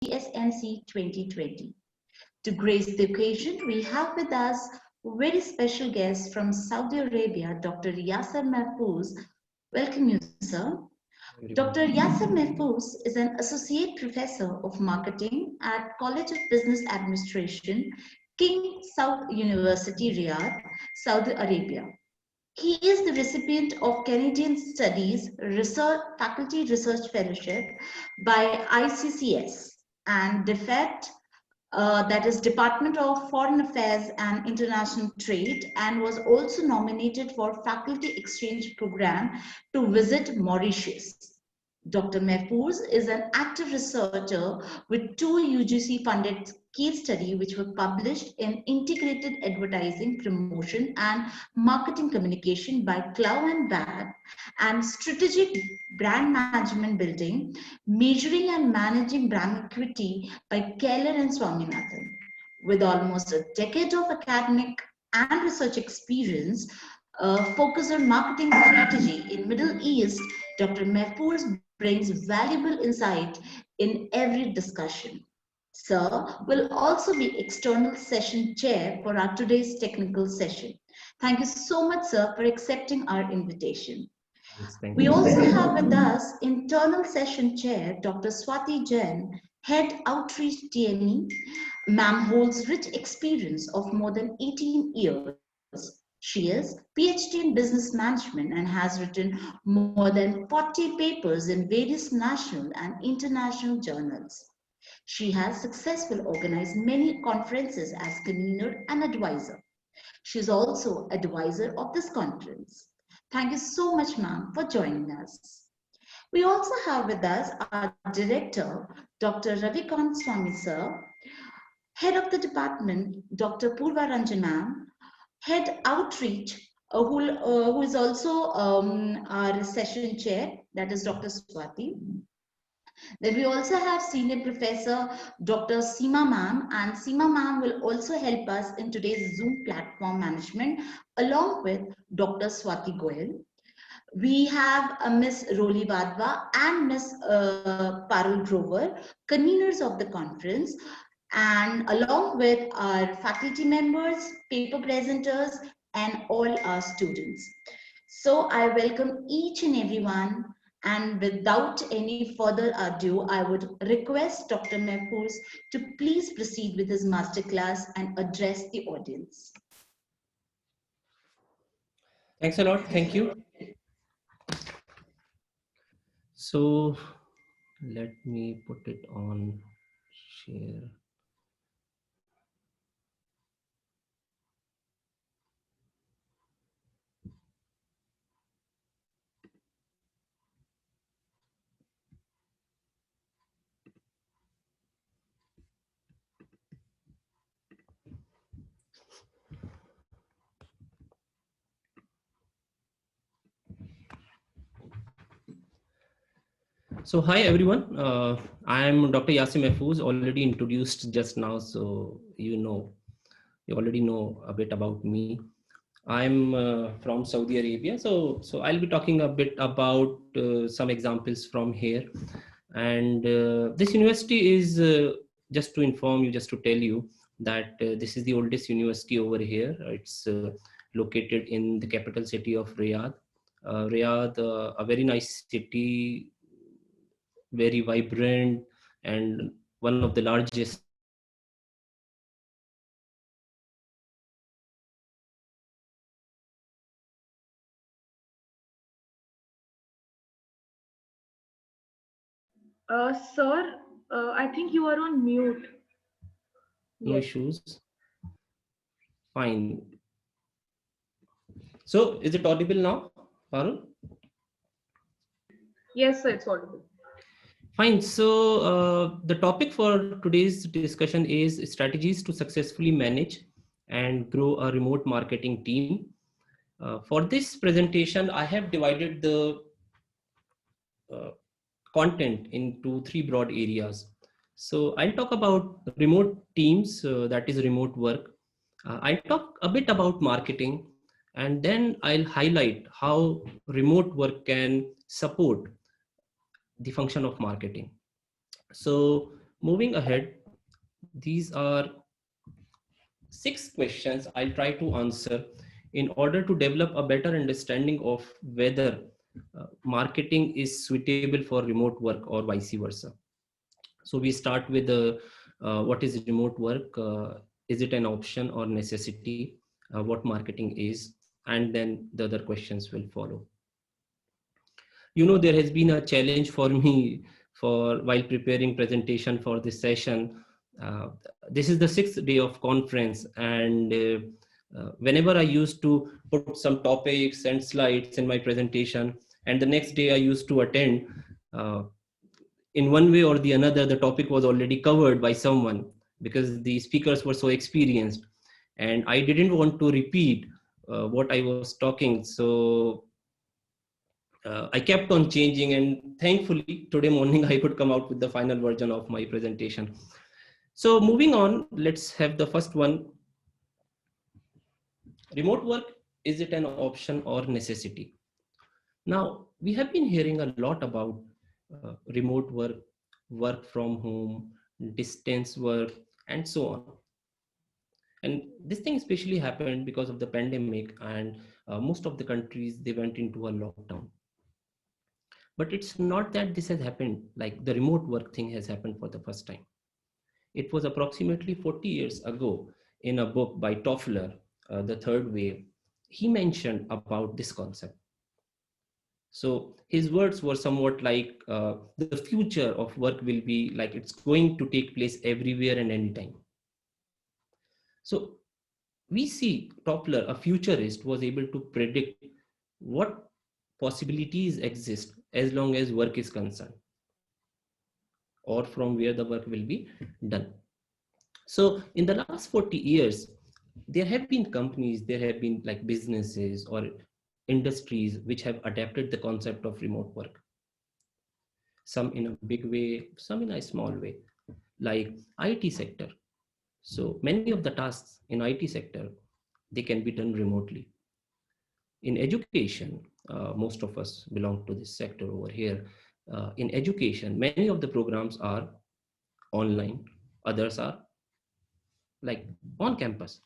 GSMC 2020. To grace the occasion, we have with us a very special guest from Saudi Arabia, Dr. Yasser Mahfooz. Welcome you, sir. Dr. Yasser Mahfooz is an associate professor of marketing at College of Business Administration, King Saud University, Riyadh, Saudi Arabia. He is the recipient of Canadian Studies Faculty Research Fellowship by ICCS and DFAT, that is Department of Foreign Affairs and International Trade, and was also nominated for Faculty Exchange Program to visit Mauritius. Dr. Mahfooz is an active researcher with 2 UGC-funded case studies which were published in Integrated Advertising, Promotion and Marketing Communication by Clough and Babb and Strategic Brand Management Building, Measuring and Managing Brand Equity by Keller and Swaminathan. With almost a decade of academic and research experience, focus on marketing strategy in Middle East, Dr. Mahfooz brings valuable insight in every discussion. Sir will also be external session chair for our today's technical session. Thank you so much, sir, for accepting our invitation. Yes, thank we you. also have with us internal session chair, Dr. Swati Jain, Head Outreach TME. Ma'am holds rich experience of more than 18 years. She is PhD in Business Management and has written more than 40 papers in various national and international journals. She has successfully organized many conferences as convener and advisor. She is also advisor of this conference. Thank you so much, ma'am, for joining us. We also have with us our director, Dr. Ravikant Swami, sir, head of the department, Dr. Purva Ranjan ma'am, head outreach, who is also our session chair, that is Dr. Swati. Then we also have senior professor Dr. Seema ma'am, and Seema ma'am will also help us in today's Zoom platform management along with Dr. Swati Goyal. We have Ms. Roli Vadva and Ms. Parul Grover, conveners of the conference, and along with our faculty members, paper presenters, and all our students. So I welcome each and everyone, and without any further ado, I would request Dr. Mahfooz to please proceed with his masterclass and address the audience. Thanks a lot. Thank you. So let me put it on share. So hi everyone, I am Dr. Yasser Mahfooz, already introduced just now, so you already know a bit about me. I'm from Saudi Arabia, so I'll be talking a bit about some examples from here. And this university is, just to inform you, just to tell you that this is the oldest university over here. It's located in the capital city of Riyadh. Riyadh, a very nice city, very vibrant, and one of the largest Sir, I think you are on mute. no Yes. issues. Fine. So is it audible now, Parul? Yes, sir, it's audible. Fine. So the topic for today's discussion is strategies to successfully manage and grow a remote marketing team. For this presentation, I have divided the content into 3 broad areas. So I'll talk about remote teams, that is remote work. I'll talk a bit about marketing, and then I'll highlight how remote work can support the function of marketing. So moving ahead, these are 6 questions I'll try to answer in order to develop a better understanding of whether marketing is suitable for remote work or vice versa. So we start with what is remote work? Is it an option or necessity? What marketing is, and then the other questions will follow. There has been a challenge for me for while preparing presentation for this session. uh, this is the 6th day of conference, and whenever I used to put some topics and slides in my presentation, and the next day I used to attend, uh, in one way or the another the topic was already covered by someone, because the speakers were so experienced, and I didn't want to repeat what I was talking. So I kept on changing, and thankfully today morning I could come out with the final version of my presentation. So moving on, let's have the first one. Remote work, is it an option or necessity? Now, we have been hearing a lot about remote work, work from home, distance work, and so on. And this thing especially happened because of the pandemic, and most of the countries, they went into a lockdown. But it's not that this has happened, like the remote work thing has happened for the first time. It was approximately 40 years ago in a book by Toffler, The Third Wave. He mentioned about this concept. So his words were somewhat like the future of work will be like it's going to take place everywhere and anytime. So we see Toppler, a futurist, was able to predict what possibilities exist as long as work is concerned, or from where the work will be done. So in the last 40 years, there have been companies, there have been like businesses or industries which have adapted the concept of remote work. Some in a big way, some in a small way, like IT sector. So many of the tasks in IT sector, they can be done remotely. In education, most of us belong to this sector over here. In education, many of the programs are online, others are like on campus.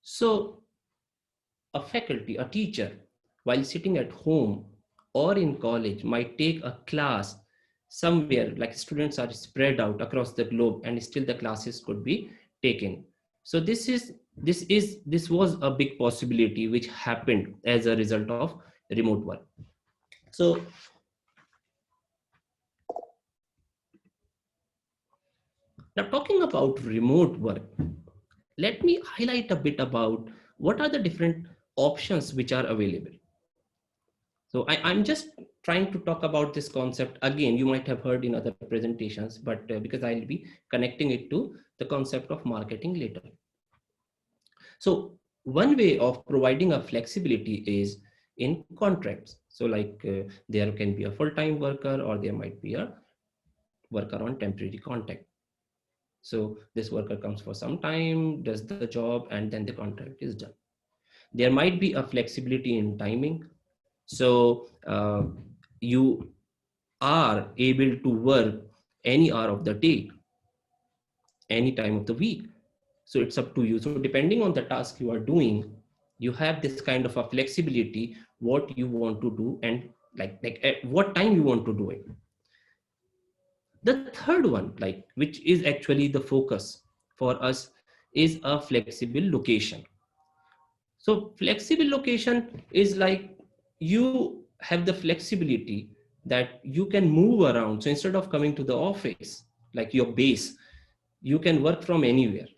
So a faculty, a teacher, while sitting at home or in college, might take a class somewhere, like students are spread out across the globe, and still the classes could be taken. So this was a big possibility which happened as a result of remote work. So now, talking about remote work, let me highlight a bit about what are the different options which are available. So I'm just trying to talk about this concept again. You might have heard in other presentations, but because I'll be connecting it to the concept of marketing later. So one way of providing a flexibility is in contracts. So like there can be a full-time worker, or there might be a worker on temporary contract. So this worker comes for some time, does the job, and then the contract is done. There might be a flexibility in timing. So you are able to work any hour of the day, any time of the week. So it's up to you. So depending on the task you are doing, you have this kind of a flexibility, what you want to do, and like at what time you want to do it. The third one, like which is actually the focus for us, is a flexible location. So flexible location is like you have the flexibility that you can move around. So instead of coming to the office, like your base, you can work from anywhere.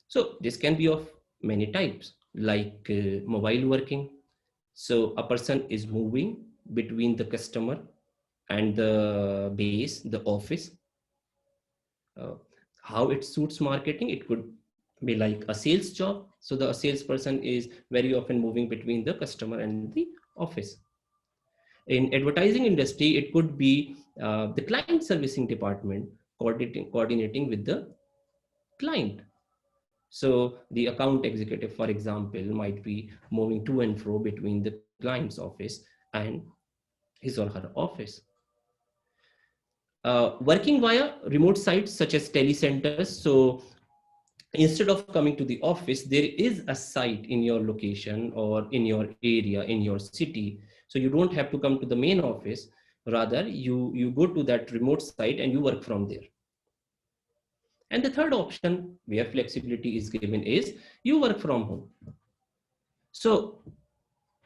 So this can be of many types, like mobile working. So a person is moving between the customer and the base, the office. Uh, how it suits marketing, it could be like a sales job. So the salesperson is very often moving between the customer and the office. In advertising industry, it could be the client servicing department coordinating with the client. So the account executive, for example, might be moving to and fro between the client's office and his or her office. Working via remote sites such as telecenters. So instead of coming to the office, there is a site in your location or in your area, in your city. So you don't have to come to the main office. Rather, you go to that remote site and you work from there. And the third option where flexibility is given is you work from home. So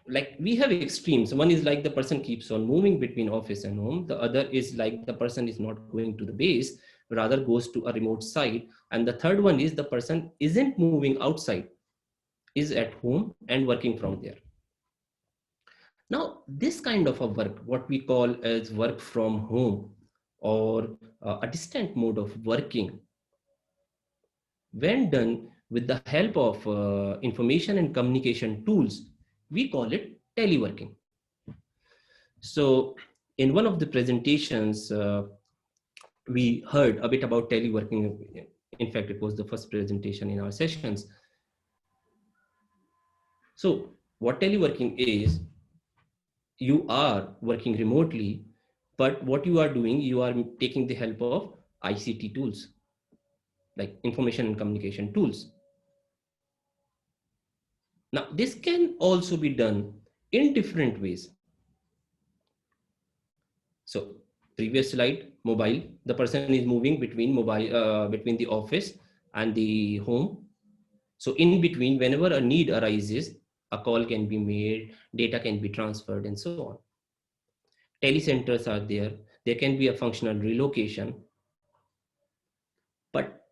like we have extremes. One is like the person keeps on moving between office and home. The other is like the person is not going to the base, rather goes to a remote site. And the third one is the person isn't moving outside, is at home and working from there. Now, this kind of a work, what we call as work from home or a distant mode of working, when done with the help of information and communication tools, we call it teleworking. So in one of the presentations, we heard a bit about teleworking. In fact, it was the first presentation in our sessions. So what teleworking is, you are working remotely, but what you are doing, you are taking the help of ICT tools, like information and communication tools. Now, this can also be done in different ways. So previous slide, mobile, the person is moving between between the office and the home. So in between, whenever a need arises, a call can be made, data can be transferred, and so on. Telecenters are there. There can be a functional relocation. But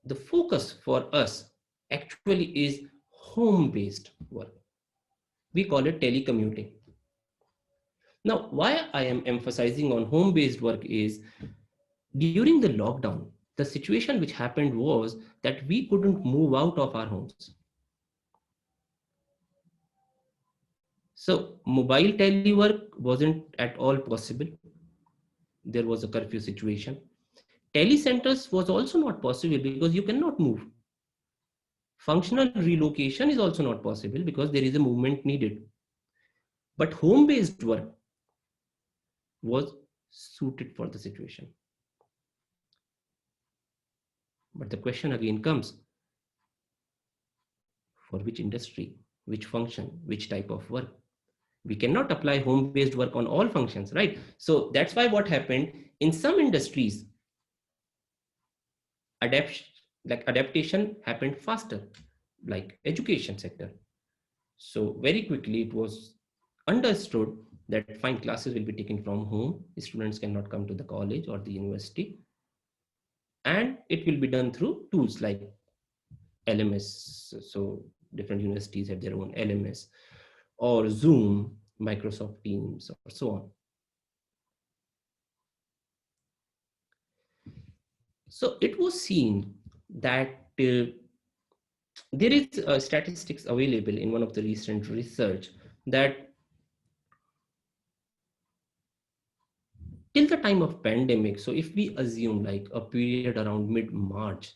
the focus for us actually is home-based work. We call it telecommuting. Now, why I am emphasizing on home-based work is during the lockdown, the situation which happened was that we couldn't move out of our homes. So mobile telework wasn't at all possible. There was a curfew situation. Telecenters was also not possible because you cannot move. Functional relocation is also not possible because there is a movement needed. But home-based work was suited for the situation. But the question again comes, for which industry, which function, which type of work? We cannot apply home-based work on all functions, right? So that's why what happened in some industries, adaptation happened faster, like education sector. So very quickly it was understood that fine, classes will be taken from home. Students cannot come to the college or the university. And it will be done through tools like LMS. So different universities have their own LMS, or Zoom, Microsoft Teams, or so on. So it was seen that there is statistics available in one of the recent research that till the time of pandemic, so if we assume like a period around mid-March,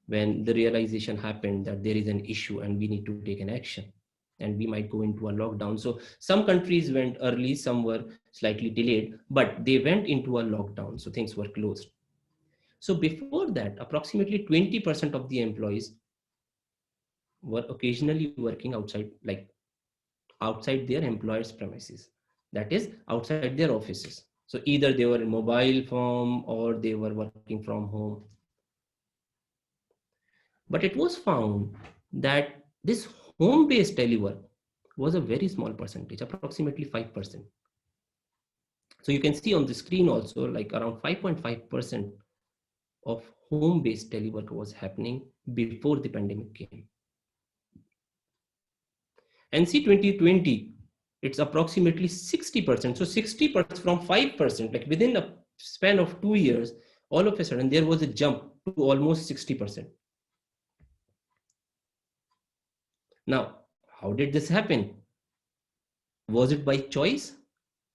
when the realization happened that there is an issue and we need to take an action and we might go into a lockdown. So some countries went early, some were slightly delayed, but they went into a lockdown. So things were closed. So before that, approximately 20% of the employees were occasionally working outside, like outside their employer's premises, that is outside their offices. So either they were in mobile form or they were working from home. But it was found that this home-based telework was a very small percentage, approximately 5%. So you can see on the screen also, like around 5.5% of home-based telework was happening before the pandemic came. And see 2020, it's approximately 60%. So 60% from 5%, like within a span of 2 years, all of a sudden there was a jump to almost 60%. Now, how did this happen? Was it by choice?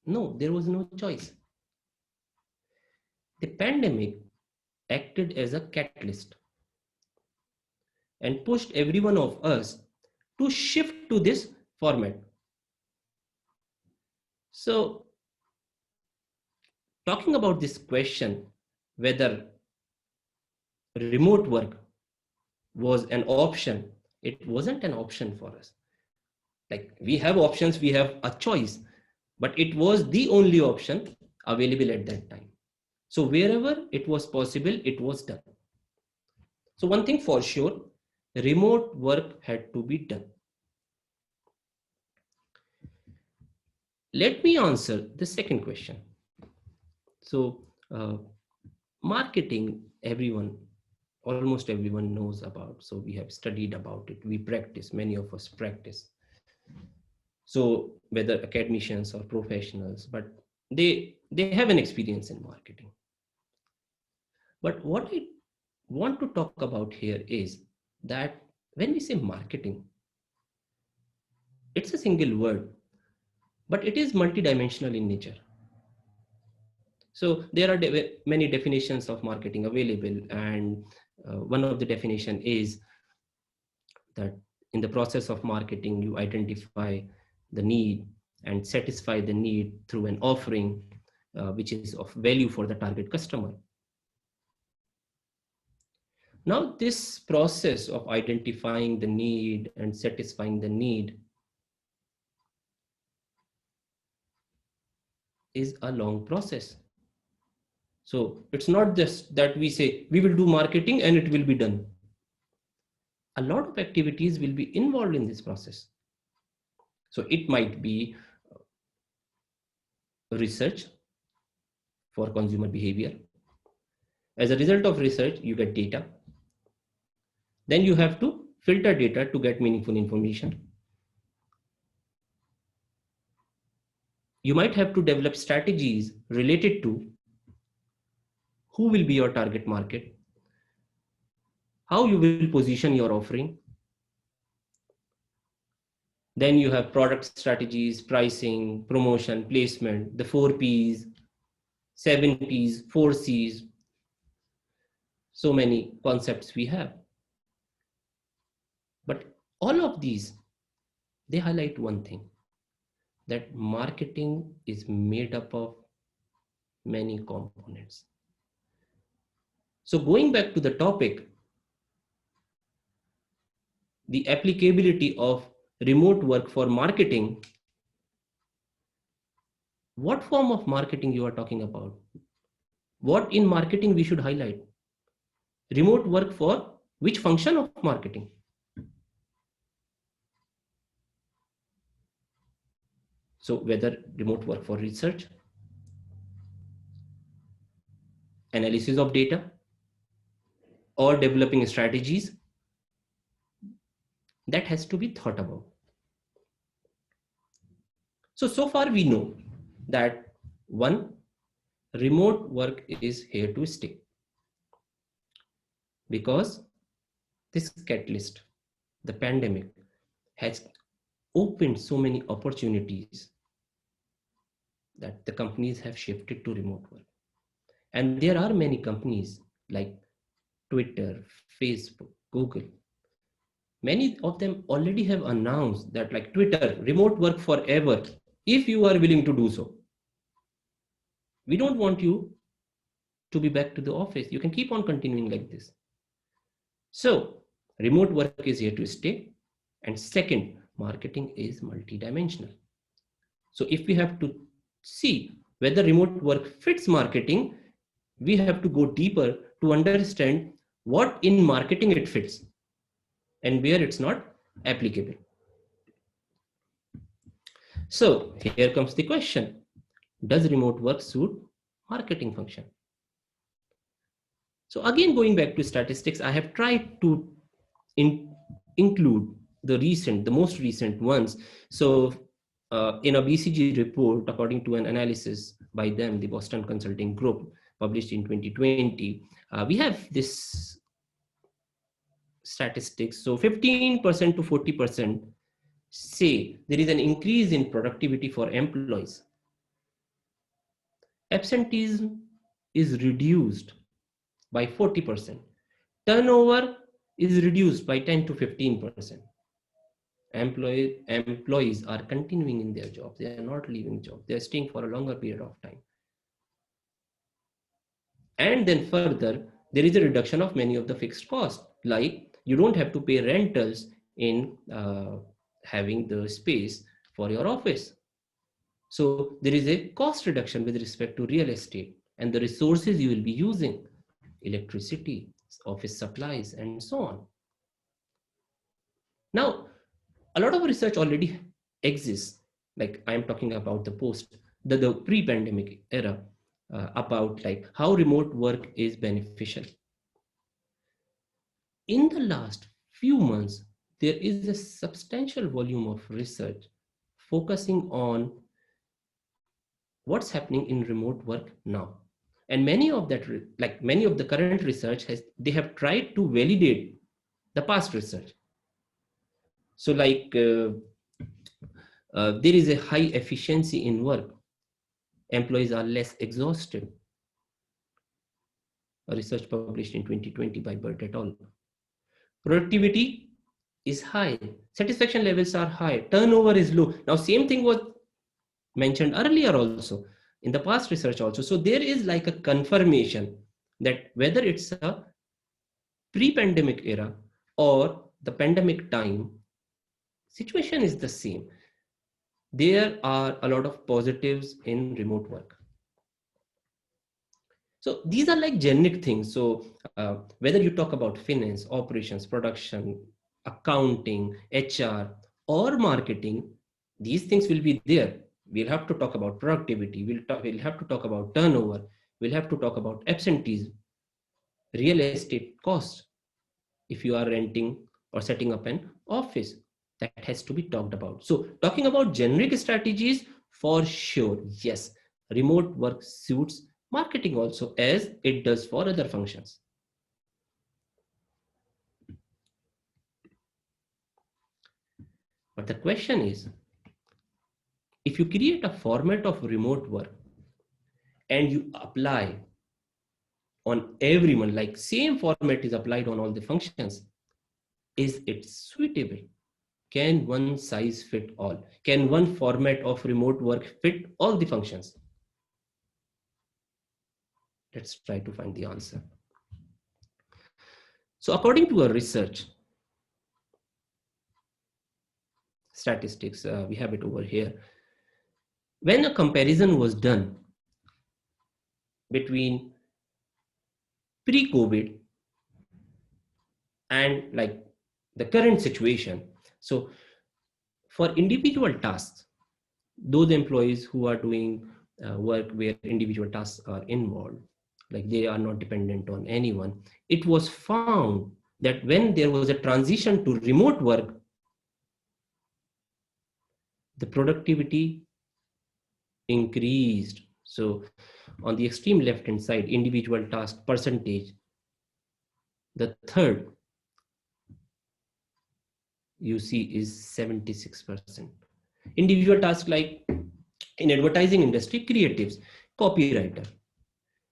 No, there was no choice. The pandemic acted as a catalyst and pushed every one of us to shift to this format. So talking about this question, whether remote work was an option, it wasn't an option for us. Like, we have options, we have a choice, but it was the only option available at that time. So wherever it was possible, it was done. So one thing for sure, remote work had to be done. Let me answer the second question. So marketing, almost everyone knows about. So we have studied about it. We practice, many of us practice. So whether academicians or professionals, but they have an experience in marketing. But what I want to talk about here is that when we say marketing, it's a single word, but it is multidimensional in nature. So there are many definitions of marketing available, and one of the definition is that in the process of marketing, you identify the need and satisfy the need through an offering which is of value for the target customer. Now, this process of identifying the need and satisfying the need is a long process. So it's not just that we say we will do marketing and it will be done. A lot of activities will be involved in this process. So it might be research for consumer behavior. As a result of research, you get data. Then you have to filter data to get meaningful information. You might have to develop strategies related to who will be your target market, how you will position your offering. Then you have product strategies, pricing, promotion, placement, the 4 Ps, 7 Ps, 4 Cs. So many concepts we have. But all of these, they highlight one thing, that marketing is made up of many components. So going back to the topic, the applicability of remote work for marketing, what form of marketing you are talking about? What in marketing we should highlight? Remote work for which function of marketing? So whether remote work for research, analysis of data, or developing strategies, that has to be thought about. So far we know that one, remote work is here to stay, because this catalyst, the pandemic, has opened so many opportunities that the companies have shifted to remote work. And there are many companies like Twitter, Facebook, Google. Many of them already have announced that, like Twitter, remote work forever, if you are willing to do so. We don't want you to be back to the office. You can keep on continuing like this. So remote work is here to stay. And second, marketing is multidimensional. So if we have to see whether remote work fits marketing, we have to go deeper to understand what in marketing it fits and where it's not applicable. So here comes the question. Does remote work suit marketing function? So again, going back to statistics, I have tried to include the most recent ones. So in a BCG report, according to an analysis by them, the Boston Consulting Group, published in 2020, we have this statistics. So 15% to 40% say there is an increase in productivity for employees. Absenteeism is reduced by 40%. Turnover is reduced by 10 to 15%. Employees are continuing in their jobs. They are not leaving jobs. They are staying for a longer period of time. And then further, there is a reduction of many of the fixed costs, like you don't have to pay rentals in having the space for your office. So there is a cost reduction with respect to real estate and the resources you will be using, electricity, office supplies, and so on. Now, a lot of research already exists, like I'm talking about the pre-pandemic era, about like how remote work is beneficial. In the last few months, there is a substantial volume of research focusing on what's happening in remote work now. And many of the current research they have tried to validate the past research. So there is a high efficiency in work. Employees are less exhausted. A research published in 2020 by Burt et al. Productivity is high. Satisfaction levels are high. Turnover is low. Now, same thing was mentioned earlier also in the past research also. So there is like a confirmation that whether it's a pre-pandemic era or the pandemic time, situation is the same. There are a lot of positives in remote work. So these are like generic things. So whether you talk about finance, operations, production, accounting, HR, or marketing, these things will be there. We'll have to talk about productivity. We'll have to talk about turnover. We'll have to talk about absenteeism, real estate cost. If you are renting or setting up an office, that has to be talked about. So talking about generic strategies, for sure, yes, remote work suits marketing also as it does for other functions. But the question is, if you create a format of remote work and you apply on everyone, like same format is applied on all the functions, is it suitable? Can one size fit all? Can one format of remote work fit all the functions? Let's try to find the answer. So according to a research, statistics, we have it over here. When a comparison was done between pre-COVID and like the current situation. So for individual tasks, those employees who are doing work where individual tasks are involved, like they are not dependent on anyone, it was found that when there was a transition to remote work, the productivity increased. So on the extreme left hand side, individual task percentage, the third you see is 76%. Individual tasks like in advertising industry, creatives, copywriter.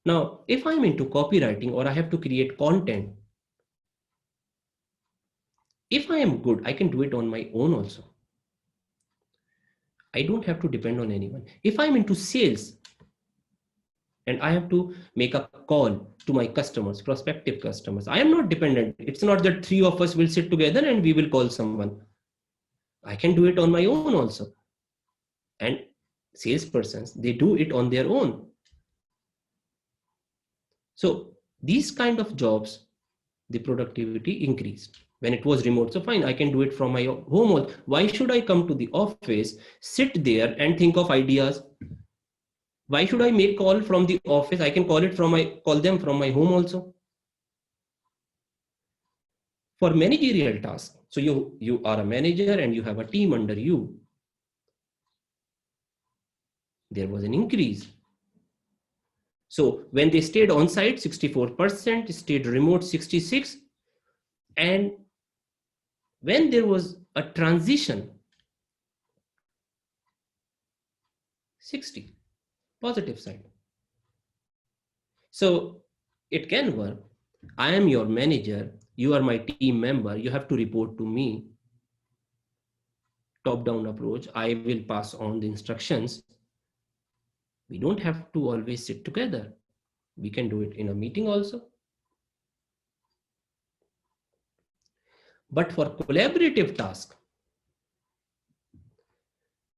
Now, if I'm into copywriting or I have to create content, if I am good, I can do it on my own also. I don't have to depend on anyone. If I'm into sales and I have to make a call to my customers, prospective customers, I am not dependent. It's not that three of us will sit together and we will call someone. I can do it on my own also. And salespersons, they do it on their own. So these kind of jobs, the productivity increased when it was remote. So fine, I can do it from my home. Why should I come to the office, sit there and think of ideas? Why should I make call from the office? I can call them from my home also. For managerial tasks, so you are a manager and you have a team under you, there was an increase. So when they stayed on site, 64%, stayed remote, 66%. And when there was a transition, 60%, positive side. So it can work. I am your manager. You are my team member. You have to report to me. Top-down approach. I will pass on the instructions. We don't have to always sit together. We can do it in a meeting also. But for collaborative tasks,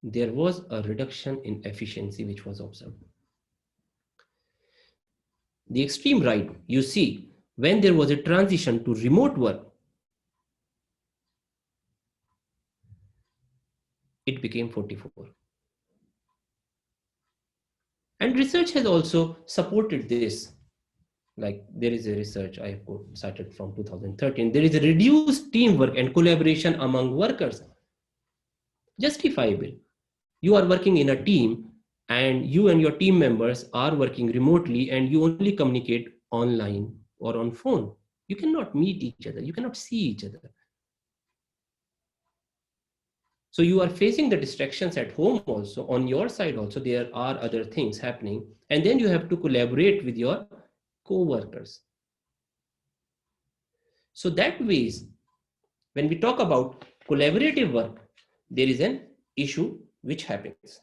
there was a reduction in efficiency which was observed. The extreme right, you see, when there was a transition to remote work, it became 44. And research has also supported this. Like there is a research I have cited from 2013. There is a reduced teamwork and collaboration among workers. Justifiable. You are working in a team and you and your team members are working remotely and you only communicate online or on phone. You cannot meet each other. You cannot see each other. So you are facing the distractions at home also. On your side also, there are other things happening. And then you have to collaborate with your co-workers. So that ways, when we talk about collaborative work, there is an issue which happens.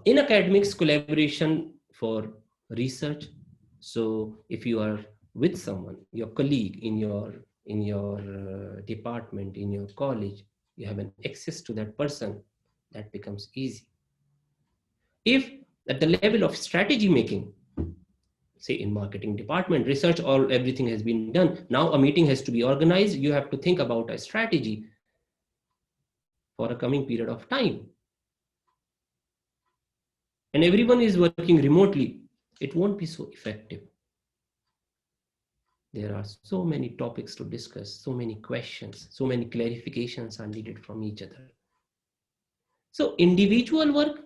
In academics, collaboration for research. So if you are with someone, your colleague in your department, in your college, you have an access to that person, that becomes easy. If at the level of strategy making, say in marketing department, research, all everything has been done. Now a meeting has to be organized. You have to think about a strategy for a coming period of time. And everyone is working remotely. It won't be so effective. There are so many topics to discuss, so many questions, so many clarifications are needed from each other. So individual work,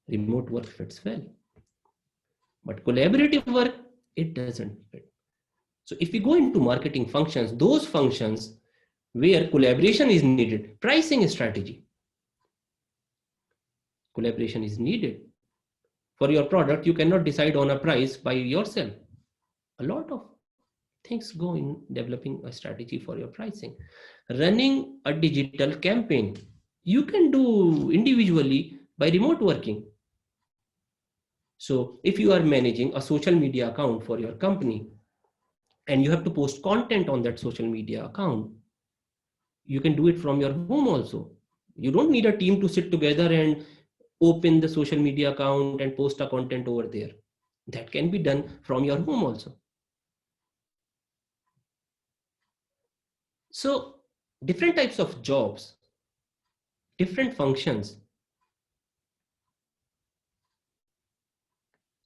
remote work fits well. But collaborative work, it doesn't fit. So if we go into marketing functions, those functions where collaboration is needed, pricing strategy, collaboration is needed. For your product, you cannot decide on a price by yourself. A lot of things go in developing a strategy for your pricing. Running a digital campaign, you can do individually by remote working. So if you are managing a social media account for your company and you have to post content on that social media account, you can do it from your home also. You don't need a team to sit together and open the social media account and post a content over there. That can be done from your home also. So different types of jobs, different functions,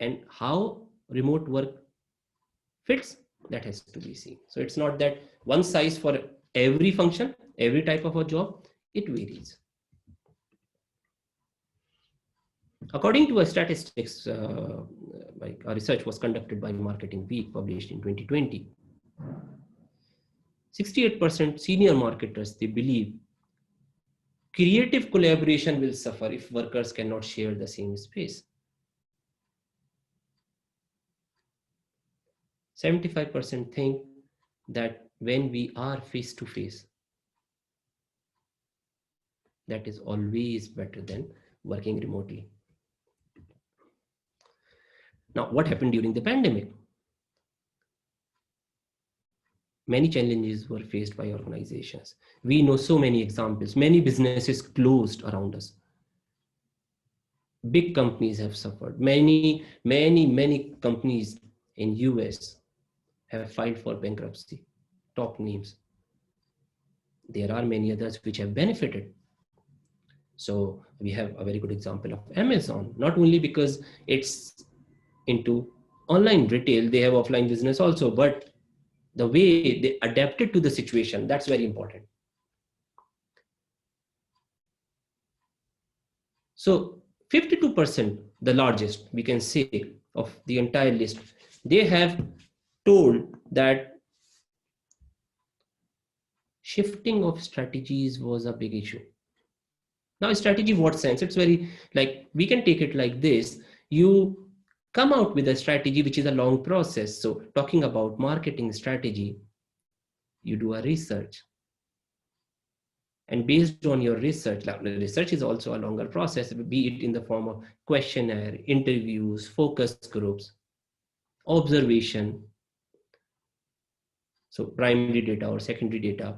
and how remote work fits, that has to be seen. So it's not that one size for every function, every type of a job, it varies. According to a statistics, like a research was conducted by Marketing Week, published in 2020. 68% senior marketers, they believe creative collaboration will suffer if workers cannot share the same space. 75% think that when we are face to face, that is always better than working remotely. Now, what happened during the pandemic? Many challenges were faced by organizations. We know so many examples. Many businesses closed around us. Big companies have suffered. Many companies in US have filed for bankruptcy. Top names. There are many others which have benefited. So we have a very good example of Amazon, not only because it's into online retail, they have offline business also, but the way they adapted to the situation, that's very important. So 52%, the largest, we can say, of the entire list, they have told that shifting of strategies was a big issue. Now, strategy, what sense? It's very like, we can take it like this. You come out with a strategy, which is a long process. So talking about marketing strategy, you do a research. And based on your research, like, research is also a longer process, be it in the form of questionnaire, interviews, focus groups, observation, so primary data or secondary data.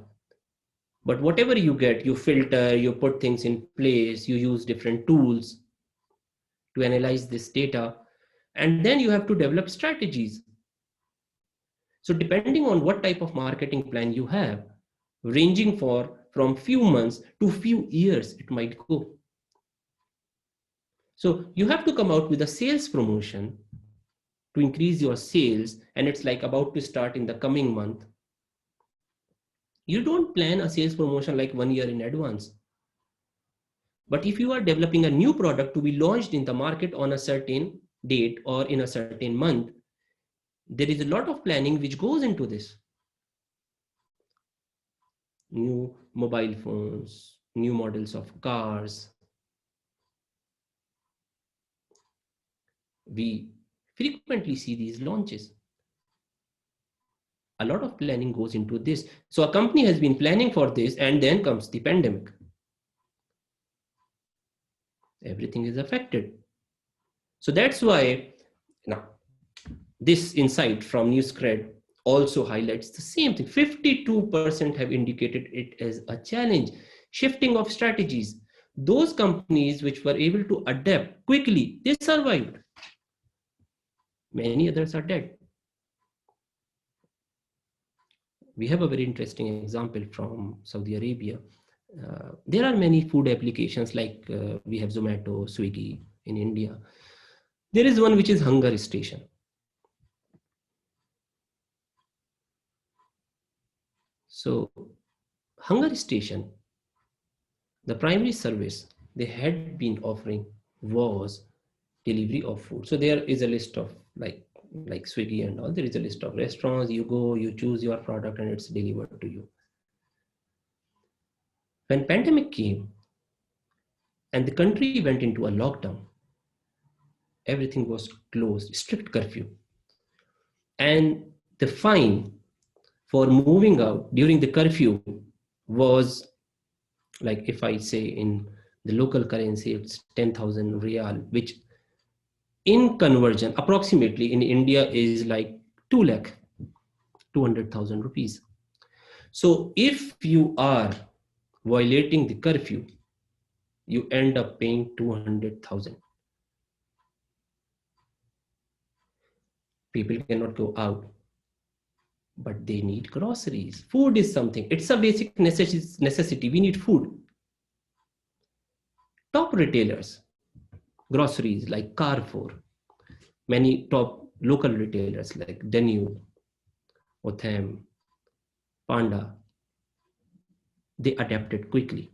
But whatever you get, you filter, you put things in place, you use different tools to analyze this data, and then you have to develop strategies. So depending on what type of marketing plan you have, ranging from few months to few years, it might go. So you have to come out with a sales promotion to increase your sales, and it's like about to start in the coming month. You don't plan a sales promotion like 1 year in advance. But if you are developing a new product to be launched in the market on a certain date or in a certain month, there is a lot of planning which goes into this. New mobile phones, new models of cars. We frequently see these launches. A lot of planning goes into this. So a company has been planning for this, and then comes the pandemic. Everything is affected. So that's why now this insight from NewsCred also highlights the same thing. 52% have indicated it as a challenge. Shifting of strategies. Those companies which were able to adapt quickly, they survived. Many others are dead. We have a very interesting example from Saudi Arabia. There are many food applications like we have Zomato, Swiggy in India. There is one which is Hunger Station. So Hunger Station, the primary service they had been offering was delivery of food. So there is a list of like Swiggy and all, there is a list of restaurants. You go, you choose your product, and it's delivered to you. When pandemic came and the country went into a lockdown, everything was closed, strict curfew. And the fine for moving out during the curfew was, like, if I say in the local currency, it's 10,000 real, which in conversion approximately in India is like 2,200,000 rupees. So if you are violating the curfew, you end up paying 200,000. People cannot go out, but they need groceries. Food is something, it's a basic necessity. We need food. Top retailers, groceries like Carrefour, many top local retailers like Danube, Otham, Panda, they adapted quickly.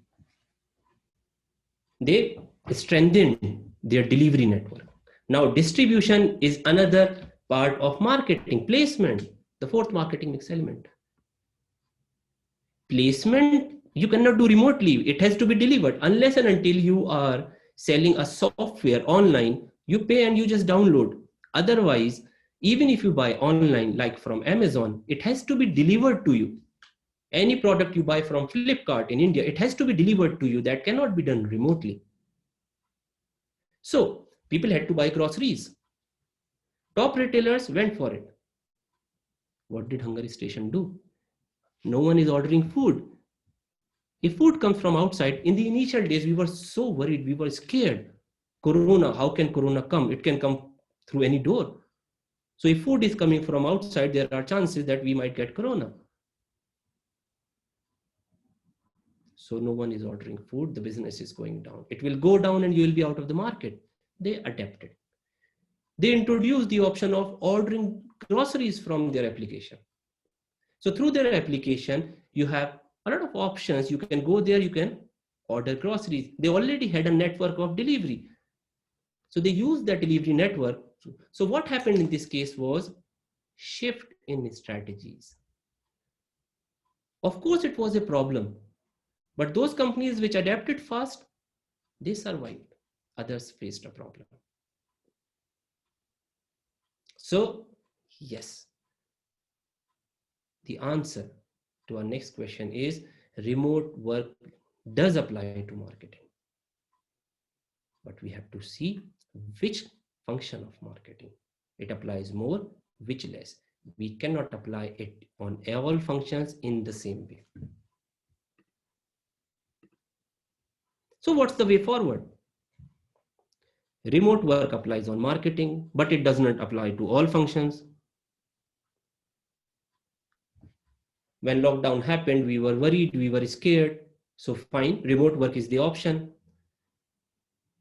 They strengthened their delivery network. Now, distribution is another part of marketing. Placement, the fourth marketing mix element. Placement, you cannot do remotely. It has to be delivered. Unless and until you are selling a software online, you pay and you just download. Otherwise, even if you buy online, like from Amazon, it has to be delivered to you. Any product you buy from Flipkart in India, it has to be delivered to you. That cannot be done remotely. So people had to buy groceries. Top retailers went for it. What did Hunger Station do? No one is ordering food. If food comes from outside, in the initial days, we were so worried, we were scared. Corona, how can Corona come? It can come through any door. So if food is coming from outside, there are chances that we might get Corona. So no one is ordering food, the business is going down. It will go down and you will be out of the market. They adapted. They introduced the option of ordering groceries from their application. So through their application, you have a lot of options. You can go there, you can order groceries. They already had a network of delivery. So they used that delivery network. So what happened in this case was shift in strategies. Of course, it was a problem, but those companies which adapted fast, they survived. Others faced a problem. So, yes, the answer to our next question is remote work does apply to marketing. But we have to see which function of marketing. It applies more, which less. We cannot apply it on all functions in the same way. So what's the way forward? Remote work applies on marketing, but it does not apply to all functions. When lockdown happened, we were worried, we were scared. So fine, remote work is the option.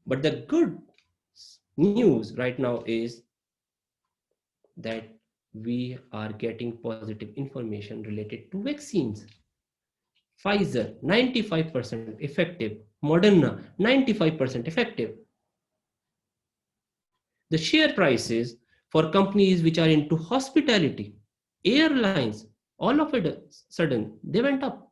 But the good news right now is that we are getting positive information related to vaccines. Pfizer, 95% effective. Moderna, 95% effective. The share prices for companies which are into hospitality, airlines, all of a sudden, they went up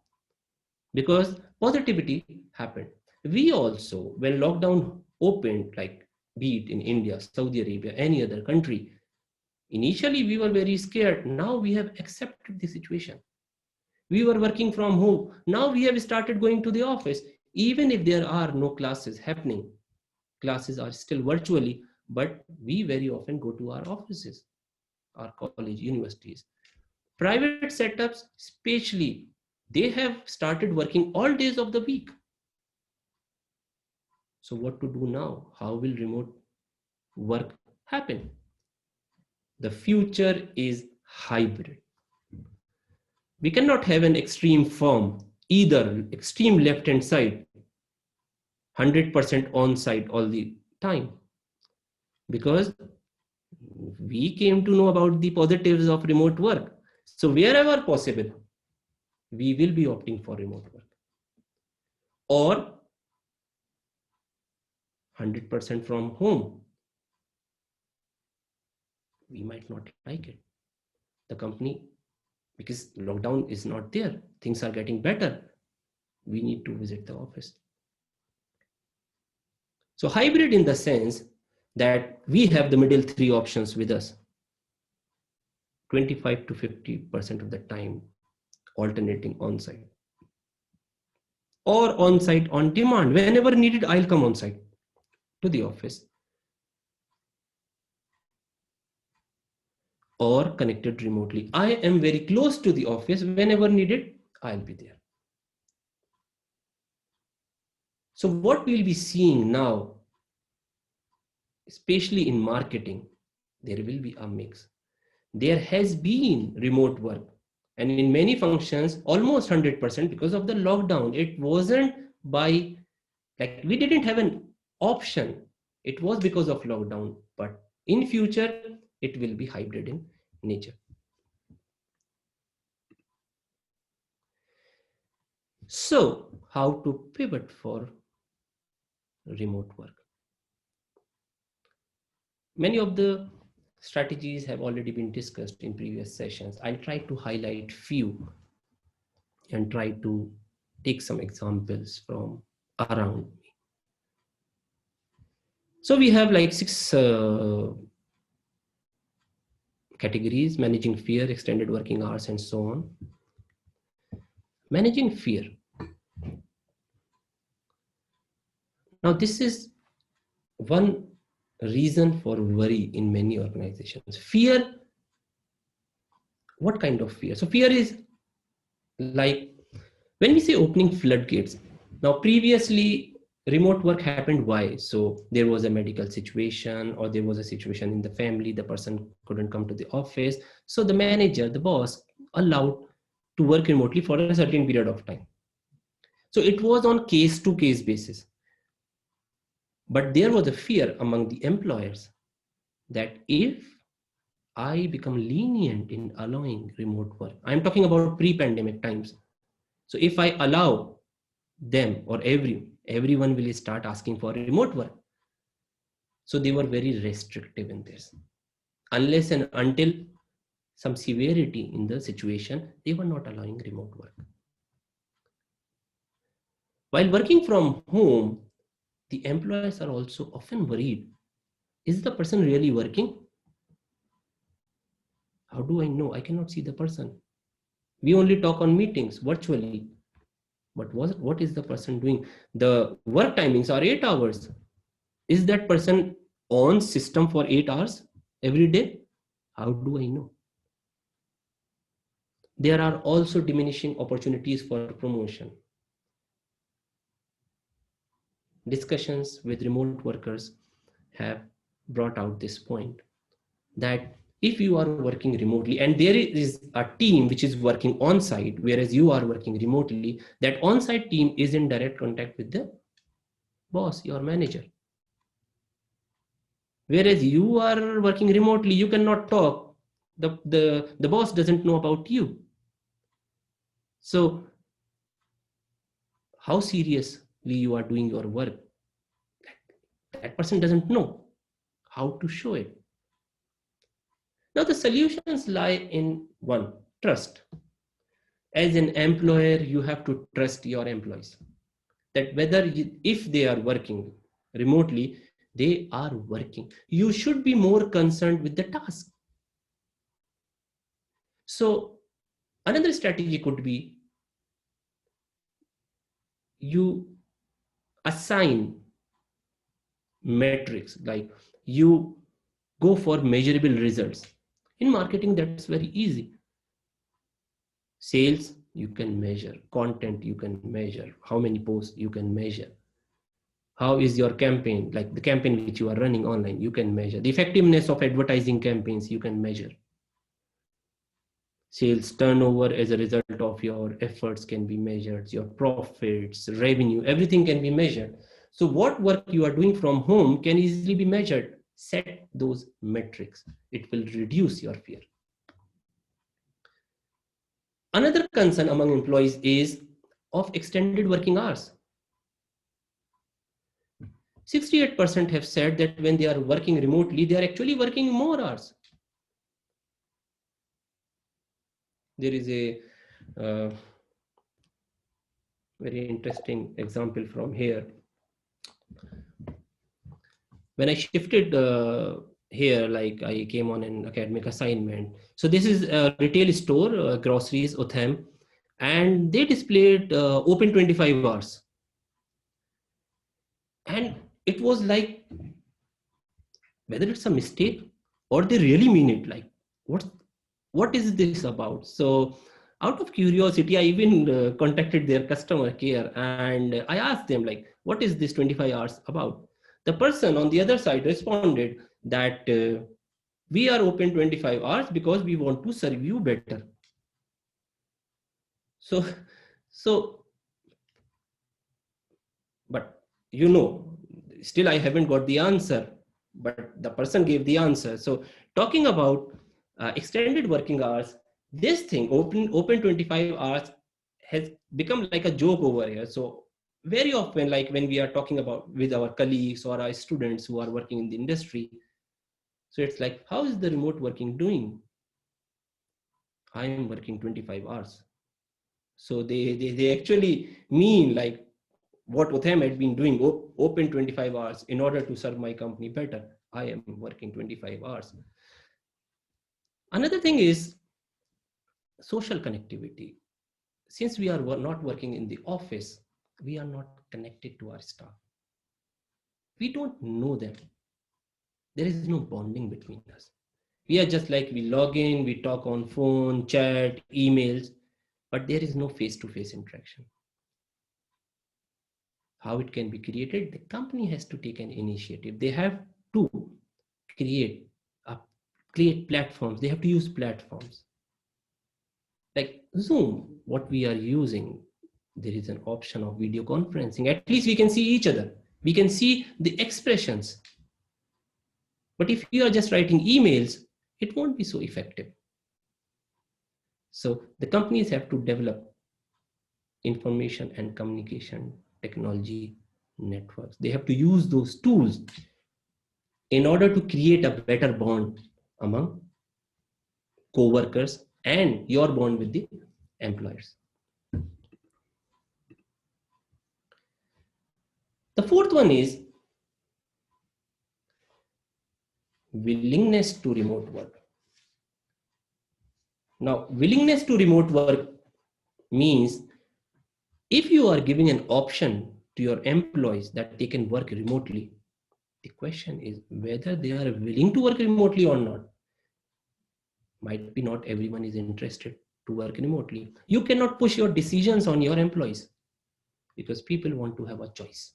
because positivity happened. We also, when lockdown opened, like be it in India, Saudi Arabia, any other country, initially we were very scared. Now we have accepted the situation. We were working from home. Now we have started going to the office. Even if there are no classes happening, classes are still virtually, but we very often go to our offices, our college, universities. Private setups, especially, they have started working all days of the week. So what to do now? How will remote work happen? The future is hybrid. We cannot have an extreme form, either extreme left-hand side, 100% on-site all the time. Because we came to know about the positives of remote work. So wherever possible, we will be opting for remote work. Or 100% from home. We might not like it. The company, because lockdown is not there, things are getting better. We need to visit the office. So hybrid in the sense that we have the middle three options with us. 25 to 50% of the time alternating on-site. Or on-site on demand. Whenever needed, I'll come on-site to the office. Or connected remotely. I am very close to the office. Whenever needed, I'll be there. So what we'll be seeing now, especially in marketing, there will be a mix. There has been remote work, and in many functions, almost 100% because of the lockdown. It wasn't by, like, we didn't have an option. It was because of lockdown, but in future, it will be hybrid in nature. So how to pivot for remote work? Many of the strategies have already been discussed in previous sessions. I'll try to highlight few and try to take some examples from around me. So we have like 6 categories: managing fear, extended working hours, and so on. Managing fear. Now this is one reason for worry in many organizations. Fear, what kind of fear? So fear is like when we say opening floodgates. Now previously remote work happened. Why? So there was a medical situation, or there was a situation in the family, the person couldn't come to the office. So the manager, the boss, allowed to work remotely for a certain period of time. So it was on case-to-case basis. But there was a fear among the employers that if I become lenient in allowing remote work, I'm talking about pre-pandemic times. So if I allow them, or everyone will start asking for remote work. So they were very restrictive in this. Unless and until some severity in the situation, they were not allowing remote work. While working from home, the employers are also often worried. Is the person really working? How do I know? I cannot see the person. We only talk on meetings virtually. But what is the person doing? The work timings are 8 hours. Is that person on system for 8 hours every day? How do I know? There are also diminishing opportunities for promotion. Discussions with remote workers have brought out this point that if you are working remotely and there is a team which is working on site, whereas you are working remotely, that on site team is in direct contact with the boss, your manager. Whereas you are working remotely, you cannot talk. The boss doesn't know about you. So how seriously you are doing your work, that person doesn't know how to show it. Now the solutions lie in one, trust. As an employer, you have to trust your employees that if they are working remotely, they are working. You should be more concerned with the task. So another strategy could be you assign metrics, like you go for measurable results. In marketing, that's very easy. Sales, you can measure. Content, you can measure. How many posts you can measure. How is your campaign, like the campaign which you are running online, you can measure. The effectiveness of advertising campaigns, you can measure. Sales turnover as a result of your efforts can be measured. Your profits, revenue, everything can be measured. So what work you are doing from home can easily be measured. Set those metrics. It will reduce your fear. Another concern among employees is of extended working hours. 68% have said that when they are working remotely, they are actually working more hours. There is a very interesting example from here. When I shifted here, like I came on an academic assignment. So this is a retail store, groceries, Othem, and they displayed open 25 hours. And it was like, whether it's a mistake or they really mean it, like what is this about? So out of curiosity, I even contacted their customer care and I asked them, like, what is this 25 hours about? The person on the other side responded that we are open 25 hours because we want to serve you better. So but still I haven't got the answer, but the person gave the answer. So talking about extended working hours, this thing open 25 hours has become like a joke over here. So very often, like when we are talking about with our colleagues or our students who are working in the industry, so it's like, how is the remote working doing? I am working 25 hours. So they actually mean like what Uthem had been doing, open 25 hours in order to serve my company better. I am working 25 hours. Another thing is social connectivity. Since we are not working in the office, we are not connected to our staff. We don't know them. There is no bonding between us. We are just like, we log in, we talk on phone, chat, emails, but there is no face-to-face interaction. How it can be created? The company has to take an initiative. They have to create platforms. They have to use platforms like Zoom. What we are using, there is an option of video conferencing. At least we can see each other. We can see the expressions. But if you are just writing emails, it won't be so effective. So the companies have to develop information and communication technology networks. They have to use those tools in order to create a better bond among co-workers and your bond with the employers. The fourth one is willingness to remote work. Now, willingness to remote work means If you are giving an option to your employees that they can work remotely, the question is whether they are willing to work remotely or not. Might be not everyone is interested to work remotely. You cannot push your decisions on your employees because people want to have a choice.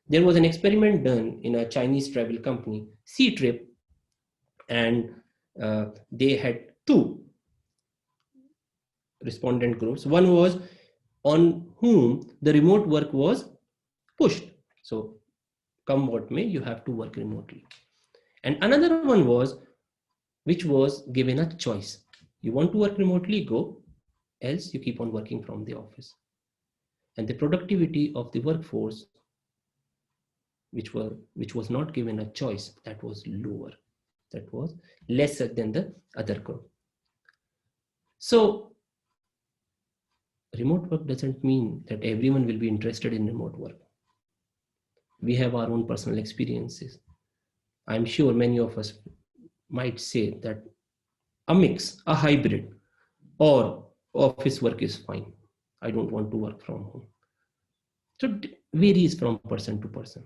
There was an experiment done in a Chinese travel company, C-Trip, and they had two respondent groups. One was on whom the remote work was pushed. So come what may, you have to work remotely. And another one was which was given a choice. You want to work remotely, go, else you keep on working from the office. And the productivity of the workforce, which was not given a choice, that was lower, that was lesser than the other group. So remote work doesn't mean that everyone will be interested in remote work. We have our own personal experiences. I'm sure many of us might say that a mix, a hybrid, or office work is fine. I don't want to work from home. So it varies from person to person.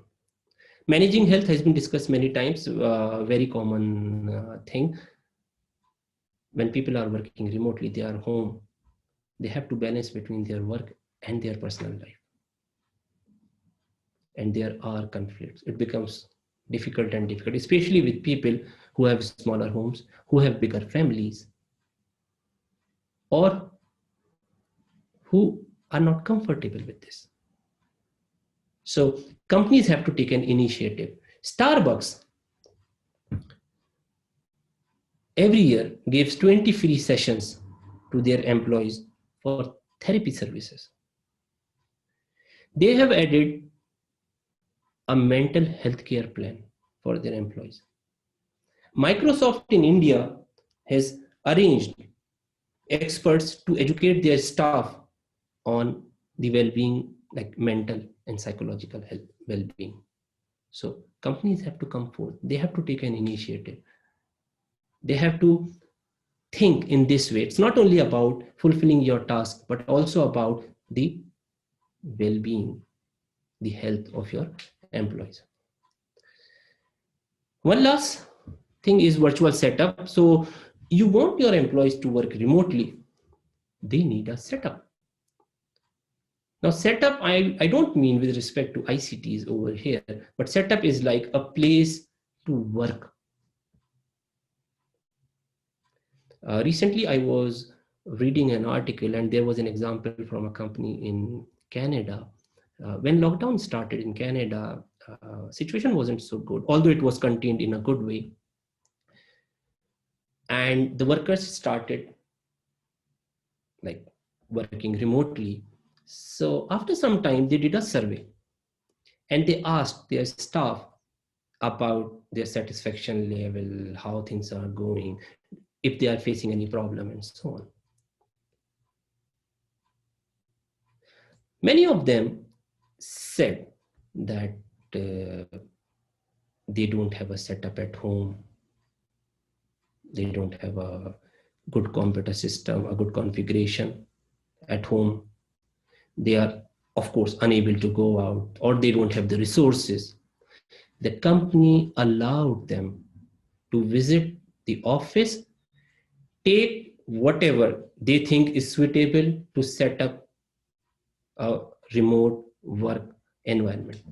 Managing health has been discussed many times, very common thing. When people are working remotely, they are home. They have to balance between their work and their personal life. And there are conflicts. It becomes difficult, especially with people who have smaller homes, who have bigger families, or who are not comfortable with this. So companies have to take an initiative. Starbucks every year gives 20 free sessions to their employees for therapy services. They have added a mental health care plan for their employees. Microsoft in India has arranged experts to educate their staff on the well-being, like mental and psychological health well-being. So companies have to come forth. They have to take an initiative. They have to think in this way. It's not only about fulfilling your task, but also about the well-being, the health of your employees. One last thing is virtual setup. So you want your employees to work remotely, they need a setup. Now setup, I don't mean with respect to ICTs over here, but setup is like a place to work. Recently, I was reading an article and there was an example from a company in Canada. When lockdown started in Canada, situation wasn't so good, although it was contained in a good way. And the workers started like working remotely. So after some time, they did a survey and they asked their staff about their satisfaction level, how things are going, if they are facing any problem and so on. Many of them said that they don't have a setup at home. They don't have a good computer system, a good configuration at home. They are, of course, unable to go out, or they don't have the resources. The company allowed them to visit the office, take whatever they think is suitable to set up a remote work environment.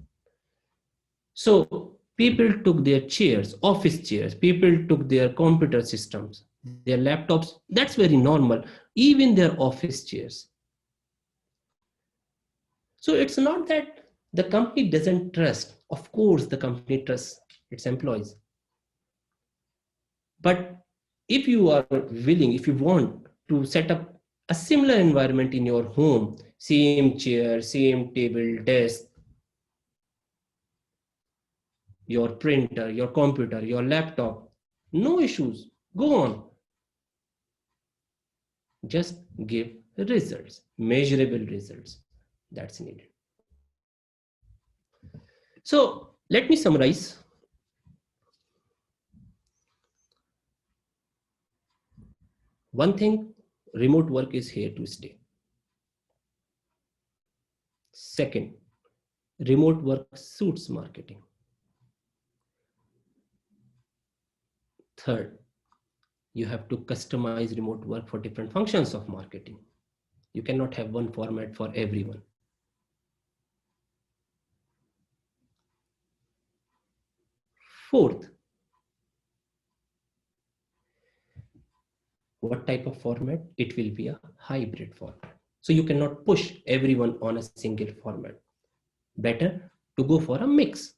So people took their chairs, office chairs, people took their computer systems, their laptops. That's very normal, even their office chairs. So it's not that the company doesn't trust. Of course, the company trusts its employees. But if you are willing, if you want to set up a similar environment in your home, same chair, same table, desk, your printer, your computer, your laptop, no issues, go on. Just give results, measurable results. That's needed. So let me summarize. One thing, remote work is here to stay. Second, remote work suits marketing. Third, you have to customize remote work for different functions of marketing. You cannot have one format for everyone. Fourth, what type of format? It will be a hybrid format. So you cannot push everyone on a single format. Better to go for a mix.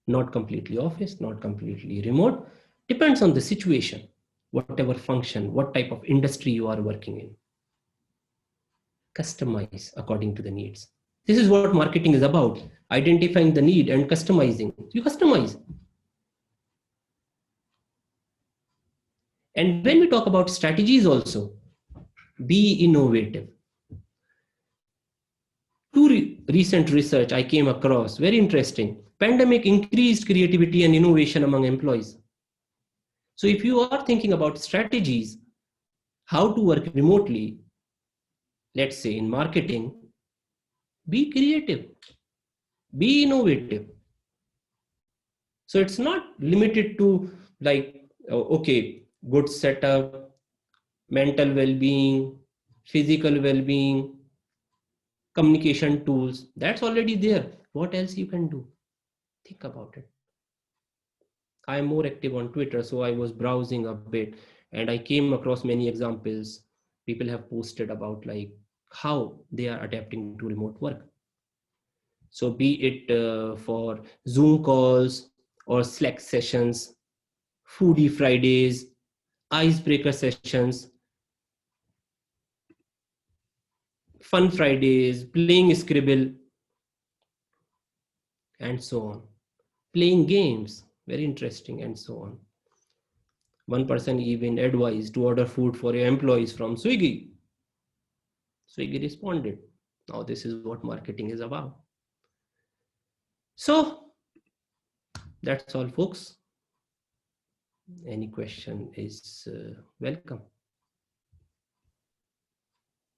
Not completely office, not completely remote. Depends on the situation, whatever function, what type of industry you are working in. Customize according to the needs. This is what marketing is about. Identifying the need and customizing. You customize. And when we talk about strategies also, be innovative. Two recent research I came across, very interesting. Pandemic increased creativity and innovation among employees. So if you are thinking about strategies, how to work remotely, let's say in marketing, be creative, be innovative. So it's not limited to like, okay, good setup, mental well-being, physical well-being, communication tools. That's already there. What else you can do? Think about it. I'm more active on Twitter, so I was browsing a bit and I came across many examples. People have posted about like how they are adapting to remote work. So be it for Zoom calls or Slack sessions, foodie Fridays, icebreaker sessions, fun Fridays, playing Scribble, and so on. Playing games, very interesting, and so on. One person even advised to order food for your employees from Swiggy. Swiggy responded. Now this is what marketing is about. So that's all, folks. Any question is welcome.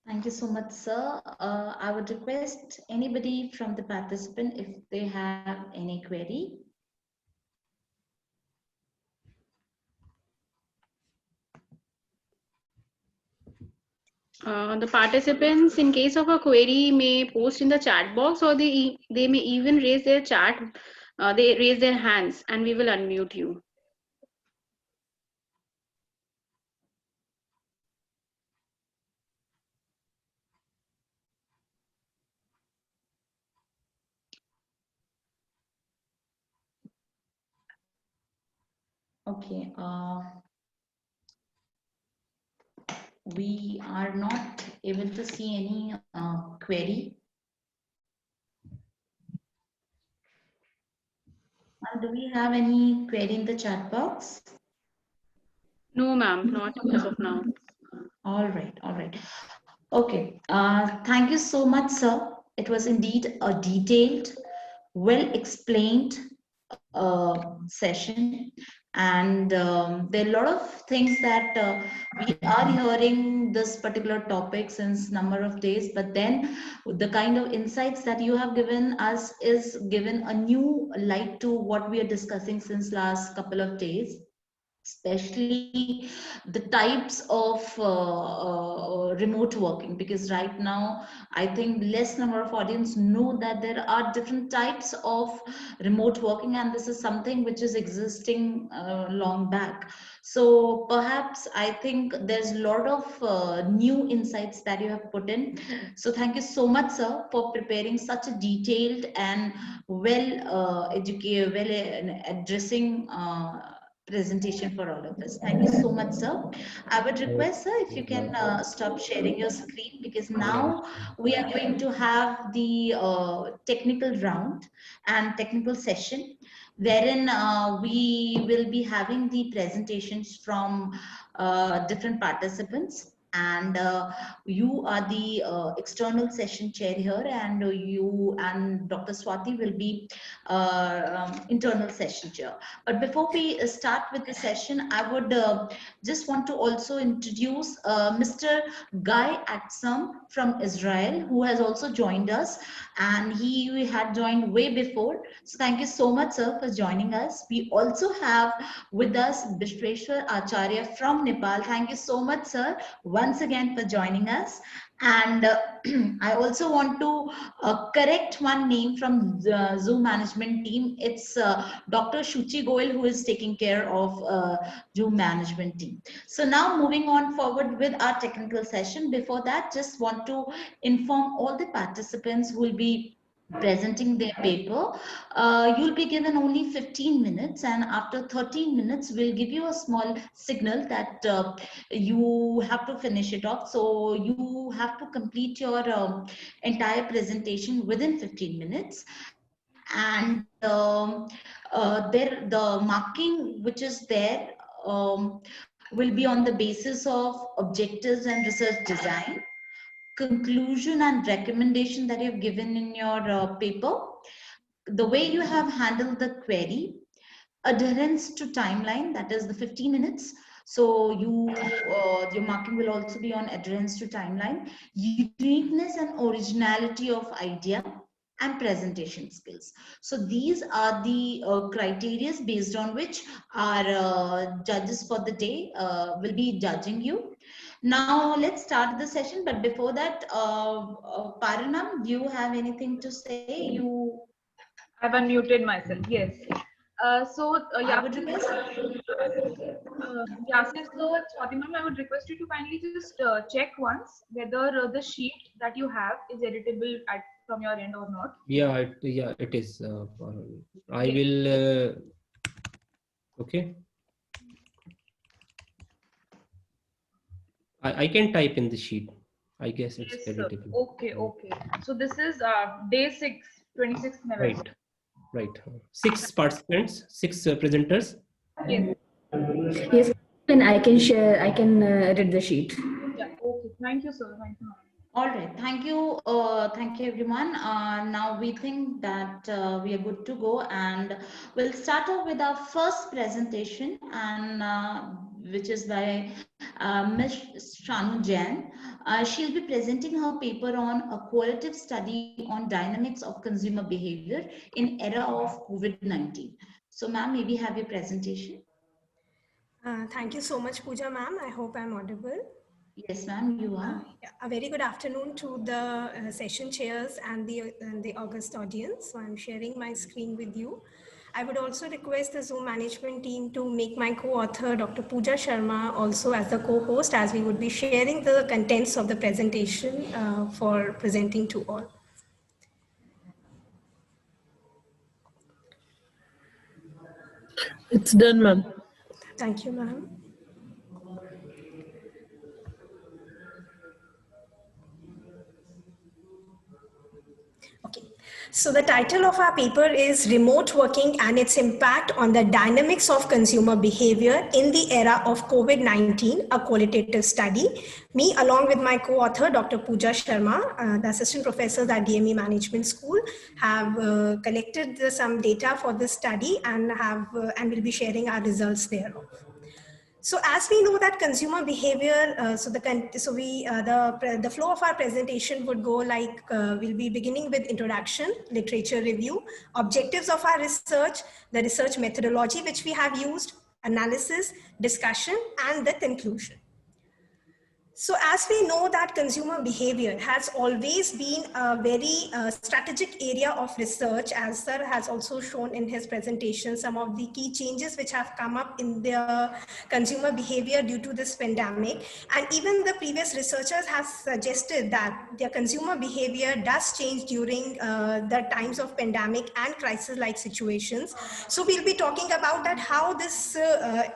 Thank you so much, sir. I would request anybody from the participant if they have any query. The participants, in case of a query, may post in the chat box, or they may even raise their they raise their hands, and we will unmute you. Okay. We are not able to see any query. Do we have any query in the chat box? No, ma'am, not as of now. All right, all right. Okay, thank you so much, sir. It was indeed a detailed, well explained session, and there are a lot of things that we are hearing this particular topic since number of days, but then the kind of insights that you have given us is given a new light to what we are discussing since last couple of days, especially the types of remote working, because right now I think less number of audience know that there are different types of remote working, and this is something which is existing long back. So perhaps I think there's a lot of new insights that you have put in. So thank you so much, sir, for preparing such a detailed and well educated, addressing presentation for all of us. Thank you so much, sir. I would request, sir, if you can stop sharing your screen, because now we are going to have the technical round and technical session, wherein we will be having the presentations from different participants. and you are the external session chair here, and you and Dr. Swati will be internal session chair. But before we start with the session, I would just want to also introduce Mr. Guy Aksam from Israel, who has also joined us, and he had joined way before. So thank you so much, sir, for joining us. We also have with us Bishreshwar Acharya from Nepal. Thank you so much, sir, once again for joining us. And I also want to correct one name from the Zoo management team. It's Dr. Shuchi Goel, who is taking care of Zoo management team. So now moving on forward with our technical session. Before that, just want to inform all the participants who will be presenting their paper. You'll be given only 15 minutes, and after 13 minutes we'll give you a small signal that you have to finish it off. So you have to complete your entire presentation within 15 minutes. And there the marking which is there will be on the basis of objectives and research design, conclusion and recommendation that you've given in your paper, the way you have handled the query, adherence to timeline, that is the 15 minutes. So your marking will also be on adherence to timeline, uniqueness and originality of idea, and presentation skills. So these are the criteria based on which our judges for the day will be judging you. Now let's start the session, but before that, Paranam, do you have anything to say? I've unmuted myself. Yes. I would request. Yasser, so Swati ma'am, I would request you to kindly just check once whether the sheet that you have is editable from your end or not. Yeah, it is. I will. Okay. I can type in the sheet. I guess it's Yes, sir. editable. Okay. So this is day 6, 26th November. Right. 6 participants, 6 presenters. Yes. Yes, and I can share, I can edit the sheet. Yeah. Okay. Thank you, sir. Thank you, ma'am. All right, thank you everyone. Now we think that we are good to go, and we'll start off with our first presentation, and which is by Ms. Shanu Jain. She'll be presenting her paper on a qualitative study on dynamics of consumer behavior in era of COVID-19. So ma'am, maybe have your presentation. Thank you so much, Pooja ma'am. I hope I'm audible. Yes, ma'am, you are. Yeah, a very good afternoon to the session chairs and the august audience. So I'm sharing my screen with you. I would also request the Zoom management team to make my co-author, Dr. Pooja Sharma, also as the co-host, as we would be sharing the contents of the presentation for presenting to all. It's done, ma'am. Thank you, ma'am. Okay, so the title of our paper is Remote Working and its Impact on the Dynamics of Consumer Behavior in the Era of COVID-19, a Qualitative Study. Me, along with my co-author, Dr. Pooja Sharma, the assistant professors at DME Management School, have collected some data for this study and will be sharing our results thereof. So as we know that consumer behavior, the flow of our presentation would go like, we'll be beginning with introduction, literature review, objectives of our research, the research methodology which we have used, analysis, discussion, and the conclusion. So as we know that consumer behavior has always been a very strategic area of research, as Sir has also shown in his presentation, some of the key changes which have come up in the consumer behavior due to this pandemic. And even the previous researchers have suggested that their consumer behavior does change during the times of pandemic and crisis-like situations. So we'll be talking about that, how this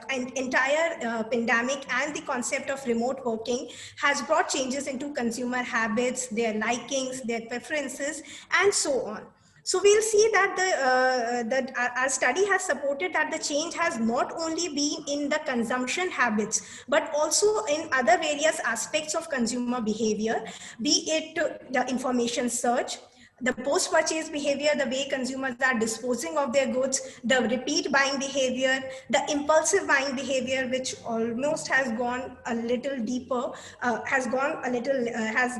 entire pandemic and the concept of remote working has brought changes into consumer habits, their likings, their preferences, and so on. So we'll see that our study has supported that the change has not only been in the consumption habits, but also in other various aspects of consumer behavior, be it the information search, the post-purchase behavior, the way consumers are disposing of their goods, the repeat buying behavior, the impulsive buying behavior, which almost has gone a little deeper, has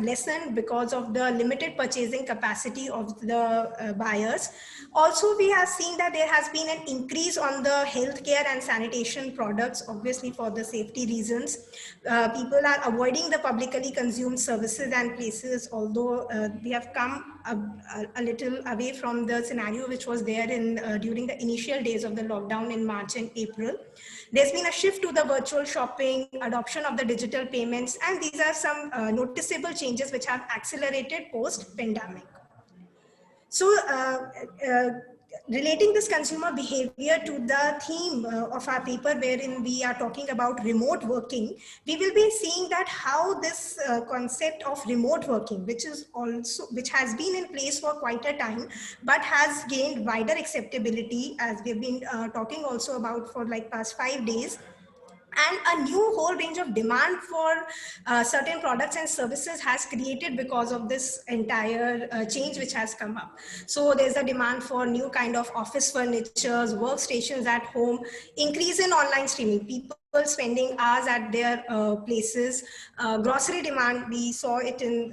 lessened because of the limited purchasing capacity of the buyers. Also, we have seen that there has been an increase on the healthcare and sanitation products, obviously for the safety reasons. People are avoiding the publicly consumed services and places, although we have come a little away from the scenario which was there during the initial days of the lockdown in March and April. There's been a shift to the virtual shopping, adoption of the digital payments, and these are some noticeable changes which have accelerated post-pandemic. So relating this consumer behavior to the theme of our paper, wherein we are talking about remote working, we will be seeing that how this concept of remote working, which has been in place for quite a time, but has gained wider acceptability, as we've been talking also about for like past 5 days. And a new whole range of demand for certain products and services has created because of this entire change which has come up. So there's a demand for new kind of office furnitures, workstations at home, increase in online streaming, people spending hours at their places, grocery demand. We saw it in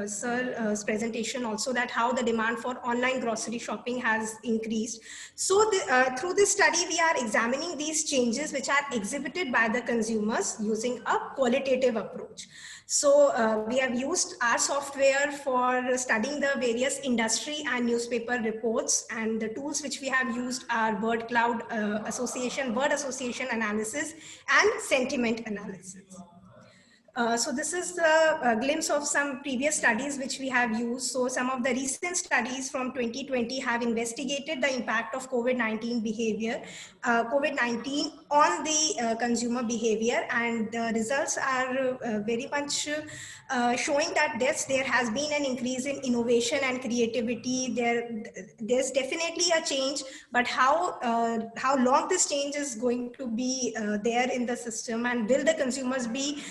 Sir's presentation also, that how the demand for online grocery shopping has increased. So through this study, we are examining these changes which are exhibited by the consumers using a qualitative approach. So we have used our software for studying the various industry and newspaper reports, and the tools which we have used are word cloud association, word association analysis, and sentiment analysis. So this is a glimpse of some previous studies which we have used. So some of the recent studies from 2020 have investigated the impact of COVID-19 behavior, COVID-19 on the consumer behavior, and the results are very much showing that there has been an increase in innovation and creativity. There's definitely a change, but how long this change is going to be there in the system, and will the consumers be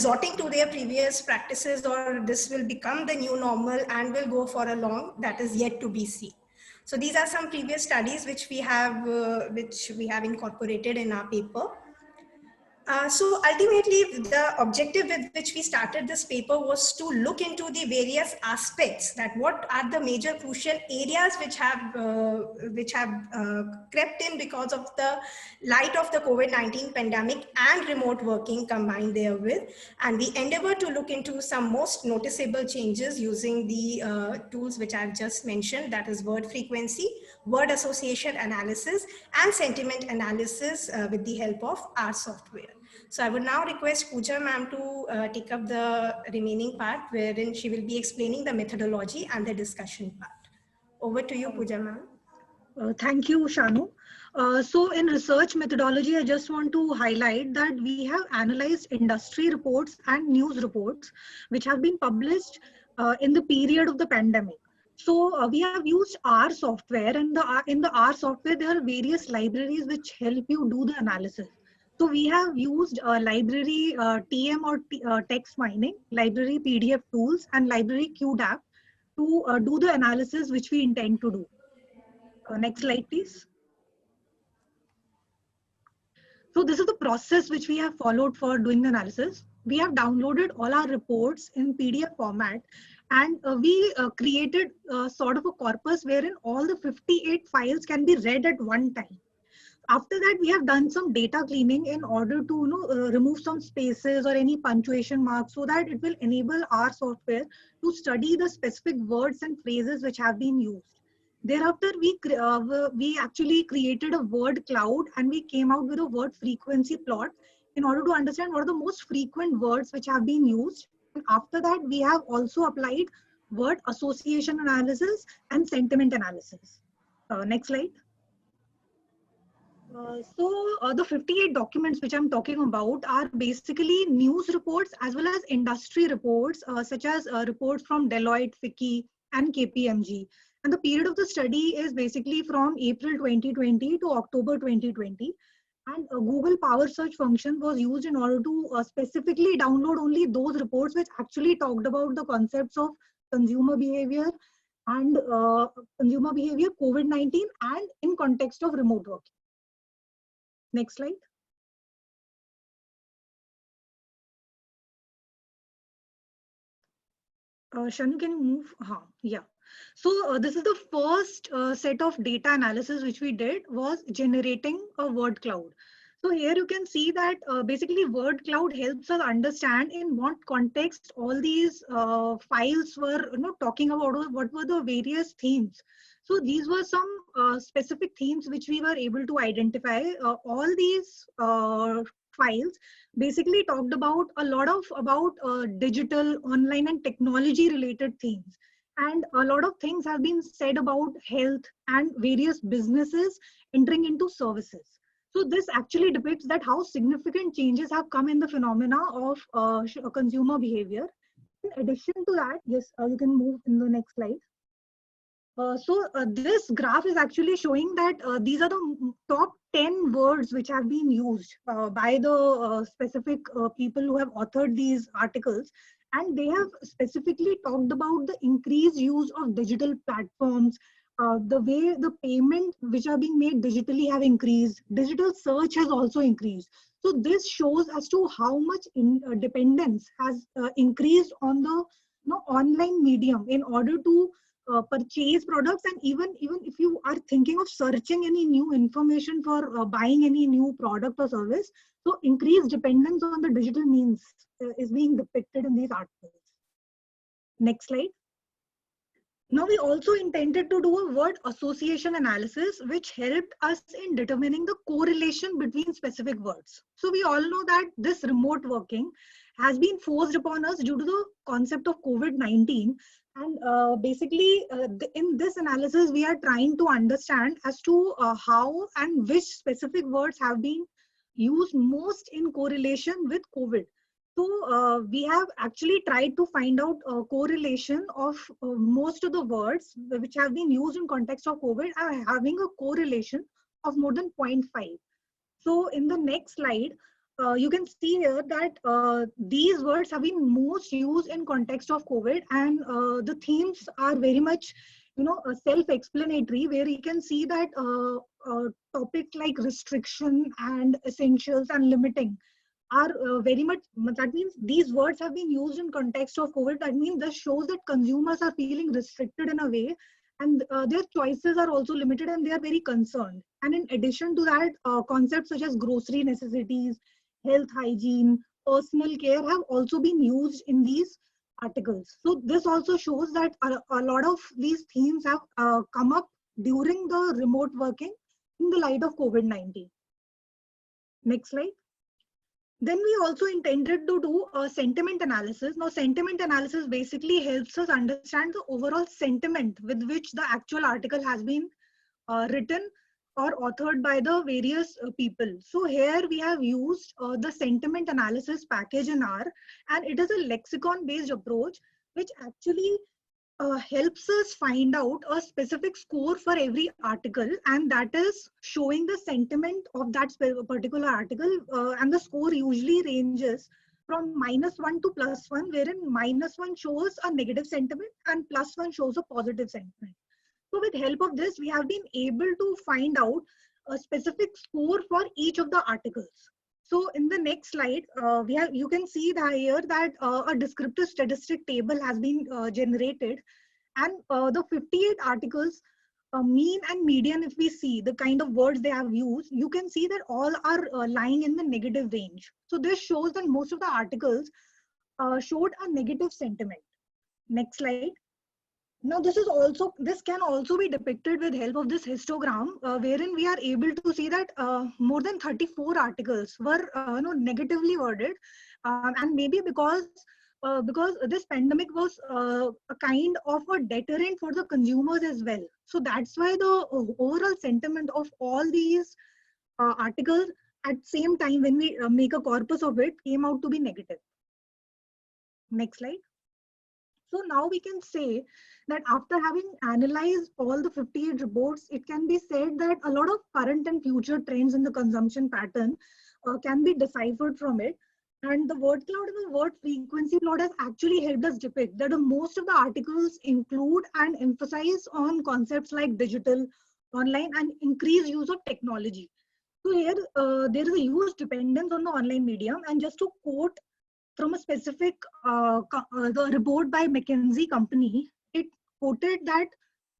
resorting to their previous practices, or this will become the new normal and will go for a long, that is yet to be seen. So these are some previous studies which we have incorporated in our paper. So ultimately, the objective with which we started this paper was to look into the various aspects, that what are the major crucial areas which have crept in because of the light of the COVID-19 pandemic and remote working combined therewith. And we endeavor to look into some most noticeable changes using the tools which I've just mentioned, that is word frequency, word association analysis, and sentiment analysis with the help of our software. So I would now request Pooja ma'am to take up the remaining part, wherein she will be explaining the methodology and the discussion part. Over to you, Pooja ma'am. Thank you, Shanu. So in research methodology, I just want to highlight that we have analyzed industry reports and news reports which have been published in the period of the pandemic. So we have used R software, and in the R software, there are various libraries which help you do the analysis. So we have used library TM or text mining, library PDF tools, and library QDAP to do the analysis which we intend to do. Next slide, please. So this is the process which we have followed for doing the analysis. We have downloaded all our reports in PDF format, and we created sort of a corpus wherein all the 58 files can be read at one time. After that, we have done some data cleaning in order to remove some spaces or any punctuation marks, so that it will enable our software to study the specific words and phrases which have been used. Thereafter, we actually created a word cloud, and we came out with a word frequency plot in order to understand what are the most frequent words which have been used. And after that, we have also applied word association analysis and sentiment analysis. Next slide. The 58 documents which I'm talking about are basically news reports as well as industry reports, such as reports from Deloitte, FICCI, and KPMG. And the period of the study is basically from April 2020 to October 2020. And a Google Power Search function was used in order to specifically download only those reports which actually talked about the concepts of consumer behavior and COVID-19 and in context of remote working. Next slide. Shanu, can you move? Yeah. So this is the first set of data analysis which we did was generating a word cloud. So here you can see that basically word cloud helps us understand in what context all these files were talking about, what were the various themes. So these were some specific themes which we were able to identify. All these files basically talked about a lot of digital, online and technology related themes. And a lot of things have been said about health and various businesses entering into services. So this actually depicts that how significant changes have come in the phenomena of consumer behavior. In addition to that, yes, you can move in the next slide. This graph is actually showing that these are the top 10 words which have been used by the specific people who have authored these articles. And they have specifically talked about the increased use of digital platforms, the way the payments which are being made digitally have increased. Digital search has also increased. So this shows as to how much dependence has increased on the online medium in order to purchase products. And even if you are thinking of searching any new information for buying any new product or service, so increased dependence on the digital means is being depicted in these articles. Next slide. Now we also intended to do a word association analysis which helped us in determining the correlation between specific words. So we all know that this remote working has been forced upon us due to the concept of COVID-19. And basically, in this analysis, we are trying to understand as to how and which specific words have been used most in correlation with COVID. So we have actually tried to find out a correlation of most of the words which have been used in context of COVID are having a correlation of more than 0.5. So in the next slide, you can see here that these words have been most used in context of COVID, and the themes are very much, self-explanatory, where you can see that topics like restriction and essentials and limiting are very much, that means these words have been used in context of COVID. That means this shows that consumers are feeling restricted in a way, and their choices are also limited and they are very concerned. And in addition to that, concepts such as grocery necessities, health hygiene, personal care have also been used in these articles. So this also shows that a lot of these themes have come up during the remote working in the light of COVID-19. Next slide. Then we also intended to do a sentiment analysis. Now, sentiment analysis basically helps us understand the overall sentiment with which the actual article has been written or authored by the various people. So here we have used the sentiment analysis package in R, and it is a lexicon-based approach which actually helps us find out a specific score for every article, and that is showing the sentiment of that particular article, and the score usually ranges from -1 to +1, wherein -1 shows a negative sentiment and +1 shows a positive sentiment. So with help of this, we have been able to find out a specific score for each of the articles. So in the next slide, you can see that here that a descriptive statistic table has been generated, and the 58 articles, mean and median, if we see the kind of words they have used, you can see that all are lying in the negative range. So this shows that most of the articles showed a negative sentiment. Next slide. Now this can also be depicted with help of this histogram, wherein we are able to see that more than 34 articles were negatively worded, and maybe because this pandemic was a kind of a deterrent for the consumers as well. So that's why the overall sentiment of all these articles at the same time, when we make a corpus of it, came out to be negative. Next slide. So now we can say that after having analyzed all the 58 reports, it can be said that a lot of current and future trends in the consumption pattern can be deciphered from it. And the word cloud and the word frequency plot has actually helped us depict that most of the articles include and emphasize on concepts like digital, online, and increased use of technology. So here, there is a huge dependence on the online medium. And just to quote from a specific the report by McKinsey company, it quoted that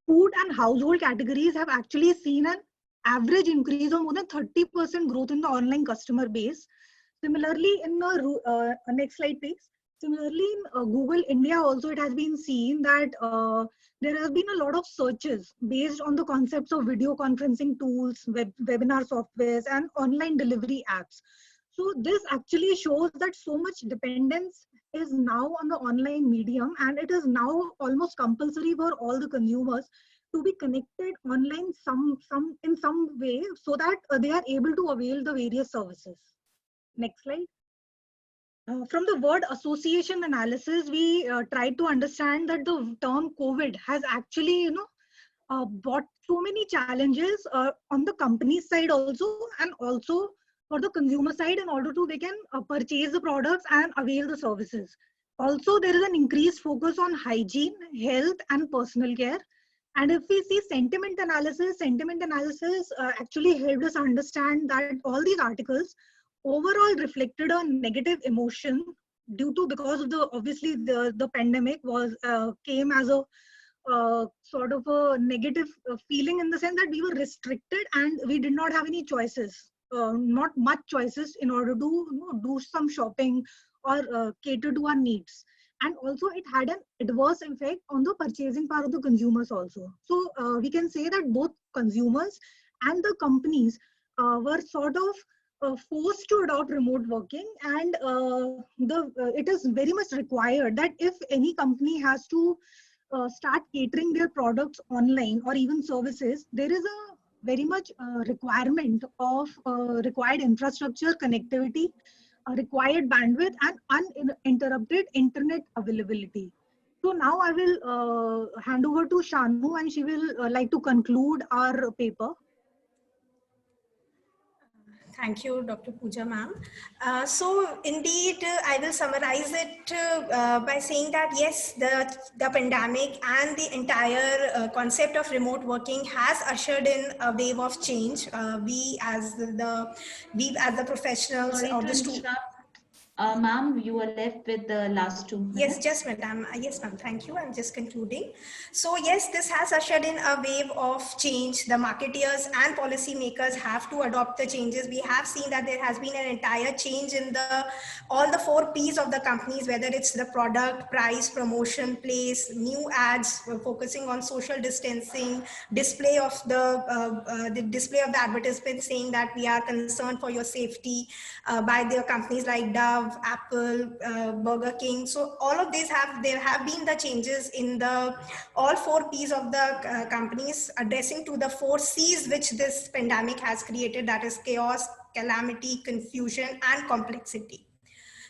food and household categories have actually seen an average increase of more than 30% growth in the online customer base. Similarly, in the next slide, please. Similarly, in Google India also, it has been seen that there has been a lot of searches based on the concepts of video conferencing tools, webinar softwares, and online delivery apps. So this actually shows that so much dependence is now on the online medium, and it is now almost compulsory for all the consumers to be connected online in some way so that they are able to avail the various services. Next slide. From the word association analysis, we tried to understand that the term COVID has actually, brought so many challenges on the company side also, and also for the consumer side, in order to they can purchase the products and avail the services. Also, there is an increased focus on hygiene, health, and personal care. And if we see sentiment analysis actually helped us understand that all these articles overall reflected a negative emotion due to, because of the obviously the pandemic was came as a sort of a negative feeling, in the sense that we were restricted and we did not have any choices, not much choices in order to do some shopping or cater to our needs. And also it had an adverse effect on the purchasing power of the consumers also. So we can say that both consumers and the companies were sort of forced to adopt remote working, and it is very much required that if any company has to start catering their products online or even services, there is a very much requirement of required infrastructure, connectivity, required bandwidth, and uninterrupted internet availability. So now I will hand over to Shanu, and she will like to conclude our paper. Thank you, Dr. Pooja ma'am. So indeed, I will summarize it by saying that yes, the pandemic and the entire concept of remote working has ushered in a wave of change. We as the professionals Sorry or to the students. interrupt. Ma'am, you are left with the last 2 minutes. Yes, just madam. Yes, ma'am. Thank you. I'm just concluding. So yes, this has ushered in a wave of change. The marketeers and policymakers have to adopt the changes. We have seen that there has been an entire change in all the 4 P's of the companies, whether it's the product, price, promotion, place, new ads, focusing on social distancing, display of the display of the advertisement saying that we are concerned for your safety by the companies like Dove, Apple, Burger King. So all of these there have been the changes in all 4 P's of the companies, addressing to the 4 C's which this pandemic has created, that is chaos, calamity, confusion, and complexity.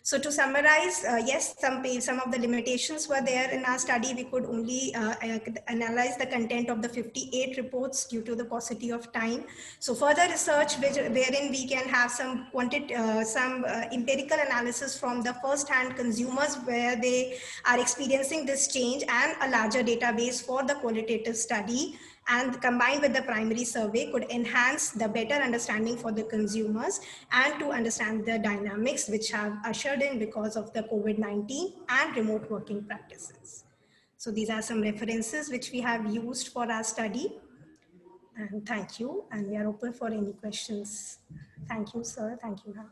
So to summarize, yes, some of the limitations were there in our study. We could only analyze the content of the 58 reports due to the paucity of time. So further research, wherein we can have some empirical analysis from the first-hand consumers, where they are experiencing this change, and a larger database for the qualitative study, and combined with the primary survey, could enhance the better understanding for the consumers and to understand the dynamics which have ushered in because of the COVID-19 and remote working practices. So these are some references which we have used for our study. And thank you. And we are open for any questions. Thank you, sir. Thank you, ma'am.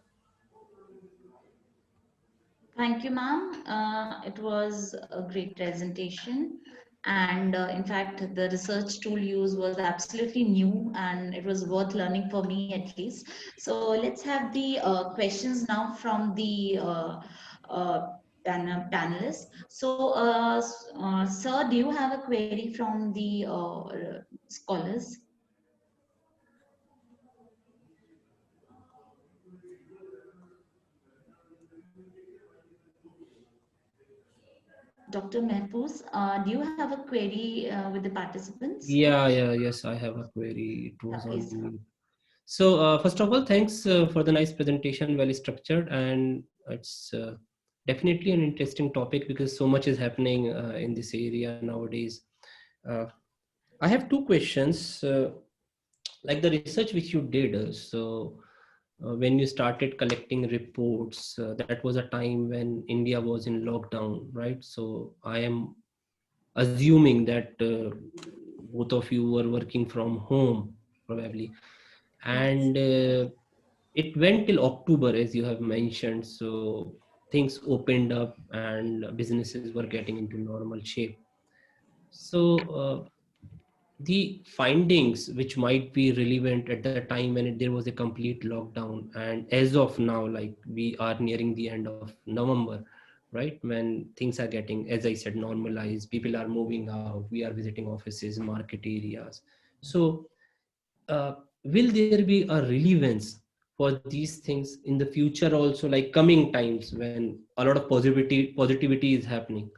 Thank you, ma'am. It was a great presentation. And in fact, the research tool used was absolutely new, and it was worth learning for me at least. So let's have the questions now from the panelists. So, sir, do you have a query from the scholars? Dr. Mahfooz, do you have a query with the participants? Yes, I have a query. It was Please. on me. So first of all, thanks for the nice presentation, well structured, and it's definitely an interesting topic because so much is happening in this area nowadays. Uh, I have two questions. Like the research which you did, when you started collecting reports, that was a time when India was in lockdown, right? So I am assuming that both of you were working from home probably, and it went till October, as you have mentioned. So things opened up and businesses were getting into normal shape. So the findings which might be relevant at the time when there was a complete lockdown, and as of now, like we are nearing the end of November, right, when things are getting, as I said, normalized, people are moving out, we are visiting offices, market areas. So will there be a relevance for these things in the future also, like coming times when a lot of positivity is happening?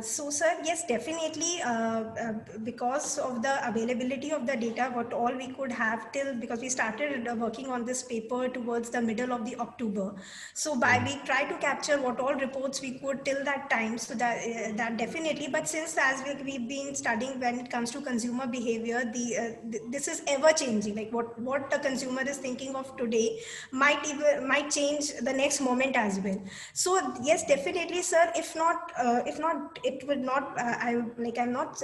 So, sir, yes, definitely, because of the availability of the data, what all we could have till, because we started working on this paper towards the middle of the October. So, we try to capture what all reports we could till that time. So that definitely, but since as we've been studying when it comes to consumer behavior, this is ever changing. Like what the consumer is thinking of today might change the next moment as well. So yes, definitely, sir. If not, it will not. I'm not.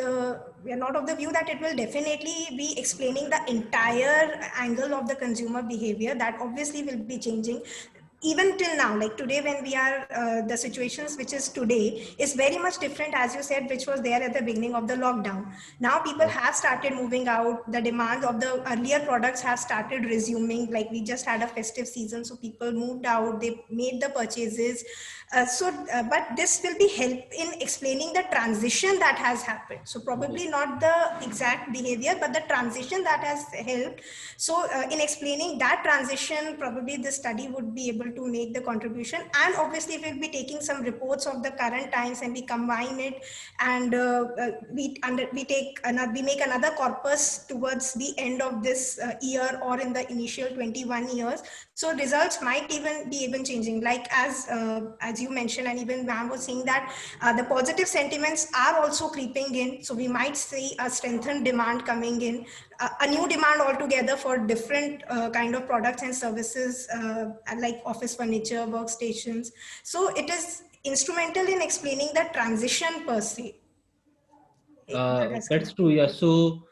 We are not of the view that it will definitely be explaining the entire angle of the consumer behavior. That obviously will be changing even till now, like today, when we are the situations which is today is very much different, as you said, which was there at the beginning of the lockdown. Now people have started moving out, the demand of the earlier products have started resuming, like we just had a festive season, so people moved out, they made the purchases. But this will be help in explaining the transition that has happened. So probably not the exact behavior, but the transition that has helped. So in explaining that transition, probably this study would be able to make the contribution. And obviously we'll be taking some reports of the current times and we combine it, and we make another corpus towards the end of this year or in the initial 21 years. So results might even be changing, like as you mentioned, and even ma'am was saying that the positive sentiments are also creeping in. So we might see a strengthened demand coming in, a new demand altogether for different kind of products and services, like office furniture, workstations. So it is instrumental in explaining the transition per se. That has come. That's true, yeah. So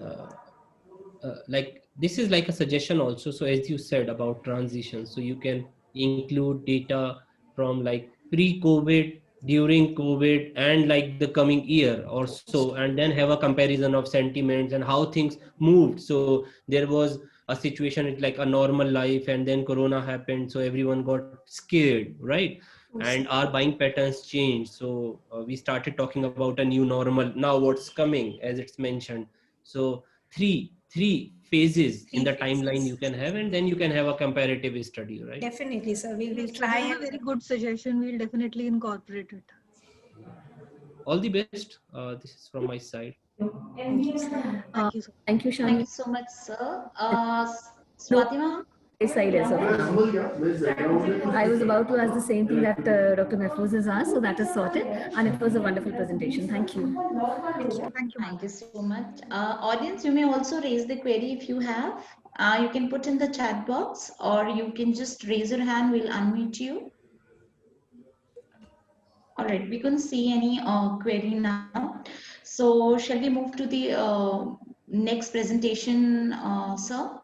uh, like this is like a suggestion also. So as you said about transition, so you can include data from like pre-COVID, during COVID, and like the coming year or so, and then have a comparison of sentiments and how things moved. So there was a situation, it's like a normal life, and then Corona happened, so everyone got scared, right? And our buying patterns changed. So we started talking about a new normal. Now what's coming, as it's mentioned. So three phases in the timeline you can have, and then you can have a comparative study, right? Definitely, sir. We will This try is a and very good suggestion. We'll definitely incorporate it. All the best. This is from my side. Thank you. Thank you so much. Thank you, Thank Shami. you so much, sir. No, Swati ma'am? my side as well. I was about to ask the same thing that Dr. Mahfooz has asked, so that is sorted, and it was a wonderful presentation. Thank you. Thank you, ma'am. Thank you so much. Audience, you may also raise the query if you have. You can put in the chat box, or you can just raise your hand, we'll unmute you. All right, we couldn't see any query now. So shall we move to the next presentation, sir?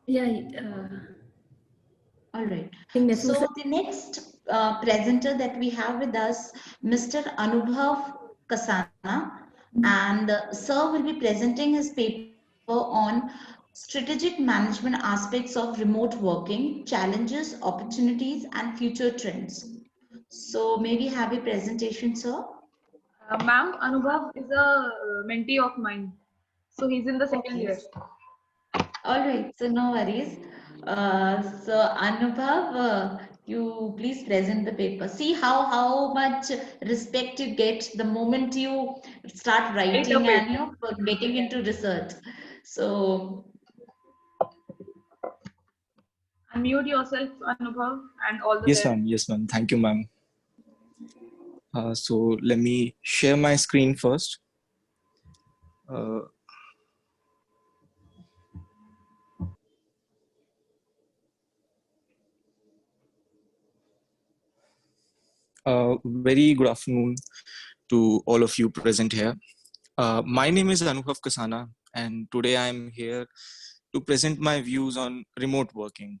Yeah, All right. I think So Mahfooz, the next presenter that we have with us, Mr. Anubhav Kasana, and sir will be presenting his paper on strategic management aspects of remote working, challenges, opportunities, and future trends. So may we have a presentation, sir? Ma'am, Anubhav is a mentee of mine. So he's in the second year. All right, so no worries. So Anubhav, you please present the paper. See how much respect you get the moment you start Write a writing and paper. getting into research. So Unmute yourself, Anubhav, and all the Yes, best. ma'am. Yes, ma'am. Thank you, ma'am. So let me share my screen first. Uh, very good afternoon to all of you present here. My name is Anubhav Kasana, and today I am here to present my views on remote working.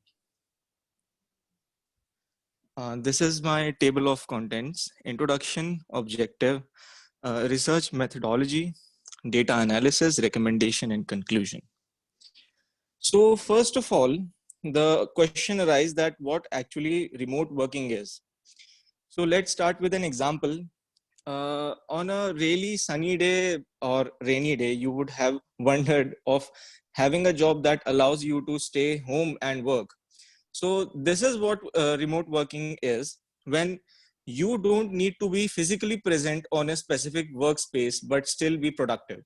This is my table of contents: introduction, objective, research methodology, data analysis, recommendation, and conclusion. So first of all, the question arises that what actually remote working is. So let's start with an example. On a really sunny day or rainy day, you would have wondered of having a job that allows you to stay home and work. So this is what remote working is, when you don't need to be physically present on a specific workspace, but still be productive.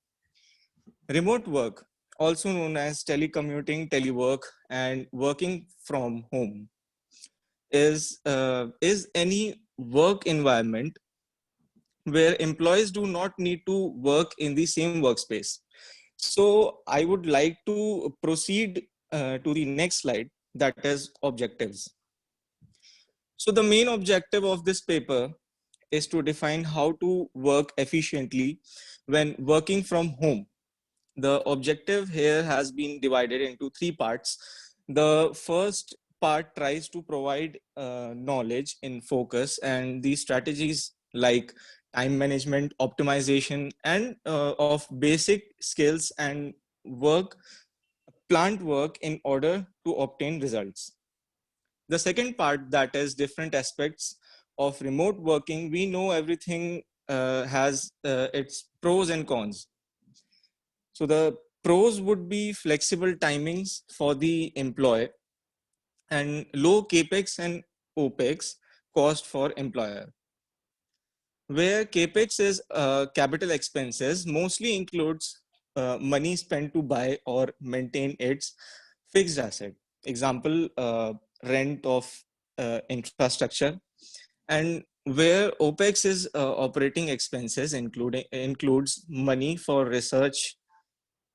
Remote work, also known as telecommuting, telework, and working from home, is any work environment where employees do not need to work in the same workspace. So I would like to proceed to the next slide, that is objectives. So the main objective of this paper is to define how to work efficiently when working from home. The objective here has been divided into three parts. The first part tries to provide knowledge in focus and the strategies like time management, optimization, and of basic skills and work, plant work in order to obtain results. The second part, that is different aspects of remote working. We know everything has its pros and cons. So the pros would be flexible timings for the employee and low capex and opex cost for employer. Where capex is capital expenses, mostly includes money spent to buy or maintain its fixed asset. Example, rent of infrastructure. And where opex is operating expenses, includes money for research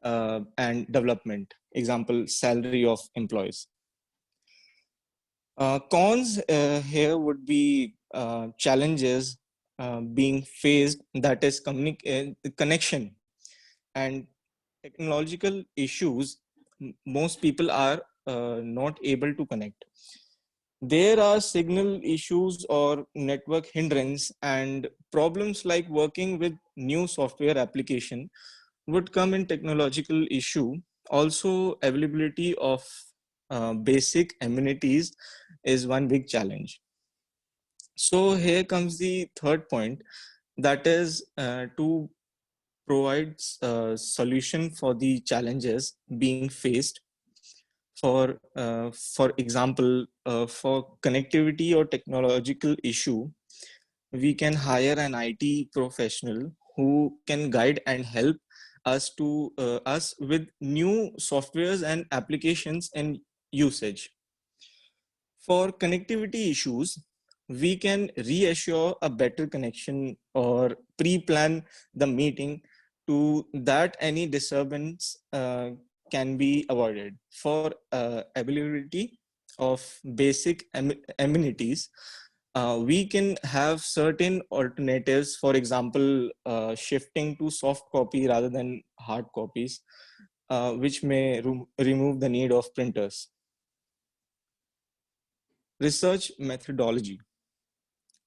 and development. Example, salary of employees. Cons here would be challenges being faced, that is connection and technological issues. Most people are not able to connect. There are signal issues or network hindrance, and problems like working with new software application would come in technological issue. Also, availability of basic amenities is one big challenge. So here comes the third point, that is to provide a solution for the challenges being faced. For example, for connectivity or technological issue, we can hire an IT professional who can guide and help us with new softwares and applications and usage. For connectivity issues, we can reassure a better connection or pre-plan the meeting to that any disturbance can be avoided. For availability of basic amenities, we can have certain alternatives. For example, shifting to soft copy rather than hard copies, which may remove the need of printers. Research methodology.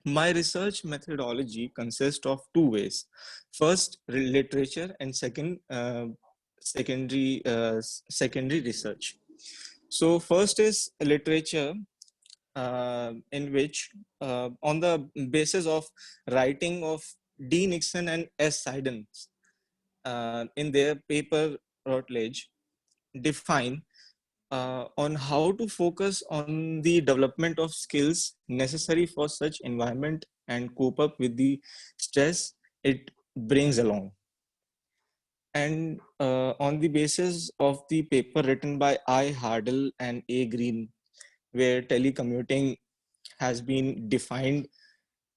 My research methodology consists of two ways. First, literature, and second, secondary research. So first is literature, in which on the basis of writing of D. Nixon and S. Seidens in their paper Routledge, define on how to focus on the development of skills necessary for such environment and cope up with the stress it brings along. And on the basis of the paper written by I. Hardle and A. Green, where telecommuting has been defined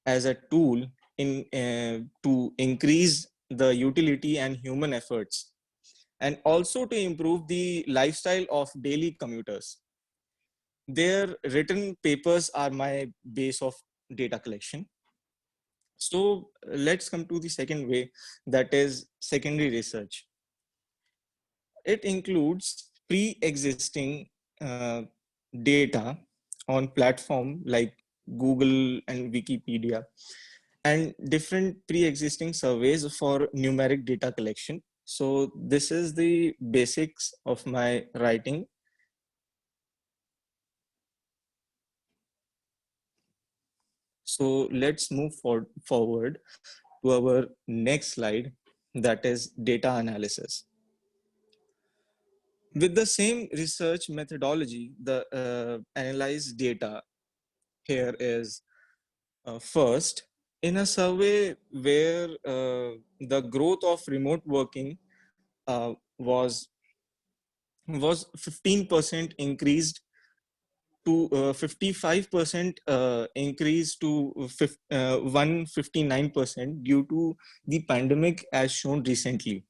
as a tool to increase the utility and human efforts, and also to improve the lifestyle of daily commuters. Their written papers are my base of data collection. So let's come to the second way, that is secondary research. It includes pre-existing data on platform like Google and Wikipedia, and different pre-existing surveys for numeric data collection. So this is the basics of my writing. So let's move forward to our next slide, that is data analysis. With the same research methodology, the analyzed data here is first, in a survey where the growth of remote working was 15% increased to 55% increase to 159% due to the pandemic as shown recently.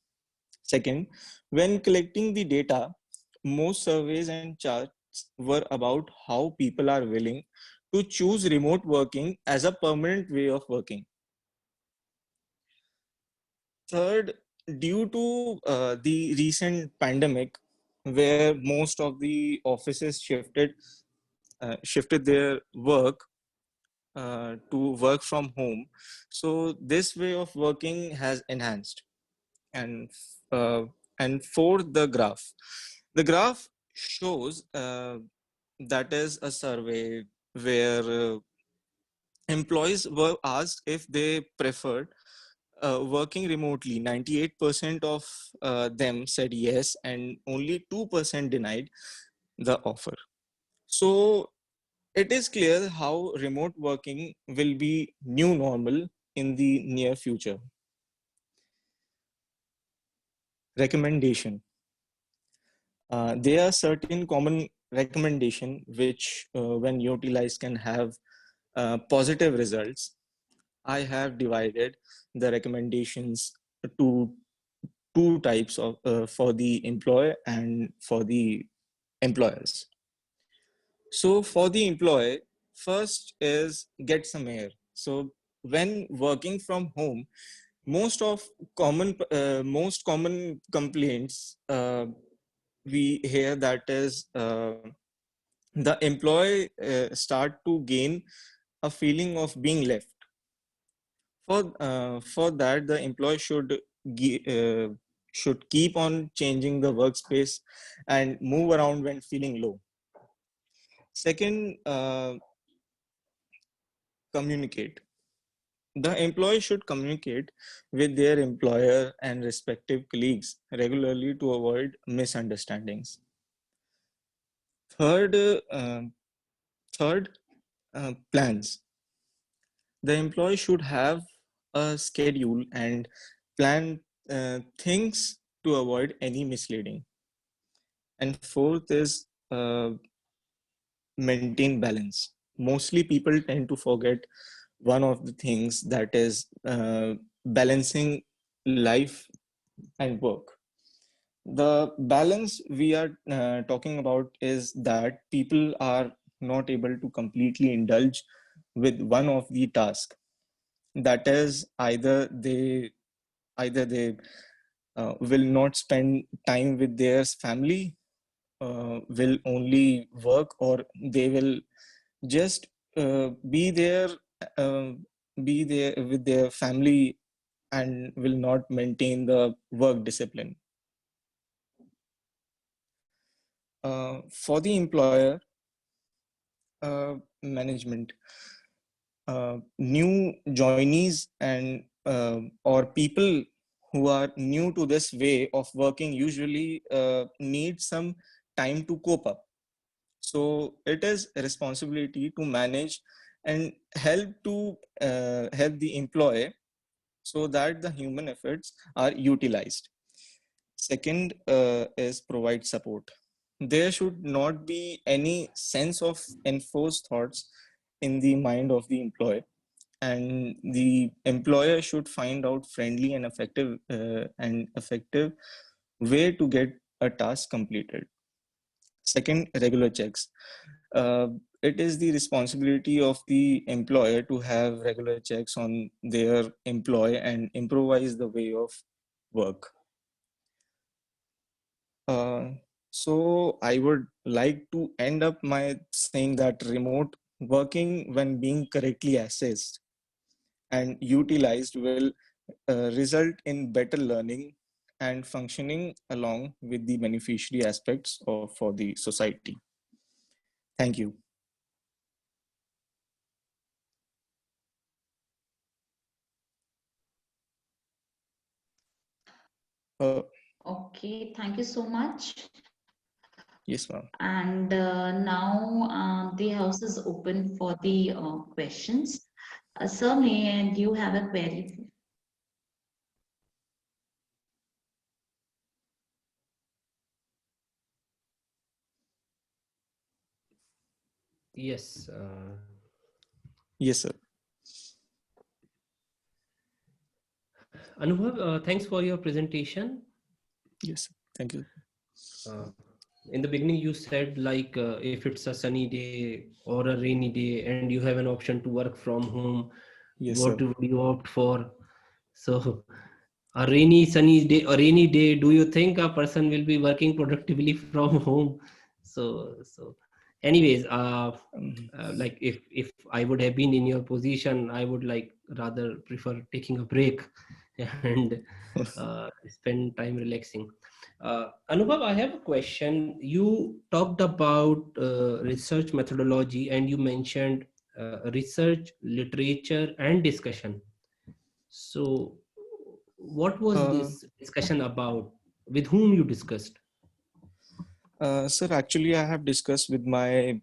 Second, when collecting the data, most surveys and charts were about how people are willing to choose remote working as a permanent way of working. Third, due to the recent pandemic, where most of the offices shifted their work to work from home, so this way of working has enhanced. And fourth, the graph shows that is a survey where employees were asked if they preferred working remotely. 98% of them said yes, and only 2% denied the offer. So it is clear how remote working will be new normal in the near future. Recommendation. There are certain common recommendation which when utilized can have positive results. I have divided the recommendations to two types of for the employer and for the employers. So for the employee, first is get some air. So when working from home, most common complaints we hear, that is the employee start to gain a feeling of being left. For that, the employee should keep on changing the workspace and move around when feeling low. Second, communicate. The employee should communicate with their employer and respective colleagues regularly to avoid misunderstandings. Third, plans. The employee should have a schedule and plan things to avoid any misleading. And fourth is maintain balance. Mostly people tend to forget one of the things, that is balancing life and work. The balance we are talking about is that people are not able to completely indulge with one of the tasks. That is either they will not spend time with their family, will only work, or they will just be there with their family and will not maintain the work discipline. For the employer, management, new joinees and or people who are new to this way of working usually need some time to cope up. So it is a responsibility to manage and help the employee so that the human efforts are utilized. Second is provide support. There should not be any sense of enforced thoughts in the mind of the employee, and the employer should find out friendly and effective way to get a task completed. Second, regular checks. Uh, it is the responsibility of the employer to have regular checks on their employee and improvise the way of work. So I would like to end up my saying that remote working, when being correctly assessed and utilized, will result in better learning and functioning along with the beneficiary aspects for the society. Thank you. Okay, thank you so much. Yes, ma'am. And now the house is open for the questions. Sir, may you have a query? Yes. Yes, sir. Anubhav, thanks for your presentation. Yes, thank you. In the beginning, you said like if it's a sunny day or a rainy day and you have an option to work from home, Yes, what sir. would you opt for? So a sunny day, a rainy day, do you think a person will be working productively from home? So anyways, like if I would have been in your position, I would like rather prefer taking a break and spend time relaxing. Anubhav, I have a question. You talked about research methodology and you mentioned research, literature, and discussion. So, what was this discussion about? With whom you discussed? Sir, actually, I have discussed with my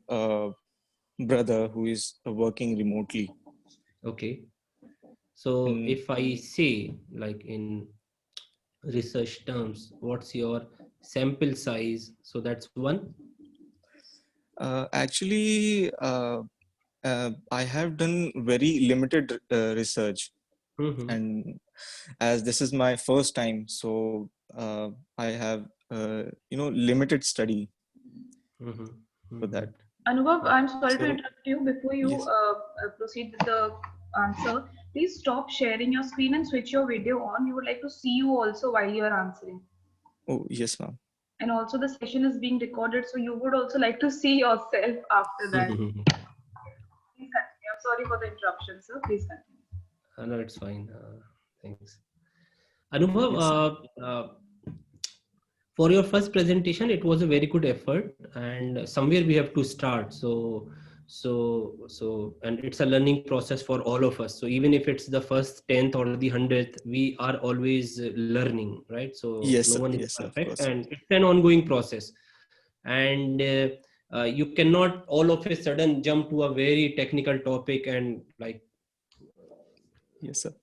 brother who is working remotely. Okay. So, if I say, like in research terms, what's your sample size? So, that's one. Actually, I have done very limited research, and as this is my first time, so I have limited study for that. Anubhav, I'm sorry to So, interrupt you. Before you yes. proceed with the answer, please stop sharing your screen and switch your video on. We would like to see you also while you are answering. Oh, yes, ma'am. And also the session is being recorded, so you would also like to see yourself after that. Please continue. I'm sorry for the interruption, sir. Please continue. No, it's fine. Thanks. Anubhav, for your first presentation, it was a very good effort, and somewhere we have to start. So, and it's a learning process for all of us. So even if it's the first 10th or the 100th, we are always learning, right? So Yes, no sir. one is Yes, sir, of perfect, course. and it's an ongoing process. And you cannot all of a sudden jump to a very technical topic and like. Yes, sir.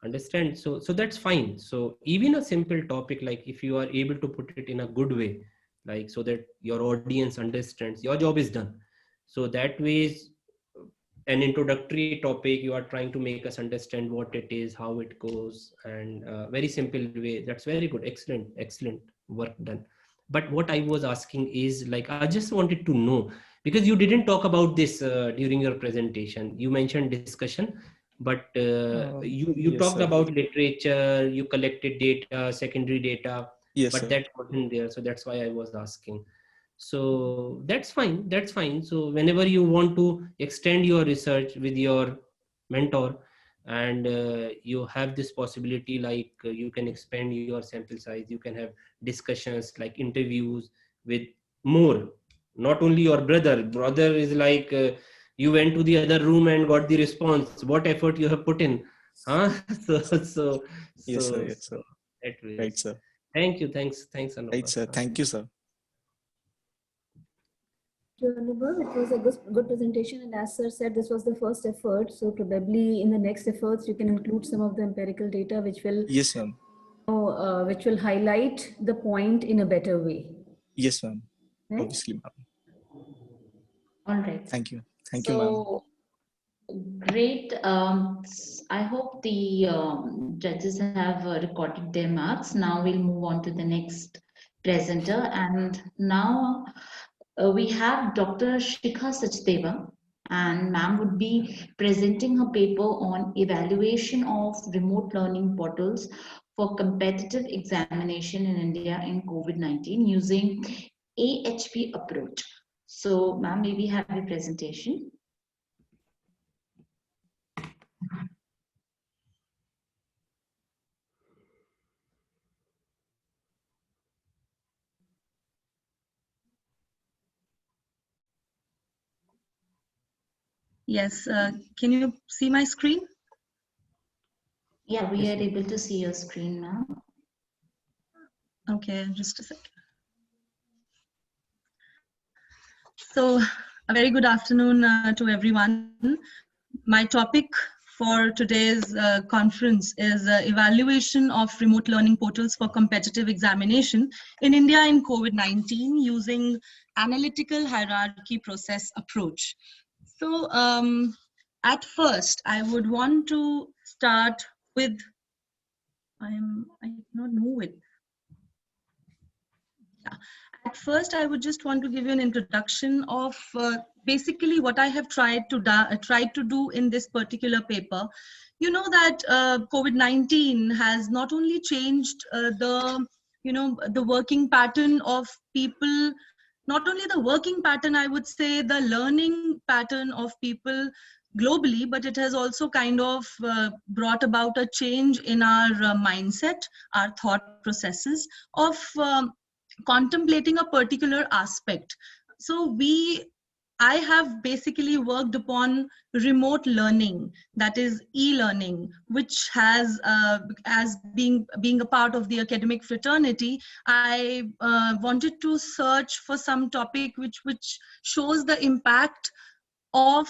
Understand? So that's fine. So even a simple topic, like if you are able to put it in a good way, like so that your audience understands, your job is done. So that way is an introductory topic. You are trying to make us understand what it is, how it goes, and very simple way. That's very good. Excellent work done. But what I was asking is, like, I just wanted to know, because you didn't talk about this during your presentation. You mentioned discussion, but you yes, talked sir. about literature, you collected data, secondary data, Yes, but sir. that wasn't there. So that's why I was asking. So that's fine. That's fine. So whenever you want to extend your research with your mentor, and you have this possibility, like you can expand your sample size, you can have discussions like interviews with more, not only your brother is like you went to the other room and got the response, what effort you have put in, huh? so Yes, sir. Yes, sir. that way. Right, sir. Thanks Right, Anupam. sir. Thank you, sir. you, Anubhav. It was a good presentation, and as Sir said, this was the first effort. So probably in the next efforts, you can include some of the empirical data, which will Yes, ma'am. Which will highlight the point in a better way. Yes, ma'am. Right? Obviously, ma'am. All right. Thank you. Thank you, ma'am. So great. I hope the judges have recorded their marks. Now we'll move on to the next presenter. And now we have Dr. Shikha Sachdeva, and ma'am would be presenting her paper on evaluation of remote learning portals for competitive examination in India in COVID-19 using AHP approach. So ma'am, may we have your presentation? Yes, can you see my screen? Yeah, we are able to see your screen now. Okay, just a second. So, a very good afternoon to everyone. My topic for today's conference is evaluation of remote learning portals for competitive examination in India in COVID-19 using analytical hierarchy process approach. So, at first, I would want to start with, I cannot move it. Yeah. At first, I would just want to give you an introduction of basically what I have tried to do in this particular paper. You know that COVID-19 has not only changed the working pattern of people, not only the working pattern, I would say the learning pattern of people globally, but it has also kind of brought about a change in our mindset, our thought processes of contemplating a particular aspect. So I have basically worked upon remote learning, that is e-learning, which has, as being a part of the academic fraternity, I wanted to search for some topic which shows the impact of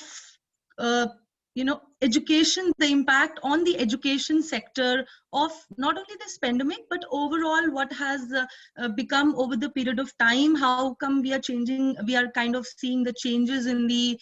education, the impact on the education sector of not only this pandemic, but overall what has become over the period of time. How come we are kind of seeing the changes in the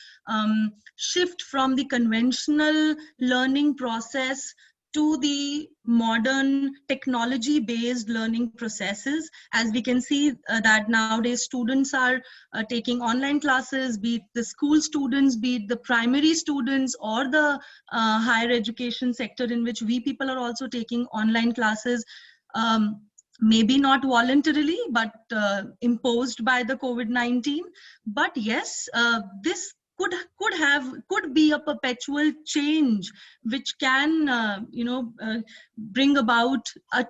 shift from the conventional learning process to the modern technology-based learning processes. As we can see that nowadays students are taking online classes, be it the school students, be it the primary students, or the higher education sector in which we people are also taking online classes, maybe not voluntarily, but imposed by the COVID-19. But yes, this could be a perpetual change which can bring about a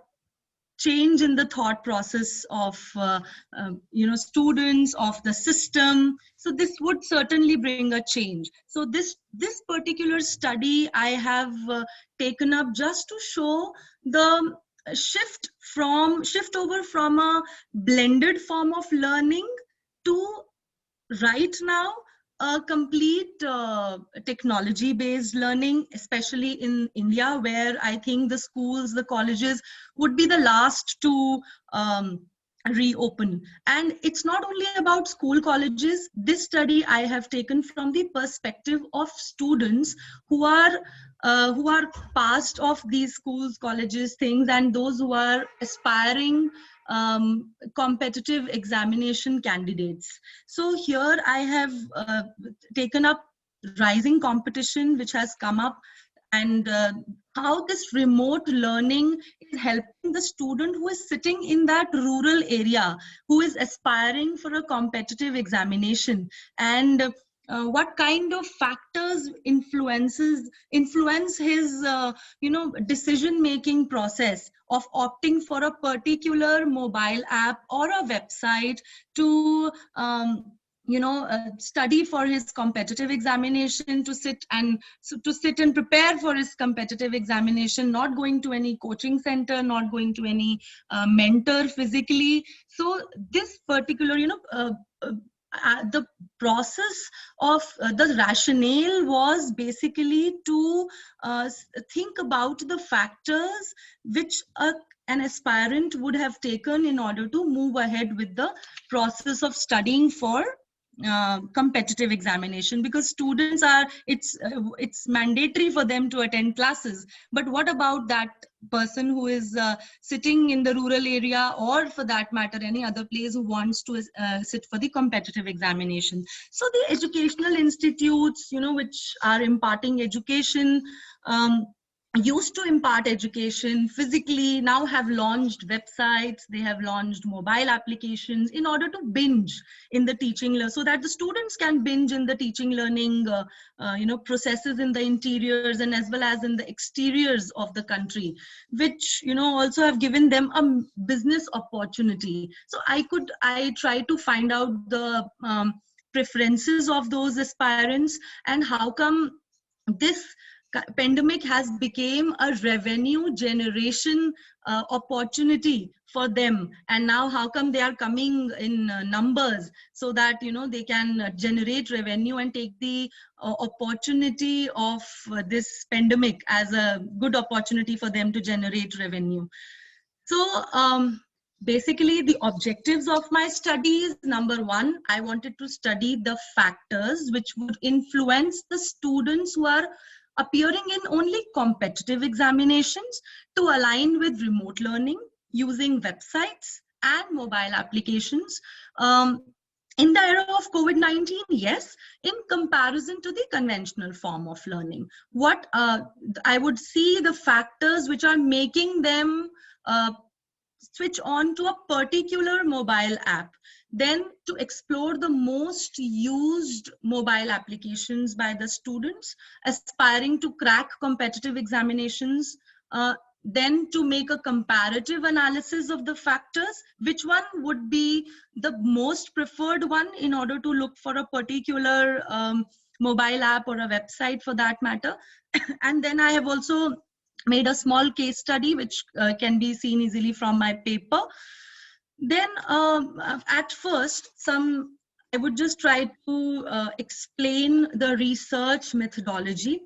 change in the thought process of students, of the system. So this would certainly bring a change. So this particular study I have taken up just to show the shift over from a blended form of learning to right now a complete technology-based learning, especially in India, where I think the schools, the colleges would be the last to reopen. And it's not only about school colleges. This study I have taken from the perspective of students who are past of these schools, colleges, things, and those who are aspiring competitive examination candidates. So here I have taken up rising competition which has come up, and how this remote learning is helping the student who is sitting in that rural area, who is aspiring for a competitive examination, and what kind of factors influence his decision making process of opting for a particular mobile app or a website to study for his competitive examination, to sit and prepare for his competitive examination, not going to any coaching center, not going to any mentor physically. So this particular the process of the rationale was basically to think about the factors which an aspirant would have taken in order to move ahead with the process of studying for competitive examination, because students are, it's mandatory for them to attend classes. But what about that person who is sitting in the rural area, or for that matter any other place, who wants to sit for the competitive examination? So the educational institutes, you know, which are imparting education, used to impart education physically, now have launched websites, they have launched mobile applications in order to binge in the teaching, so that the students can binge in the teaching learning processes in the interiors and as well as in the exteriors of the country, which, you know, also have given them a business opportunity. So I try to find out the preferences of those aspirants, and how come this pandemic has became a revenue generation opportunity for them, and now how come they are coming in numbers, so that, you know, they can generate revenue and take the opportunity of this pandemic as a good opportunity for them to generate revenue. So basically the objectives of my studies: number one, I wanted to study the factors which would influence the students who are appearing in only competitive examinations to align with remote learning using websites and mobile applications. In the era of COVID-19, yes, in comparison to the conventional form of learning, what I would see the factors which are making them switch on to a particular mobile app, then to explore the most used mobile applications by the students aspiring to crack competitive examinations, then to make a comparative analysis of the factors, which one would be the most preferred one in order to look for a particular mobile app or a website for that matter. And then I have also made a small case study which can be seen easily from my paper. Then at first, I would just try to explain the research methodology.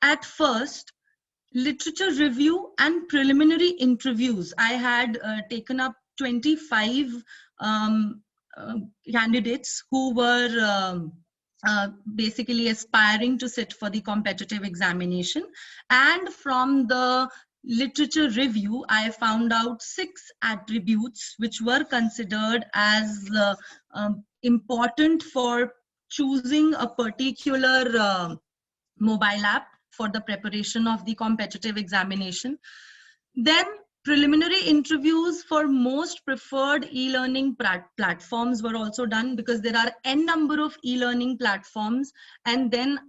At first, literature review and preliminary interviews, I had taken up 25 candidates who were basically aspiring to sit for the competitive examination. And from the literature review, I found out 6 attributes which were considered as important for choosing a particular mobile app for the preparation of the competitive examination. Then preliminary interviews for most preferred e-learning platforms were also done, because there are n number of e-learning platforms. And then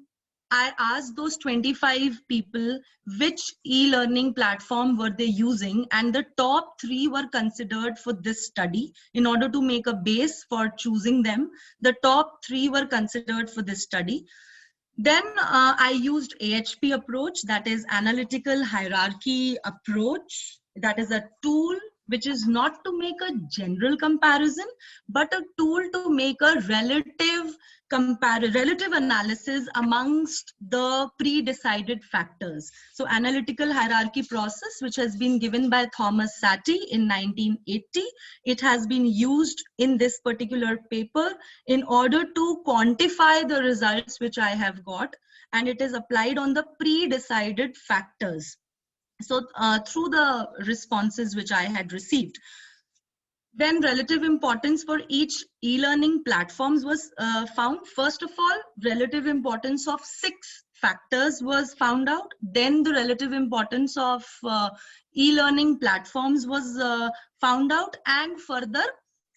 I asked those 25 people which e-learning platform were they using, and the top 3 were considered for this study. In order to make a base for choosing them, the top 3 were considered for this study. Then I used AHP approach, that is analytical hierarchy approach. That is a tool which is not to make a general comparison, but a tool to make a relative analysis amongst the pre-decided factors. So analytical hierarchy process, which has been given by Thomas Satie in 1980, it has been used in this particular paper in order to quantify the results which I have got, and it is applied on the pre-decided factors. So through the responses which I had received. Then relative importance for each e-learning platforms was found. First of all, relative importance of 6 factors was found out. Then the relative importance of e-learning platforms was found out, and further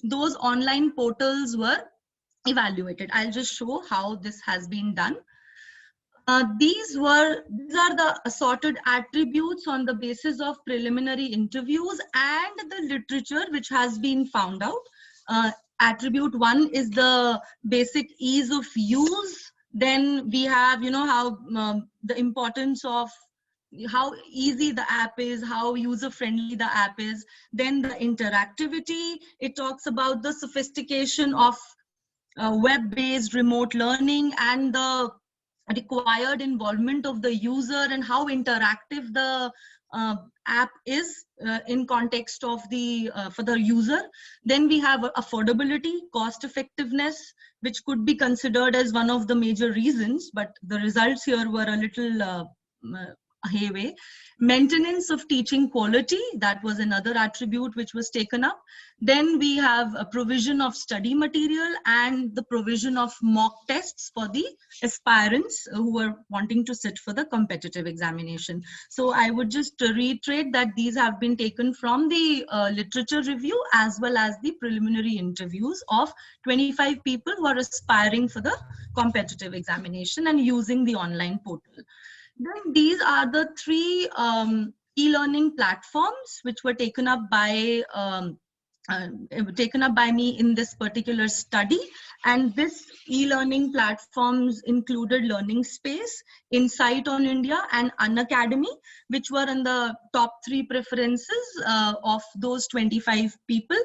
those online portals were evaluated. I'll just show how this has been done. These are the assorted attributes on the basis of preliminary interviews and the literature which has been found out. Attribute 1 is the basic ease of use. Then we have, you know, how the importance of how easy the app is, how user-friendly the app is. Then the interactivity, it talks about the sophistication of web-based remote learning and the required involvement of the user and how interactive the app is in context of the for the user. Then we have affordability, cost effectiveness, which could be considered as one of the major reasons, but the results here were a little hayway. Maintenance of teaching quality, that was another attribute which was taken up. Then we have a provision of study material and the provision of mock tests for the aspirants who were wanting to sit for the competitive examination. So I would just reiterate that these have been taken from the literature review as well as the preliminary interviews of 25 people who are aspiring for the competitive examination and using the online portal. Then these are the three e-learning platforms which were taken up by me in this particular study. And this e-learning platforms included Learning Space, Insight on India, and Unacademy, which were in the top 3 preferences of those 25 people.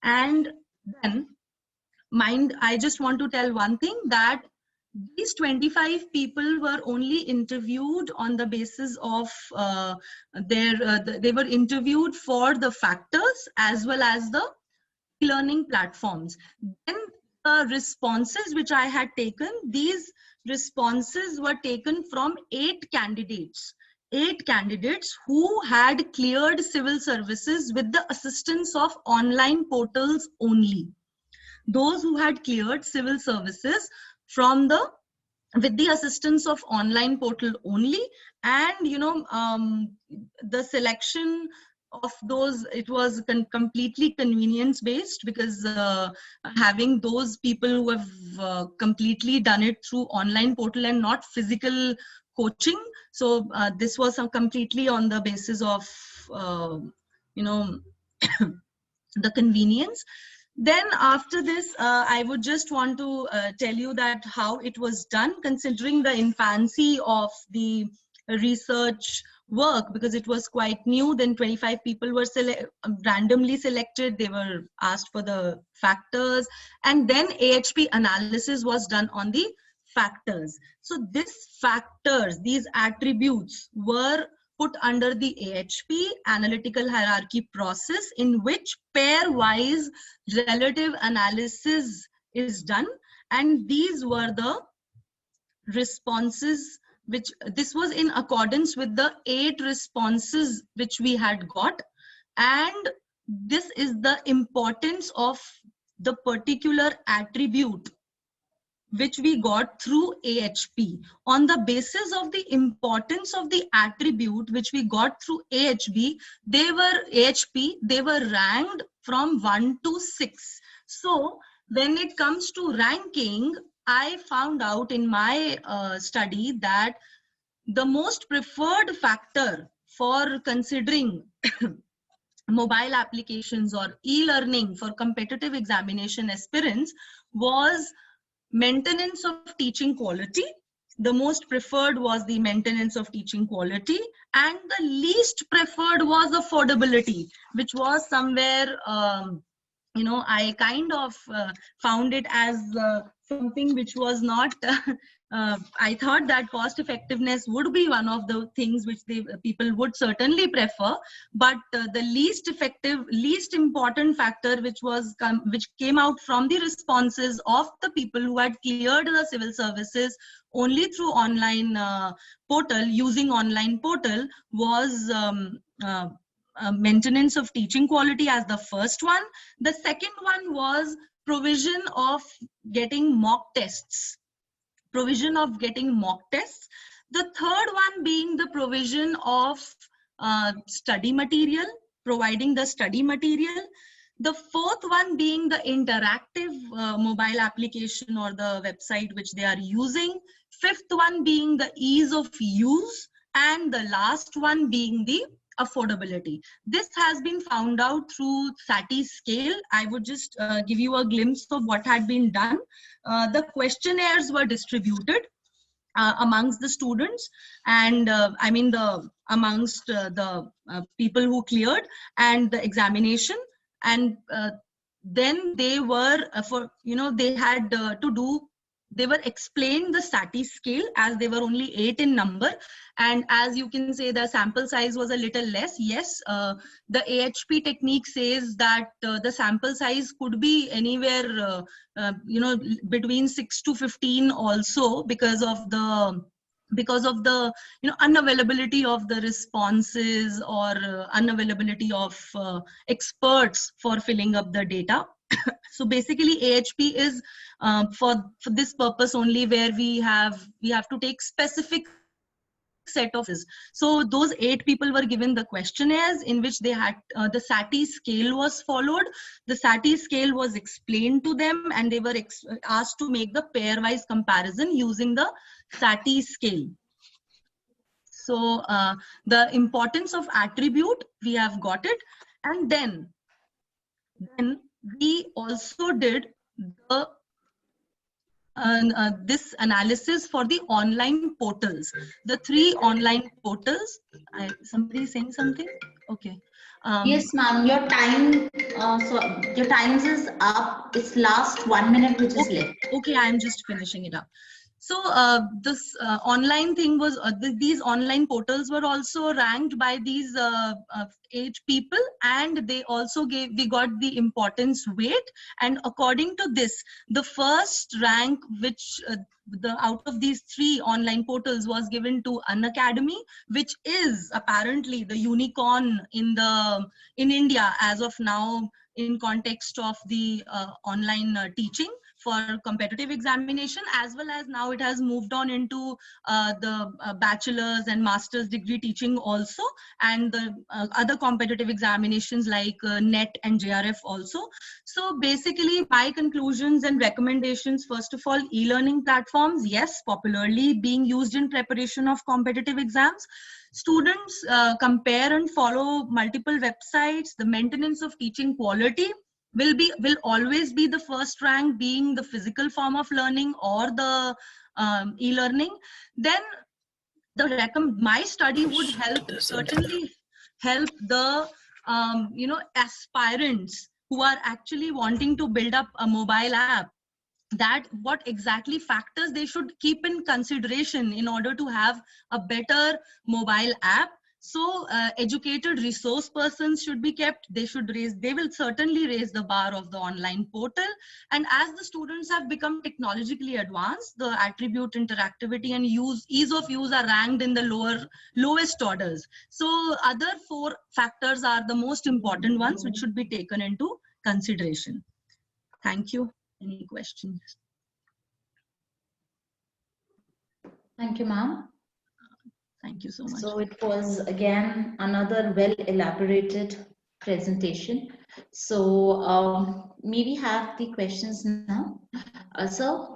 And then, I just want to tell one thing, that these 25 people were only interviewed on the basis of they were interviewed for the factors as well as the learning platforms. Then the responses which I had taken, these responses were taken from 8 candidates. 8 candidates who had cleared civil services with the assistance of online portals only. Those who had cleared civil services with the assistance of online portal only, and the selection of those, it was completely convenience based, because having those people who have completely done it through online portal and not physical coaching, so this was completely on the basis of the convenience. Then after this, I would just want to tell you that how it was done, considering the infancy of the research work, because it was quite new. Then 25 people were randomly selected. They were asked for the factors, and then AHP analysis was done on the factors. So these factors, these attributes were put under the AHP analytical hierarchy process, in which pair-wise relative analysis is done, and these were the responses which, this was in accordance with the 8 responses which we had got, and this is the importance of the particular attribute which we got through AHP. On the basis of the importance of the attribute which we got through AHP, they were ranked from 1 to 6. So when it comes to ranking, I found out in my study that the most preferred factor for considering mobile applications or e-learning for competitive examination aspirants was maintenance of teaching quality. The most preferred was the maintenance of teaching quality, and the least preferred was affordability, which was somewhere, I kind of found it as something which was not, I thought that cost effectiveness would be one of the things which people would certainly prefer, but the least important factor which came out from the responses of the people who had cleared the civil services only through online portal, using online portal, was maintenance of teaching quality as the first one. The second one was provision of getting mock tests. The third one being the provision of study material, providing the study material. The fourth one being the interactive mobile application or the website which they are using. Fifth one being the ease of use, and the last one being the affordability. This has been found out through SATI scale. I would just give you a glimpse of what had been done. The questionnaires were distributed amongst the students, and amongst the people who cleared and the examination, and then they were they were explained the Sati scale, as they were only 8 in number, and as you can say the sample size was a little less. Yes, the AHP technique says that the sample size could be anywhere between 6 to 15 also, because of the unavailability of the responses, or unavailability of experts for filling up the data. So basically AHP is for this purpose only, where we have to take specific set of responses. So those 8 people were given the questionnaires in which they had the Sati scale was followed. The Sati scale was explained to them, and they were asked to make the pairwise comparison using the Sati scale. So the importance of attribute, we have got it. And then we also did the this analysis for the online portals. The 3 online portals. Somebody saying something? Okay. Yes, ma'am. Your time. Your times is up. It's last 1 minute, which is left. Okay, I am just finishing it up. So this online thing was, these online portals were also ranked by these 8 people, and they also we got the importance weight, and according to this, the first rank which out of these 3 online portals was given to Unacademy, which is apparently the unicorn in India as of now, in context of the online teaching for competitive examination, as well as now it has moved on into the bachelor's and master's degree teaching also, and the other competitive examinations like NET and JRF also. So basically my conclusions and recommendations: first of all, e-learning platforms, yes, popularly being used in preparation of competitive exams. Students compare and follow multiple websites. The maintenance of teaching quality will always be the first rank, being the physical form of learning or the e-learning. Then my study would certainly help the aspirants who are actually wanting to build up a mobile app, that what exactly factors they should keep in consideration in order to have a better mobile app. So educated resource persons should be kept. They will certainly raise the bar of the online portal. And as the students have become technologically advanced, the attribute, interactivity, and ease of use are ranked in the lowest orders. So other 4 factors are the most important ones, which should be taken into consideration. Thank you. Any questions? Thank you, ma'am. Thank you so much. So it was again another well elaborated presentation. So may we have the questions now? Sir?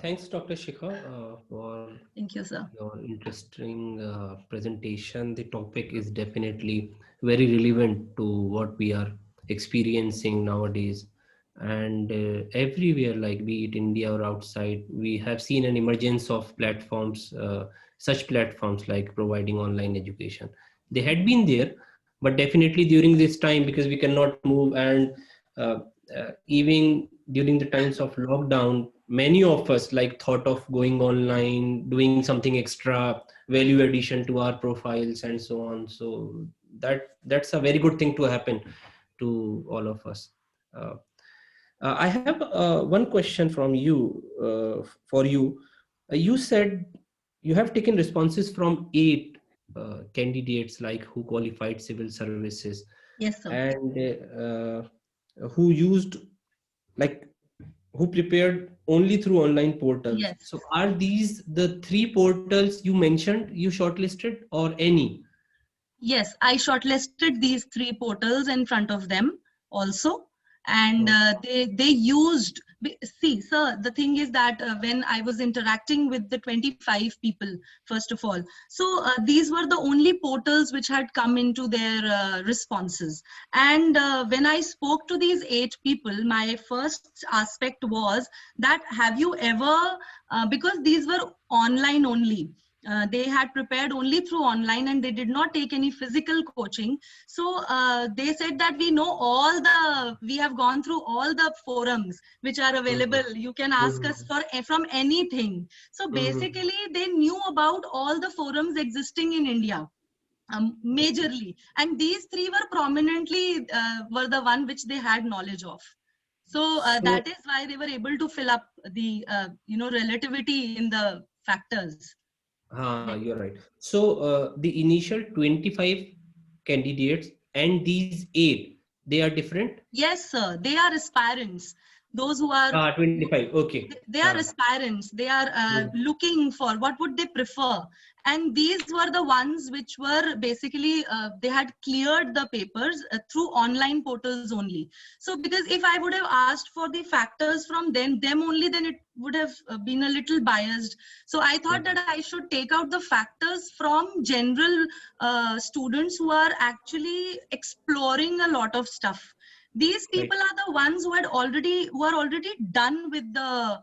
Thanks, Dr. Shikha, for Thank you, sir. Your interesting presentation. The topic is definitely very relevant to what we are experiencing nowadays. And everywhere, like be it India or outside, we have seen an emergence of platforms, such platforms like providing online education. They had been there, but definitely during this time, because we cannot move, and even during the times of lockdown, many of us thought of going online, doing something extra value addition to our profiles and so on. So that's a very good thing to happen to all of us. I have one question from you, for you. You said you have taken responses from 8 candidates who qualified civil services. Yes, sir. And who used who prepared only through online portals. Yes. So are these the 3 portals you mentioned you shortlisted, or any? Yes, I shortlisted these 3 portals in front of them also. And they used, see, sir, the thing is that when I was interacting with the 25 people, first of all, so these were the only portals which had come into their responses. And when I spoke to these 8 people, my first aspect was that, have you ever, because these were online only, they had prepared only through online and they did not take any physical coaching. So they said that we have gone through all the forums which are available. You can ask us from anything. So basically they knew about all the forums existing in India. Majorly, and these three were prominently were the one which they had knowledge of. So that is why they were able to fill up the relativity in the factors. You're right. So the initial 25 candidates and these 8, they are different? Yes, sir. They are aspirants. Those who are 25. Okay. They are aspirants. They are looking for what would they prefer, and these were the ones which were basically they had cleared the papers through online portals only. So because if I would have asked for the factors from them only, then it would have been a little biased. So I thought that I should take out the factors from general students who are actually exploring a lot of stuff. These people are the ones who are already done with the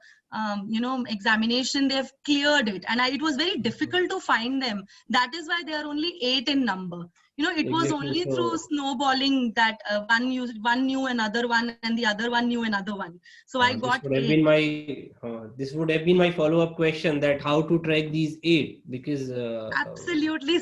examination. They have cleared it, and it was very difficult to find them. That is why they are only 8 in number. It was only through snowballing that one knew another one and the other one knew another one. So I got this would have been my follow-up question, that how to track these 8, because absolutely,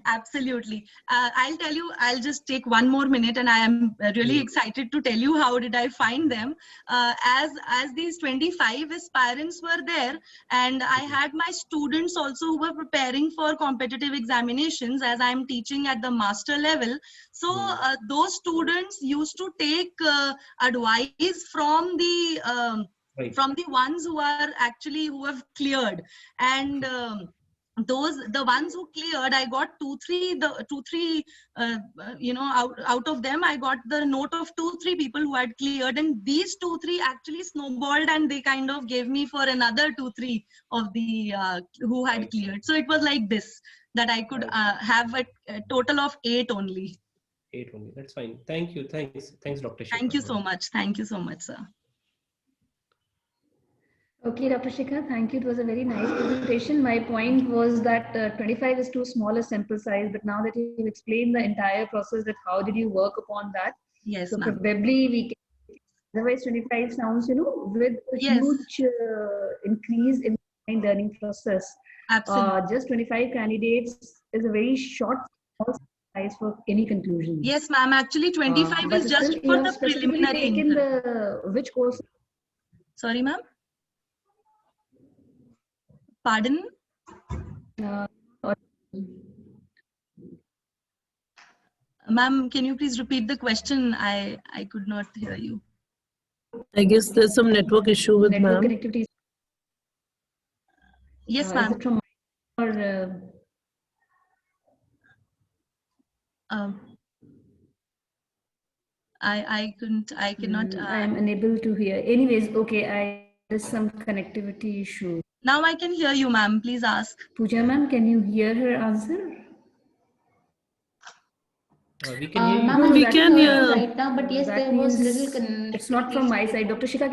absolutely. I'll tell you. I'll just take one more minute, and I am really excited to tell you how did I find them. As these 25 aspirants were there, and I had my students also who were preparing for competitive examinations, as I am teaching at the master level. So those students used to take advice from the ones who have cleared, and the ones who cleared, I got two three out of them I got the note of 2-3 people who had cleared, and these 2-3 actually snowballed, and they kind of gave me for another 2-3 of the who had cleared. So it was like this, that I could have a total of 8 only. 8 only. That's fine. Thank you. Thanks, Dr. Shikha. Thank you so much. Thank you so much, sir. Okay, Dr. Shikha, thank you. It was a very nice presentation. My point was that 25 is too small a sample size, but now that you've explained the entire process, that how did you work upon that? Yes, so probably we can, otherwise 25 sounds, with a huge increase in learning process. Absolutely. Just 25 candidates is a very short size for any conclusion. Yes, ma'am. Actually, 25 is just for the preliminary. Taken which course? Sorry, ma'am. Pardon? Ma'am, can you please repeat the question? I could not hear you. I guess there's some network issue with ma'am. Connectivity. Yes, ma'am. Is it from or, I cannot. I am unable to hear. Anyways, okay, there's some connectivity issue. Now I can hear you, ma'am. Please ask. Pooja ma'am, can you hear her answer? We can hear you. Ma'am, we can hear right now, but yes, there was little. It's not from my side, Dr. Shikha.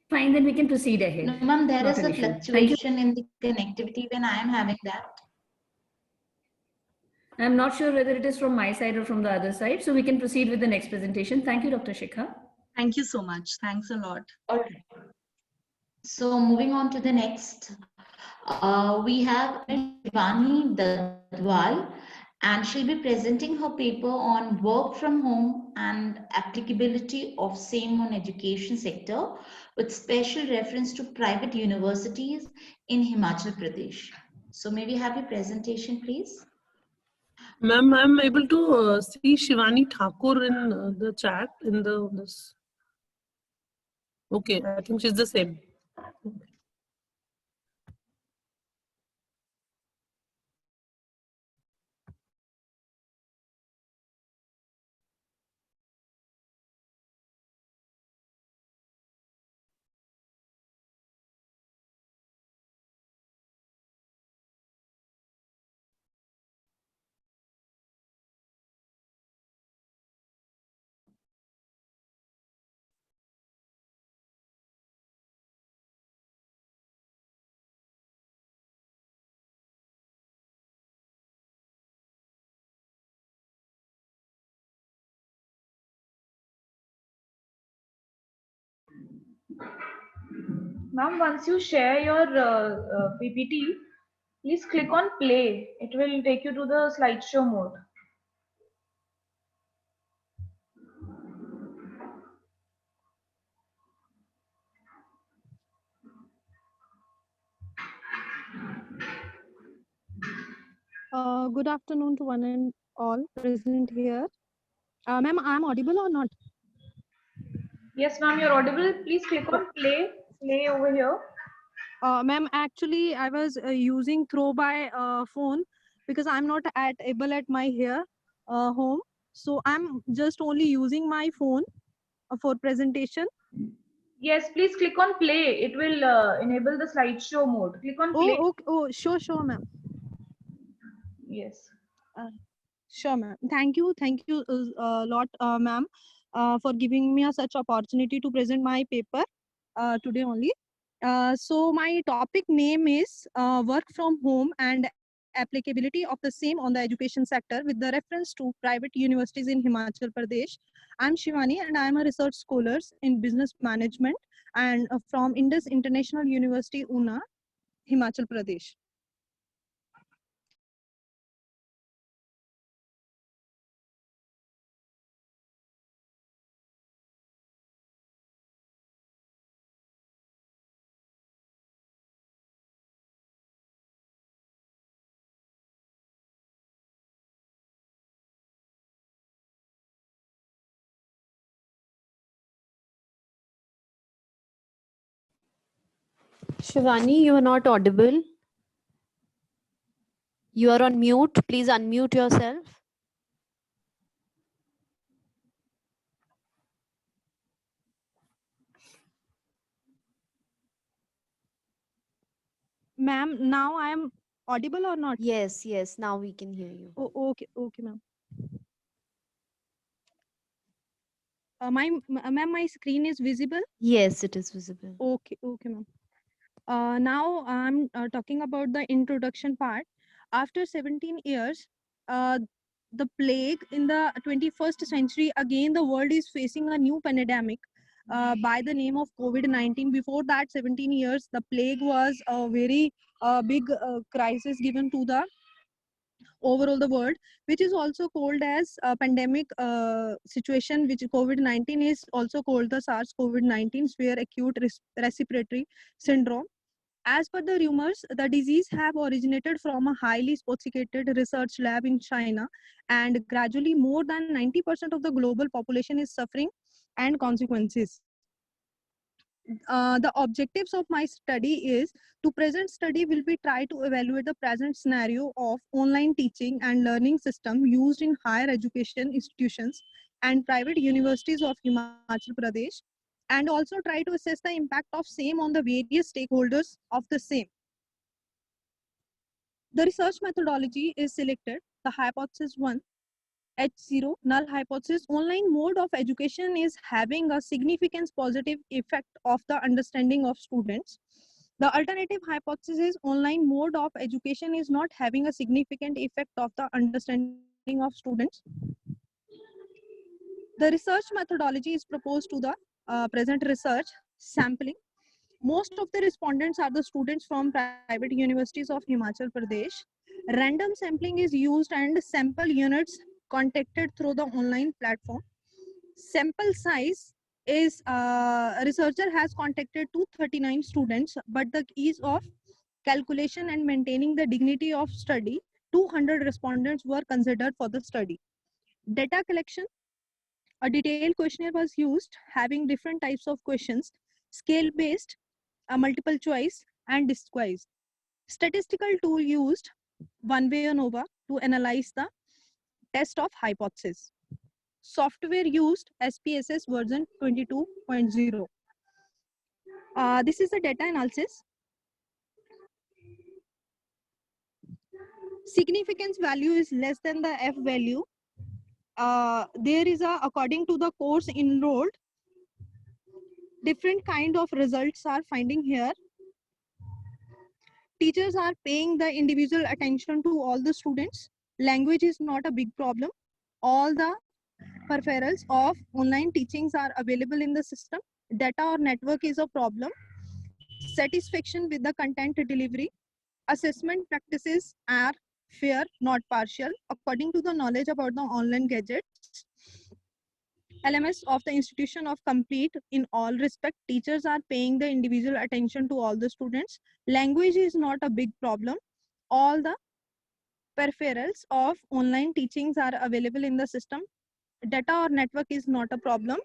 Fine, then we can proceed ahead. No, ma'am, there is a fluctuation in the connectivity when I am having that. I'm not sure whether it is from my side or from the other side, so we can proceed with the next presentation. Thank you, Dr. Shikha. Thank you so much. Thanks a lot. All right. So moving on to the next, we have Shivani Dadwal, and she'll be presenting her paper on work from home and applicability of same on education sector, with special reference to private universities in Himachal Pradesh. So may we have your presentation, please? Ma'am, I'm able to see Shivani Thakur in the chat in this. Okay, I think she's the same. Ma'am, once you share your PPT, please click on play. It will take you to the slideshow mode. Good afternoon to one and all present here. Ma'am, I'm audible or not? Yes, ma'am, you're audible. Please click on play. Play over here. Ma'am, actually, I was using throw by phone because I'm not able at my here home. So I'm just only using my phone for presentation. Yes, please click on play. It will enable the slideshow mode. Click on play. Oh, okay. Oh, sure, ma'am. Yes. Sure, ma'am. Thank you a lot, ma'am, for giving me such opportunity to present my paper today only. So my topic name is work from home and applicability of the same on the education sector with the reference to private universities in Himachal Pradesh. I'm Shivani and I'm a research scholar in business management and from Indus International University, Una, Himachal Pradesh. Shivani, you are not audible. You are on mute. Please unmute yourself. Ma'am, now I am audible or not? Yes, now we can hear you. Oh, okay, ma'am. Ma'am, my screen is visible? Yes, it is visible. Okay, ma'am. Now I'm talking about the introduction part. After 17 years, the plague in the 21st century, again, the world is facing a new pandemic by the name of COVID-19. Before that 17 years, the plague was a very big crisis given to the overall the world, which is also called as a pandemic situation, which COVID-19 is also called the SARS-CoV-19 severe acute respiratory syndrome. As per the rumors, the disease have originated from a highly sophisticated research lab in China, and gradually more than 90% of the global population is suffering and consequences. The objectives of my study is to present study will be try to evaluate the present scenario of online teaching and learning system used in higher education institutions and private universities of Himachal Pradesh, and also try to assess the impact of same on the various stakeholders of the same. The research methodology is selected. The hypothesis 1, H0, null hypothesis, online mode of education is having a significant positive effect of the understanding of students. The alternative hypothesis is online mode of education is not having a significant effect of the understanding of students. The research methodology is proposed to the present research sampling. Most of the respondents are the students from private universities of Himachal Pradesh. Random sampling is used and sample units contacted through the online platform. Sample size is a researcher has contacted 239 students, but the ease of calculation and maintaining the dignity of study, 200 respondents were considered for the study. Data collection, a detailed questionnaire was used having different types of questions, scale based, a multiple choice, and disquiz. Statistical tool used, one-way ANOVA, to analyze the test of hypothesis. Software used, SPSS version 22.0. This is the data analysis. Significance value is less than the F value. There is according to the course enrolled, different kind of results are finding here. Teachers are paying the individual attention to all the students. Language is not a big problem. All the peripherals of online teachings are available in the system. data or network is a problem, satisfaction with the content delivery, assessment practices are fair, not partial, according to the knowledge about the online gadgets. LMS of the institution of complete in all respect. Teachers are paying the individual attention to all the students. Language is not a big problem. All the peripherals of online teachings are available in the system. Data or network is not a problem.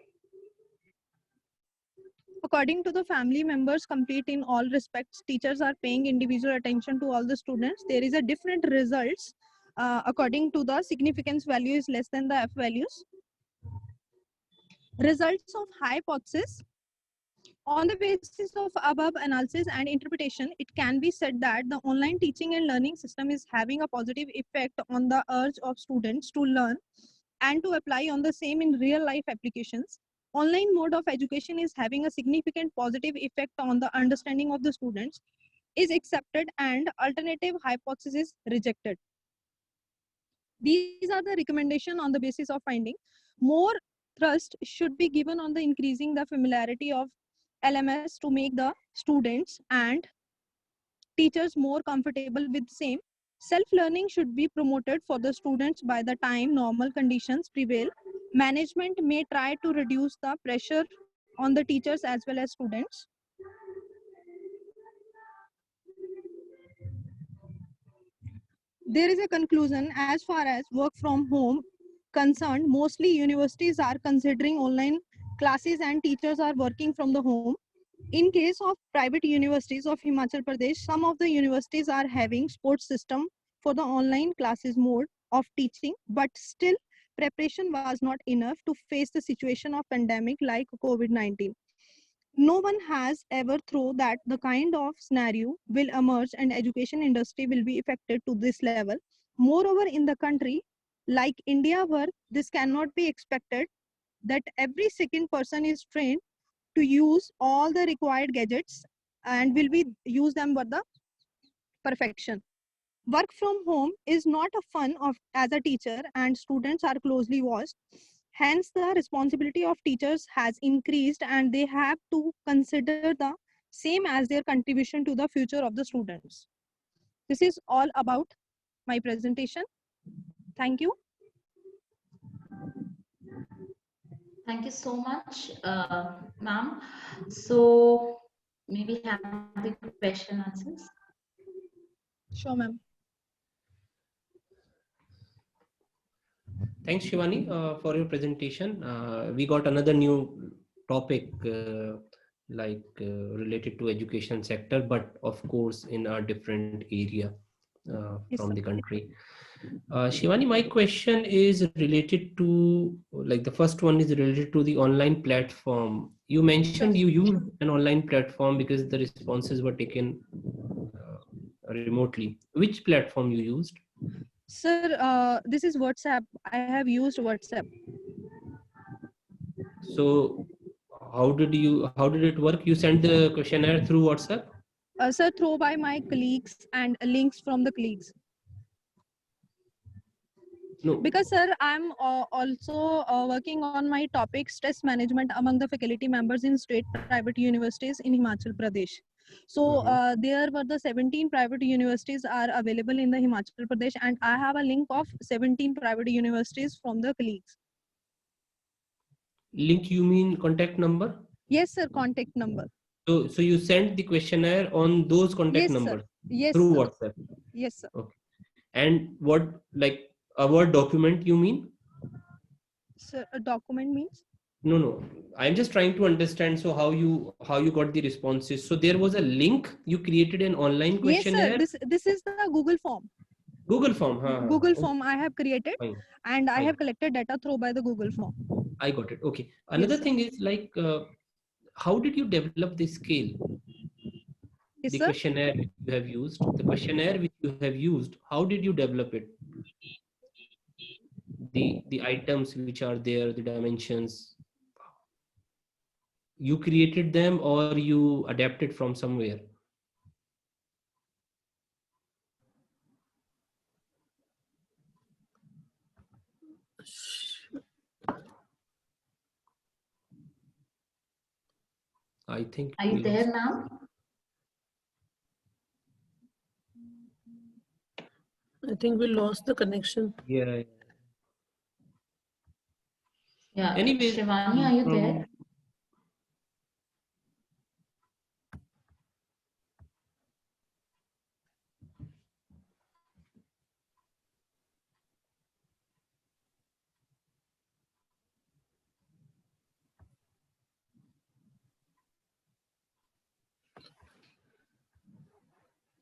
According to the family members, complete in all respects. Teachers are paying individual attention to all the students. There is a different results according to the significance value is less than the F values. Results of hypothesis. On the basis of above analysis and interpretation, it can be said that the online teaching and learning system is having a positive effect on the urge of students to learn and to apply on the same in real life applications. Online mode of education is having a significant positive effect on the understanding of the students, is accepted and alternative hypothesis rejected. These are the recommendation on the basis of finding. More thrust should be given on the increasing the familiarity of LMS to make the students and teachers more comfortable with same. Self-learning should be promoted for the students by the time normal conditions prevail. Management may try to reduce the pressure on the teachers as well as students. There is a conclusion as far as work from home concerned. Mostly universities are considering online classes and teachers are working from the home. In case of private universities of Himachal Pradesh, some of the universities are having sports system for the online classes mode of teaching, but still preparation was not enough to face the situation of pandemic like COVID-19. No one has ever thought that the kind of scenario will emerge and education industry will be affected to this level. Moreover, in the country like India, where this cannot be expected, that every second person is trained to use all the required gadgets and will be use them for the perfection. Work from home is not a fun of as a teacher and students are closely watched. Hence, the responsibility of teachers has increased and they have to consider the same as their contribution to the future of the students. This is all about my presentation. Thank you. Thank you so much, ma'am. So maybe have the question answers. Sure, ma'am. Thanks, Shivani, for your presentation. We got another new topic related to education sector, but of course in a different area from the country. Shivani, my question is related to, like the first one is related to the online platform. You mentioned you used an online platform because the responses were taken remotely. Which platform you used? Sir, this is WhatsApp. I have used WhatsApp. So how did it work? You sent the questionnaire through WhatsApp? Sir, through by my colleagues and links from the colleagues. No. Because sir, I'm also working on my topic stress management among the faculty members in state private universities in Himachal Pradesh. So there were the 17 private universities are available in the Himachal Pradesh, and I have a link of 17 private universities from the colleagues. Link, you mean contact number? Yes, sir, contact number. So you sent the questionnaire on those contact numbers? Yes, through sir. WhatsApp? Yes, sir. Okay. And what, like a Word document you mean? Sir, a document means? No. I'm just trying to understand. So how you got the responses? So there was a link, you created an online questionnaire? Yes, sir. This is the Google form. Google form. Google form I have created. Fine. And I have collected data through by the Google form. I got it. Okay. Another Yes, thing is like, how did you develop the scale? Yes, the sir. questionnaire which you have used, how did you develop it? The items which are there, the dimensions, you created them or you adapted from somewhere? I think Are you we there lost. now? I think we lost the connection. Yeah. Yeah. Anyways, Shivani, are you there?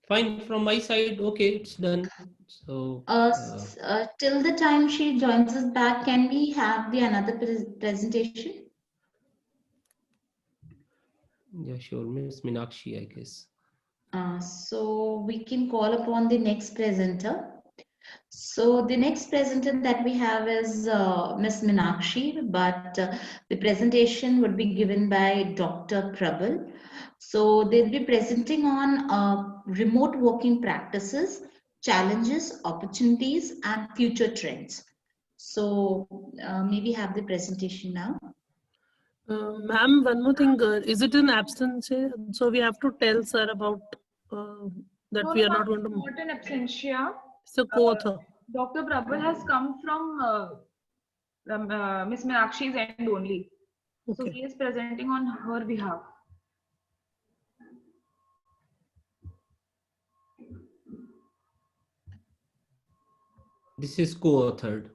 fine from my side. Okay, it's done. So Till the time she joins us back, can we have the another presentation? yeah, sure, Miss Meenakshi, I guess. So we can call upon the next presenter. So the next presenter that we have is Miss Meenakshi, but the presentation would be given by Dr. Prabal. So they'll be presenting on remote working practices, challenges, opportunities, and future trends. So may we have the presentation now? Ma'am, one more thing. Is it an absence? So we have to tell sir about that No, we no, are not ma'am, going to. not an absentia. It's a co-author. Dr. Prabal has come from Miss Meenakshi's end only. So Okay. he is presenting on her behalf. This is co-authored.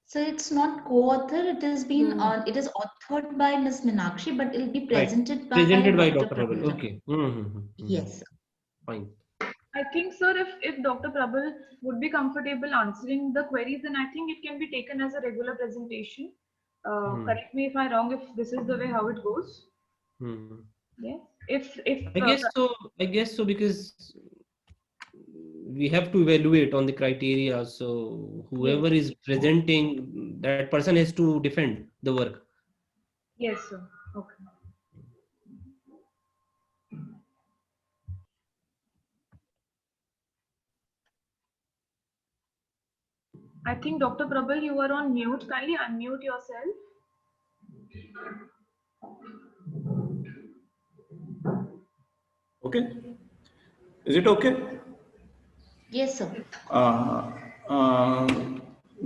So it's not co-author. It has been it is authored by Miss Meenakshi, but it will be presented by Dr. Dr. Prabal. Prabal. Okay. Yes. Fine. I think, sir, if Dr. Prabal would be comfortable answering the queries, then I think it can be taken as a regular presentation. Correct me if I'm wrong, if this is the way how it goes. Yes. If I guess so because we have to evaluate on the criteria. So whoever is presenting, that person has to defend the work. Yes, sir. Okay. I think Dr. Prabal, you are on mute. Kindly unmute yourself. Okay. Is it okay? Yes, sir.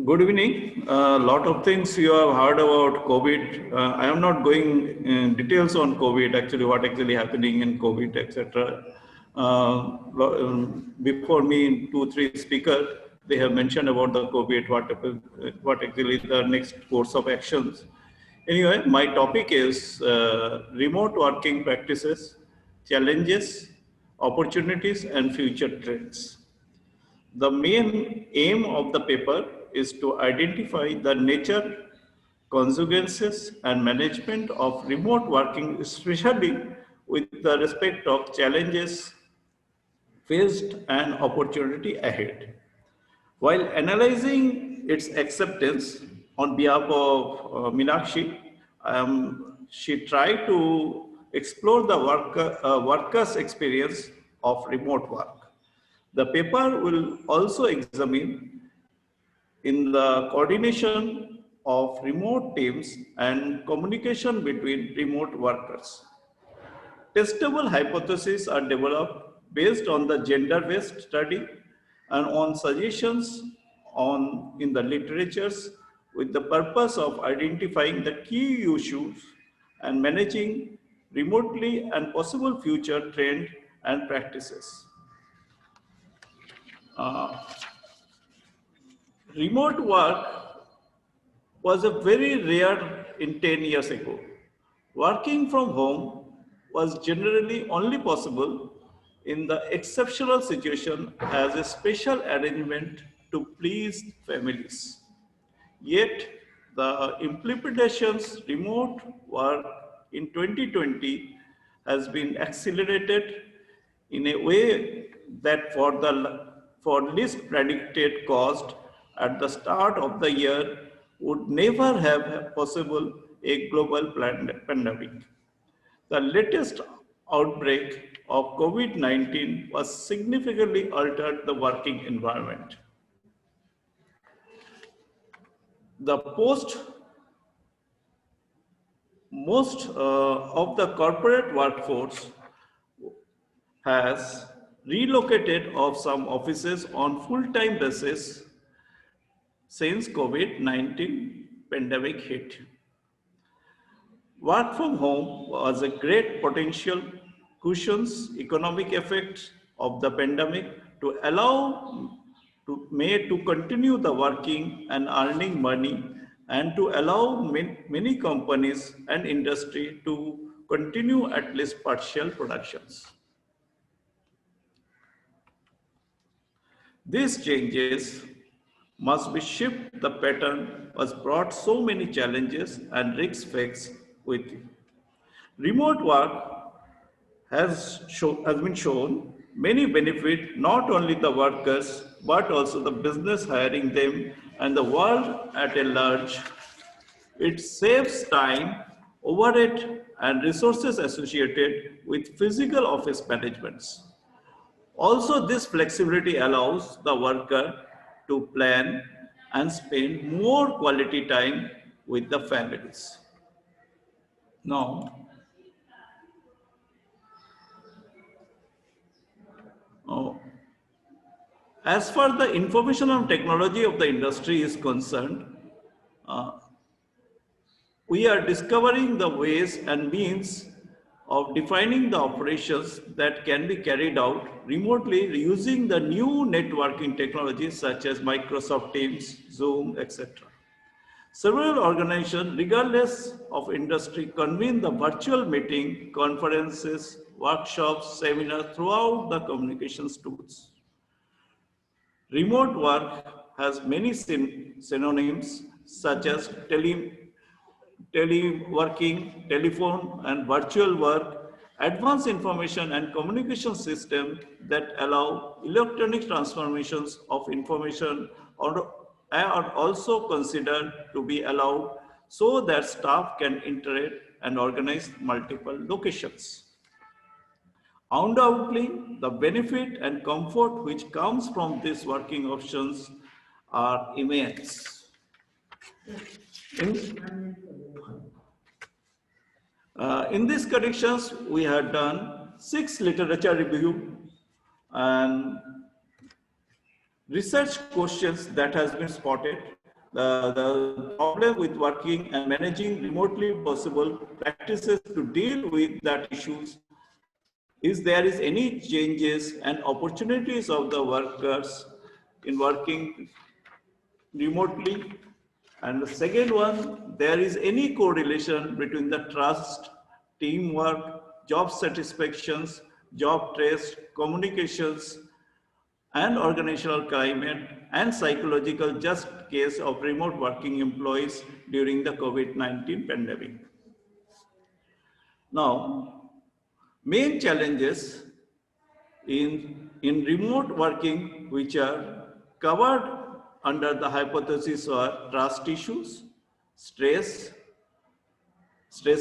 Good evening. A lot of things you have heard about COVID. I am not going in details on COVID, actually what actually happening in COVID, etc. Before me, 2-3 speakers, they have mentioned about the COVID, what actually the next course of actions. Anyway, my topic is remote working practices, challenges, opportunities, and future trends. The main aim of the paper is to identify the nature, consequences, and management of remote working, especially with the respect of challenges faced and opportunity ahead. While analyzing its acceptance on behalf of Meenakshi, she tried to explore the worker's experience of remote work. The paper will also examine in the coordination of remote teams and communication between remote workers. Testable hypotheses are developed based on the gender-based study and on suggestions in the literatures with the purpose of identifying the key issues and managing remotely and possible future trend and practices. Remote work was a very rare in 10 years ago. Working from home was generally only possible in the exceptional situation as a special arrangement to please families. Yet, the implementations remote work in 2020 has been accelerated in a way that for least predicted cost at the start of the year would never have possible a global pandemic. The latest outbreak of COVID-19 was significantly altered the working environment. The most of the corporate workforce has relocated of some offices on full-time basis since COVID-19 pandemic hit. Work from home was a great potential cushions economic effect of the pandemic to allow to continue the working and earning money and to allow many companies and industry to continue at least partial productions. These changes must be shift the pattern was brought so many challenges and risks faced with it. Remote work has been shown many benefit not only the workers but also the business hiring them and the world at a large. It saves time, overhead and resources associated with physical office managements. Also, this flexibility allows the worker to plan and spend more quality time with the families. Now, oh, as far the information and technology of the industry is concerned, uh, we are discovering the ways and means of defining the operations that can be carried out remotely using the new networking technologies such as Microsoft Teams, Zoom, etc. Several organizations, regardless of industry, convene the virtual meeting, conferences, workshops, seminars throughout the communications tools. Remote work has many synonyms such as teleworking, telephone and virtual work, advanced information and communication systems that allow electronic transformations of information are also considered to be allowed so that staff can interact and organize multiple locations. Undoubtedly, the benefit and comfort which comes from these working options are immense. In these conditions, we have done 6 literature review and research questions that has been spotted. The problem with working and managing remotely possible practices to deal with that issues is there is any changes and opportunities of the workers in working remotely. And the second one, there is any correlation between the trust, teamwork, job satisfactions, job trust, communications, and organizational climate and psychological just case of remote working employees during the COVID-19 pandemic. Now, main challenges in remote working which are covered under the hypothesis are trust issues, stress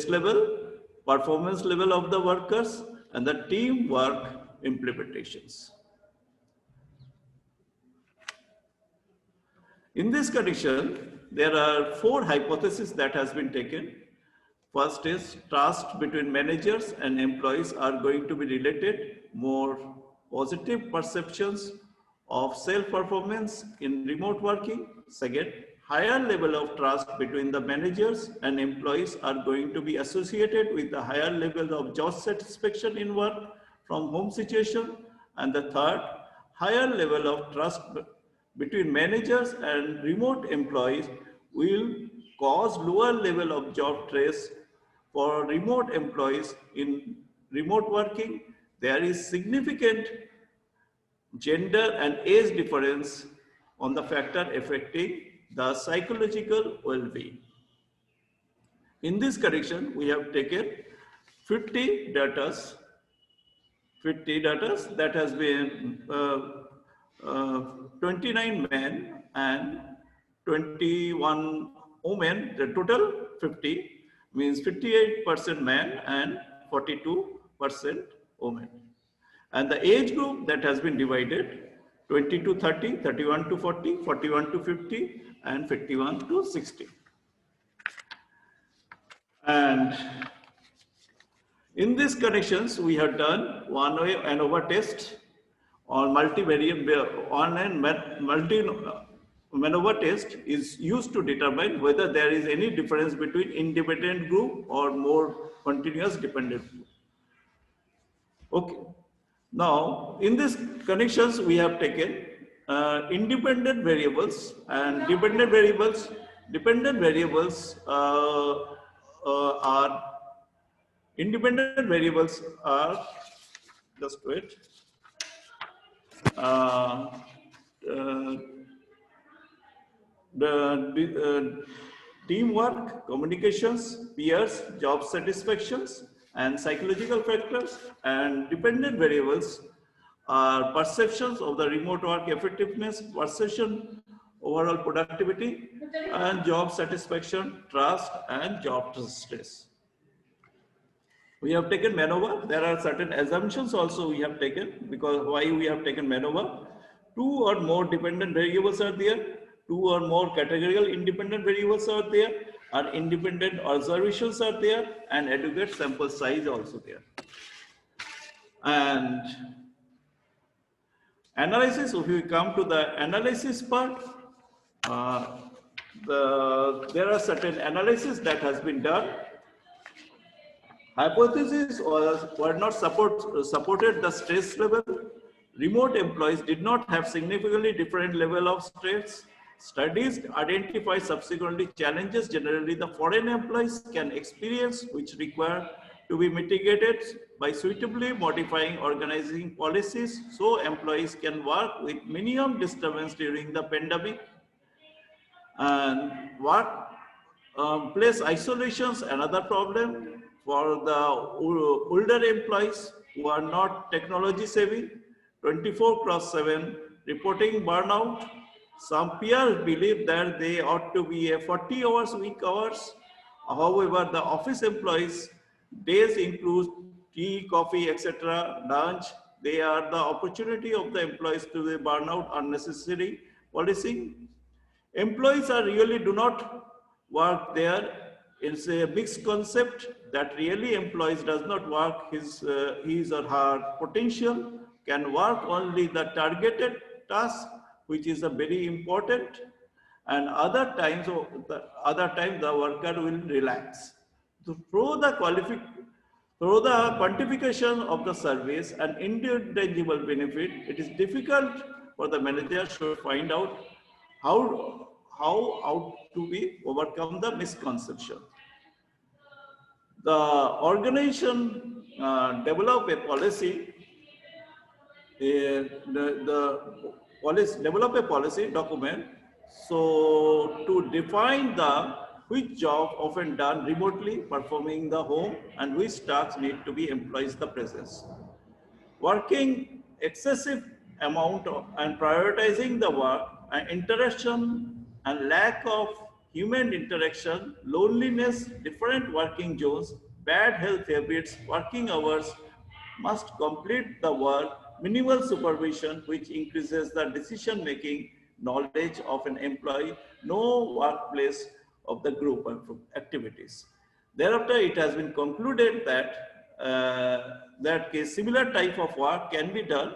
level, performance level of the workers, and the teamwork implementations. In this condition, there are 4 hypotheses that has been taken. First is trust between managers and employees are going to be related, more positive perceptions of self-performance in remote working. Second, higher level of trust between the managers and employees are going to be associated with the higher level of job satisfaction in work from home situation. And the third, higher level of trust between managers and remote employees will cause lower level of job stress for remote employees in remote working. There is significant gender and age difference on the factor affecting the psychological well-being. In this correction, we have taken 50 data that has been 29 men and 21 women. The total 50 means 58% men and 42% women. And the age group that has been divided 20 to 30, 31 to 40, 41 to 50, and 51 to 60. And in these connections, we have done one-way ANOVA test on multivariate multi-MANOVA test is used to determine whether there is any difference between independent group or more continuous dependent group. Okay. Now, in these connections, we have taken independent variables and dependent variables. Dependent variables are independent variables are just wait. Uh, uh, teamwork, communications, peers, job satisfactions, and psychological factors. And dependent variables are perceptions of the remote work effectiveness, perception, overall productivity, and job satisfaction, trust, and job stress. We have taken MANOVA. There are certain assumptions also we have taken, because why we have taken MANOVA. 2 or more dependent variables are there. 2 or more categorical independent variables are there. Or independent observations are there, and adequate sample size also there. And analysis, if we come to the analysis part, there are certain analysis that has been done. Hypothesis were not supported the stress level. Remote employees did not have significantly different level of stress. Studies identify subsequently challenges generally the foreign employees can experience, which require to be mitigated by suitably modifying organizing policies so employees can work with minimum disturbance during the pandemic. And workplace isolations, another problem for the older employees who are not technology savvy. 24/7 reporting burnout. Some peers believe that they ought to be a 40 hours week hours. However, the office employees days include tea, coffee, etc., lunch. They are the opportunity of the employees to be burnout unnecessary policing. Employees are really do not work there. It's a mixed concept that really employees does not work his or her potential, can work only the targeted task, which is a very important, and other times the worker will relax. Through the quantification of the service and intangible benefit, it is difficult for the manager to find out how to be overcome the misconception. The organization develop a policy. Develop a policy document. So to define which job often done remotely, performing the home, and which tasks need to be employees the presence. Working excessive amount and prioritizing the work and interaction and lack of human interaction, loneliness, different working zones, bad health habits, working hours, must complete the work, minimal supervision, which increases the decision-making knowledge of an employee, no workplace of the group activities. Thereafter, it has been concluded that that a similar type of work can be done.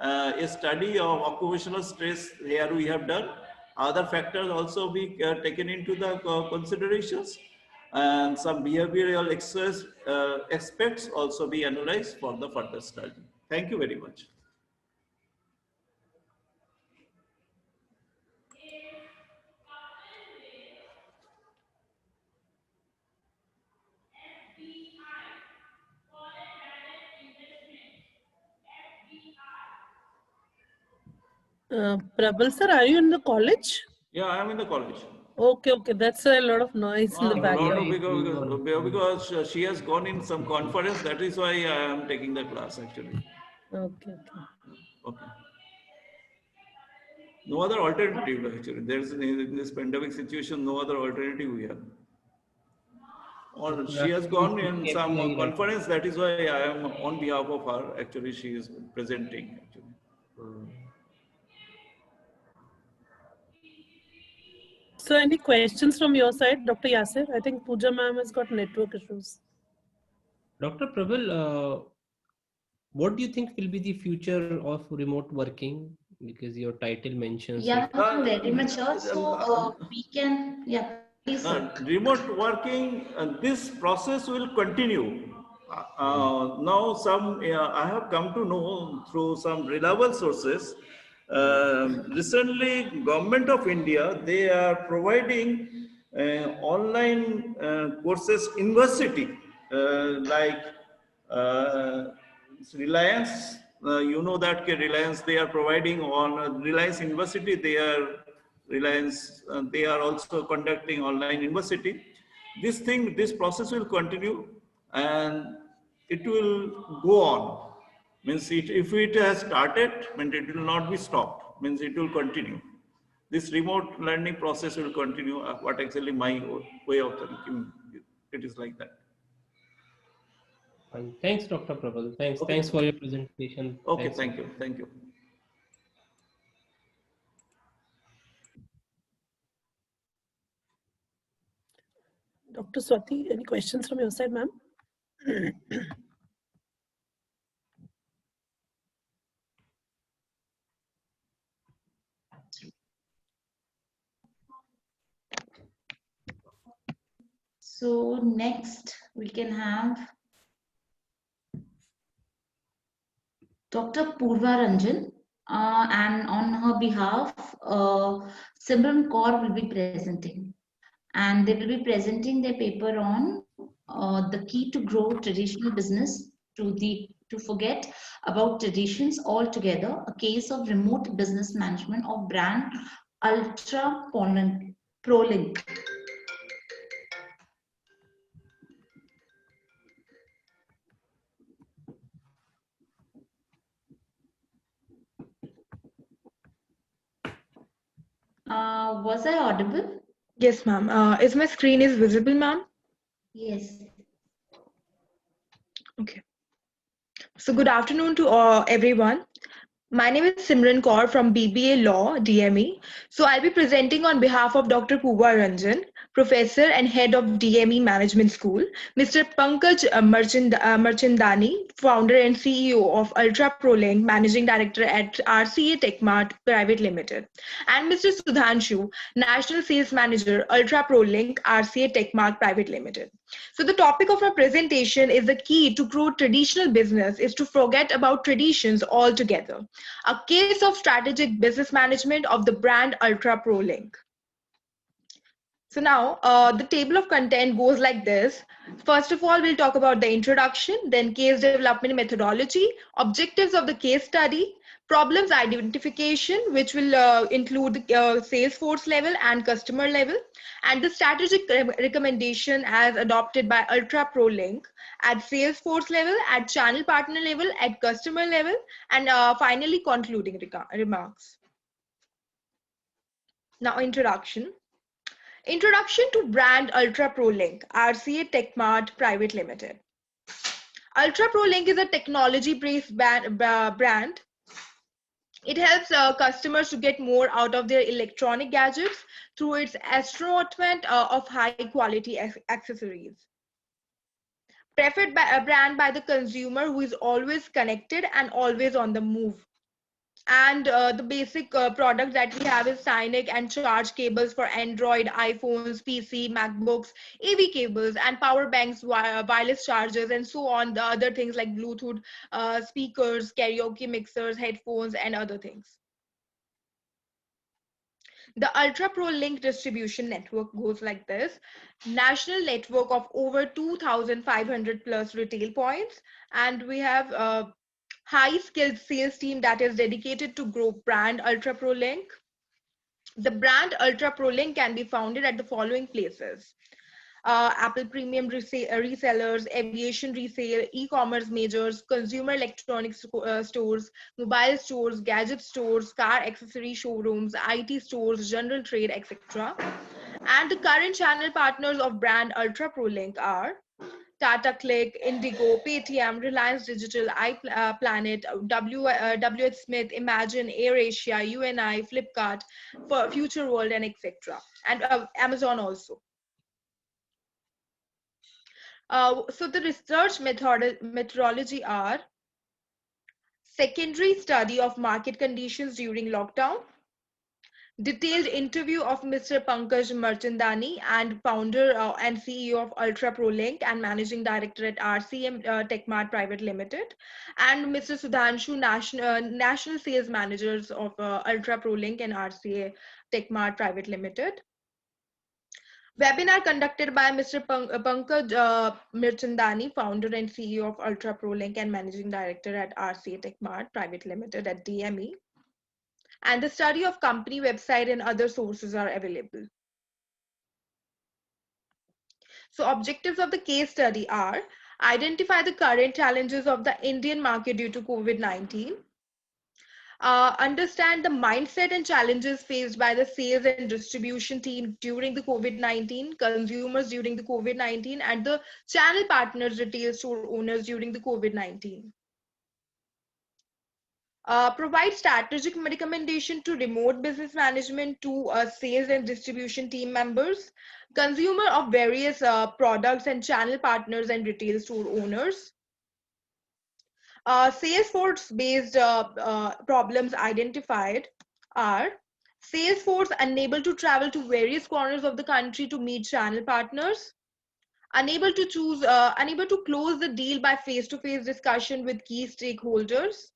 A study of occupational stress here we have done. Other factors also be taken into the considerations, and some behavioral aspects also be analyzed for the further study. Thank you very much. Prabal sir, are you in the college? Yeah, I am in the college. Okay, okay. That's a lot of noise in the background. Because she has gone in some conference, that is why I am taking the class actually. Okay, okay. No other alternative actually. There's in this pandemic situation, no other alternative we have. Or she has gone in some conference, that is why I am on behalf of her. Actually, she is presenting actually. So any questions from your side, Dr. Yasser? I think Pooja ma'am has got network issues. Dr. Prabal, what do you think will be the future of remote working? Because your title mentions Yeah, it. not very mature. So we can, yeah, please, sir. Remote working, this process will continue. Now, I have come to know through some reliable sources. Recently, Government of India, they are providing online courses university like Reliance. You know that Reliance, they are providing on Reliance University. They are also conducting online university. This process will continue and it will go on. Means if it has started, means it will not be stopped. Means it will continue. This remote learning process will continue. What actually my way of thinking, it is like that. Fine. Thanks, Dr. Prabal. Thanks. Okay. Thanks for your presentation. Okay, Thanks. thank you. Thank you. Dr. Swati, any questions from your side, ma'am? So next we can have Dr. Purva Ranjan, and on her behalf, Simran Kaur will be presenting. And they will be presenting their paper on the key to grow traditional business to forget about traditions altogether, a case of remote business management of brand Ultra ProLink. Was I audible? Yes, ma'am. Is my screen is visible, ma'am? Yes. Okay. So good afternoon to everyone. My name is Simran Kaur from BBA Law, DME. So I'll be presenting on behalf of Dr. Purva Ranjan, Professor and Head of DME Management School, Mr. Pankaj Marchandani, Founder and CEO of Ultra ProLink, Managing Director at RCA Techmart Private Limited, and Mr. Sudhanshu, National Sales Manager, Ultra ProLink, RCA Techmart Private Limited. So the topic of our presentation is the key to grow traditional business is to forget about traditions altogether. A case of strategic business management of the brand Ultra ProLink. So now the table of content goes like this. First of all, we'll talk about the introduction, then case development methodology, objectives of the case study, problems identification, which will include the sales force level and customer level, and the strategic recommendation as adopted by Ultra ProLink at sales force level, at channel partner level, at customer level, and finally concluding remarks. Now introduction. Introduction to brand Ultra ProLink, RCA Techmart Private Limited. Ultra ProLink is a technology-based brand. It helps customers to get more out of their electronic gadgets through its assortment of high-quality accessories. Preferred brand by the consumer who is always connected and always on the move. And the basic product that we have is Synic and charge cables for Android, iPhones, PC, MacBooks, AV cables, and power banks, wireless chargers, and so on. The other things like Bluetooth speakers, karaoke mixers, headphones, and other things. The Ultra ProLink distribution network goes like this. National network of over 2,500 plus retail points. And we have high-skilled sales team that is dedicated to grow brand Ultra ProLink. The brand Ultra ProLink can be founded at the following places. Apple Premium resellers, aviation resale, e-commerce majors, consumer electronics stores, mobile stores, gadget stores, car accessory showrooms, IT stores, general trade, etc. And the current channel partners of brand Ultra ProLink are Tata Click, Indigo, Paytm, Reliance Digital, iPlanet, WH Smith, Imagine, AirAsia, UNI, Flipkart, for Future World, and etc. And Amazon also. So the research methodology are secondary study of market conditions during lockdown, detailed interview of Mr. Pankaj Marchandani and founder and CEO of Ultra ProLink and managing director at RCM TechMart Private Limited, and Mr. Sudhanshu, national sales managers of Ultra ProLink and RCA TechMart Private Limited. Webinar conducted by Mr. Pankaj Mirchandani, founder and CEO of Ultra ProLink and managing director at RCA TechMart Private Limited at DME. And the study of company website and other sources are available. So objectives of the case study are identify the current challenges of the Indian market due to COVID-19, understand the mindset and challenges faced by the sales and distribution team during the COVID-19, consumers during the COVID-19, and the channel partners, retail store owners during the COVID-19. Provide strategic recommendation to remote business management to sales and distribution team members, consumer of various products and channel partners and retail store owners. Salesforce-based problems identified are Salesforce unable to travel to various corners of the country to meet channel partners, unable to close the deal by face-to-face discussion with key stakeholders.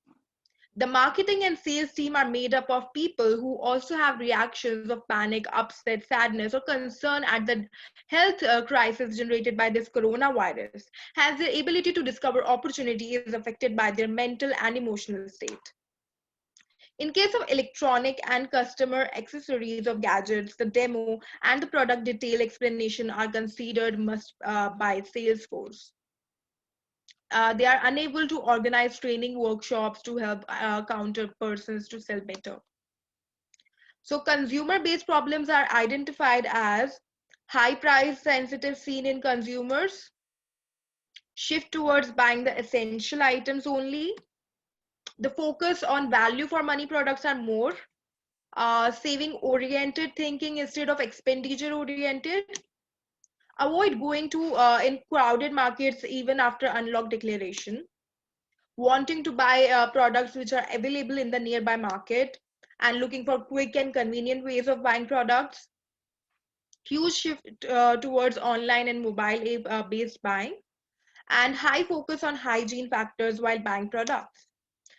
The marketing and sales team are made up of people who also have reactions of panic, upset, sadness, or concern at the health crisis generated by this coronavirus. Hence, their ability to discover opportunity is affected by their mental and emotional state. In case of electronic and customer accessories of gadgets, the demo and the product detail explanation are considered must by Salesforce. They are unable to organize training workshops to help counter persons to sell better. So consumer-based problems are identified as high price sensitive seen in consumers, shift towards buying the essential items only, the focus on value for money products are more, saving oriented thinking instead of expenditure oriented, avoid going to in crowded markets even after unlock declaration, wanting to buy products which are available in the nearby market and looking for quick and convenient ways of buying products, huge shift towards online and mobile based buying, and high focus on hygiene factors while buying products,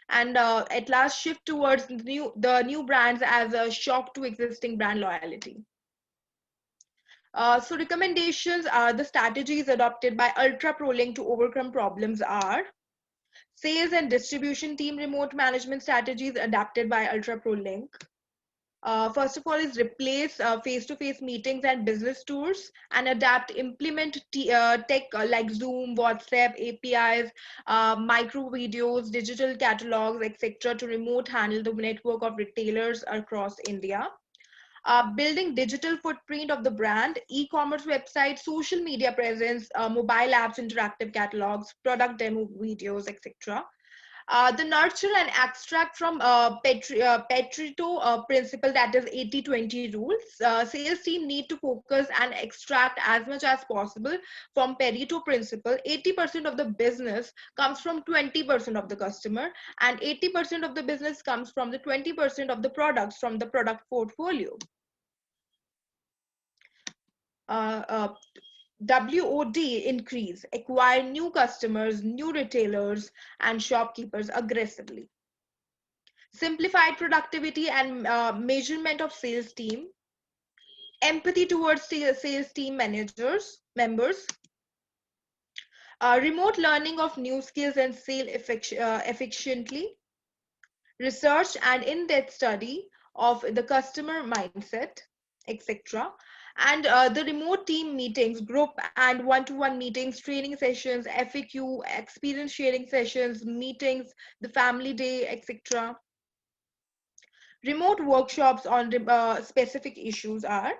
and at last shift towards the new brands as a shock to existing brand loyalty. So recommendations are the strategies adopted by Ultra ProLink to overcome problems are sales and distribution team remote management strategies adapted by Ultra ProLink. First of all is replace face-to-face meetings and business tours and implement tech like Zoom, WhatsApp, APIs, micro videos, digital catalogs, etc. to remote handle the network of retailers across India. Building digital footprint of the brand, e-commerce website, social media presence, mobile apps, interactive catalogs, product demo videos, etc. The nurture and extract from Pareto principle, that is 80-20 rules. Sales team need to focus and extract as much as possible from Pareto principle. 80% of the business comes from 20% of the customer, and 80% of the business comes from the 20% of the products from the product portfolio. WOD increase, acquire new customers, new retailers, and shopkeepers aggressively. Simplified productivity and measurement of sales team. Empathy towards sales team members. Remote learning of new skills and sale efficiently. Research and in-depth study of the customer mindset, etc. And the remote team meetings, group and one-to-one meetings, training sessions, FAQ, experience sharing sessions, meetings, the family day, etc. Remote workshops on specific issues are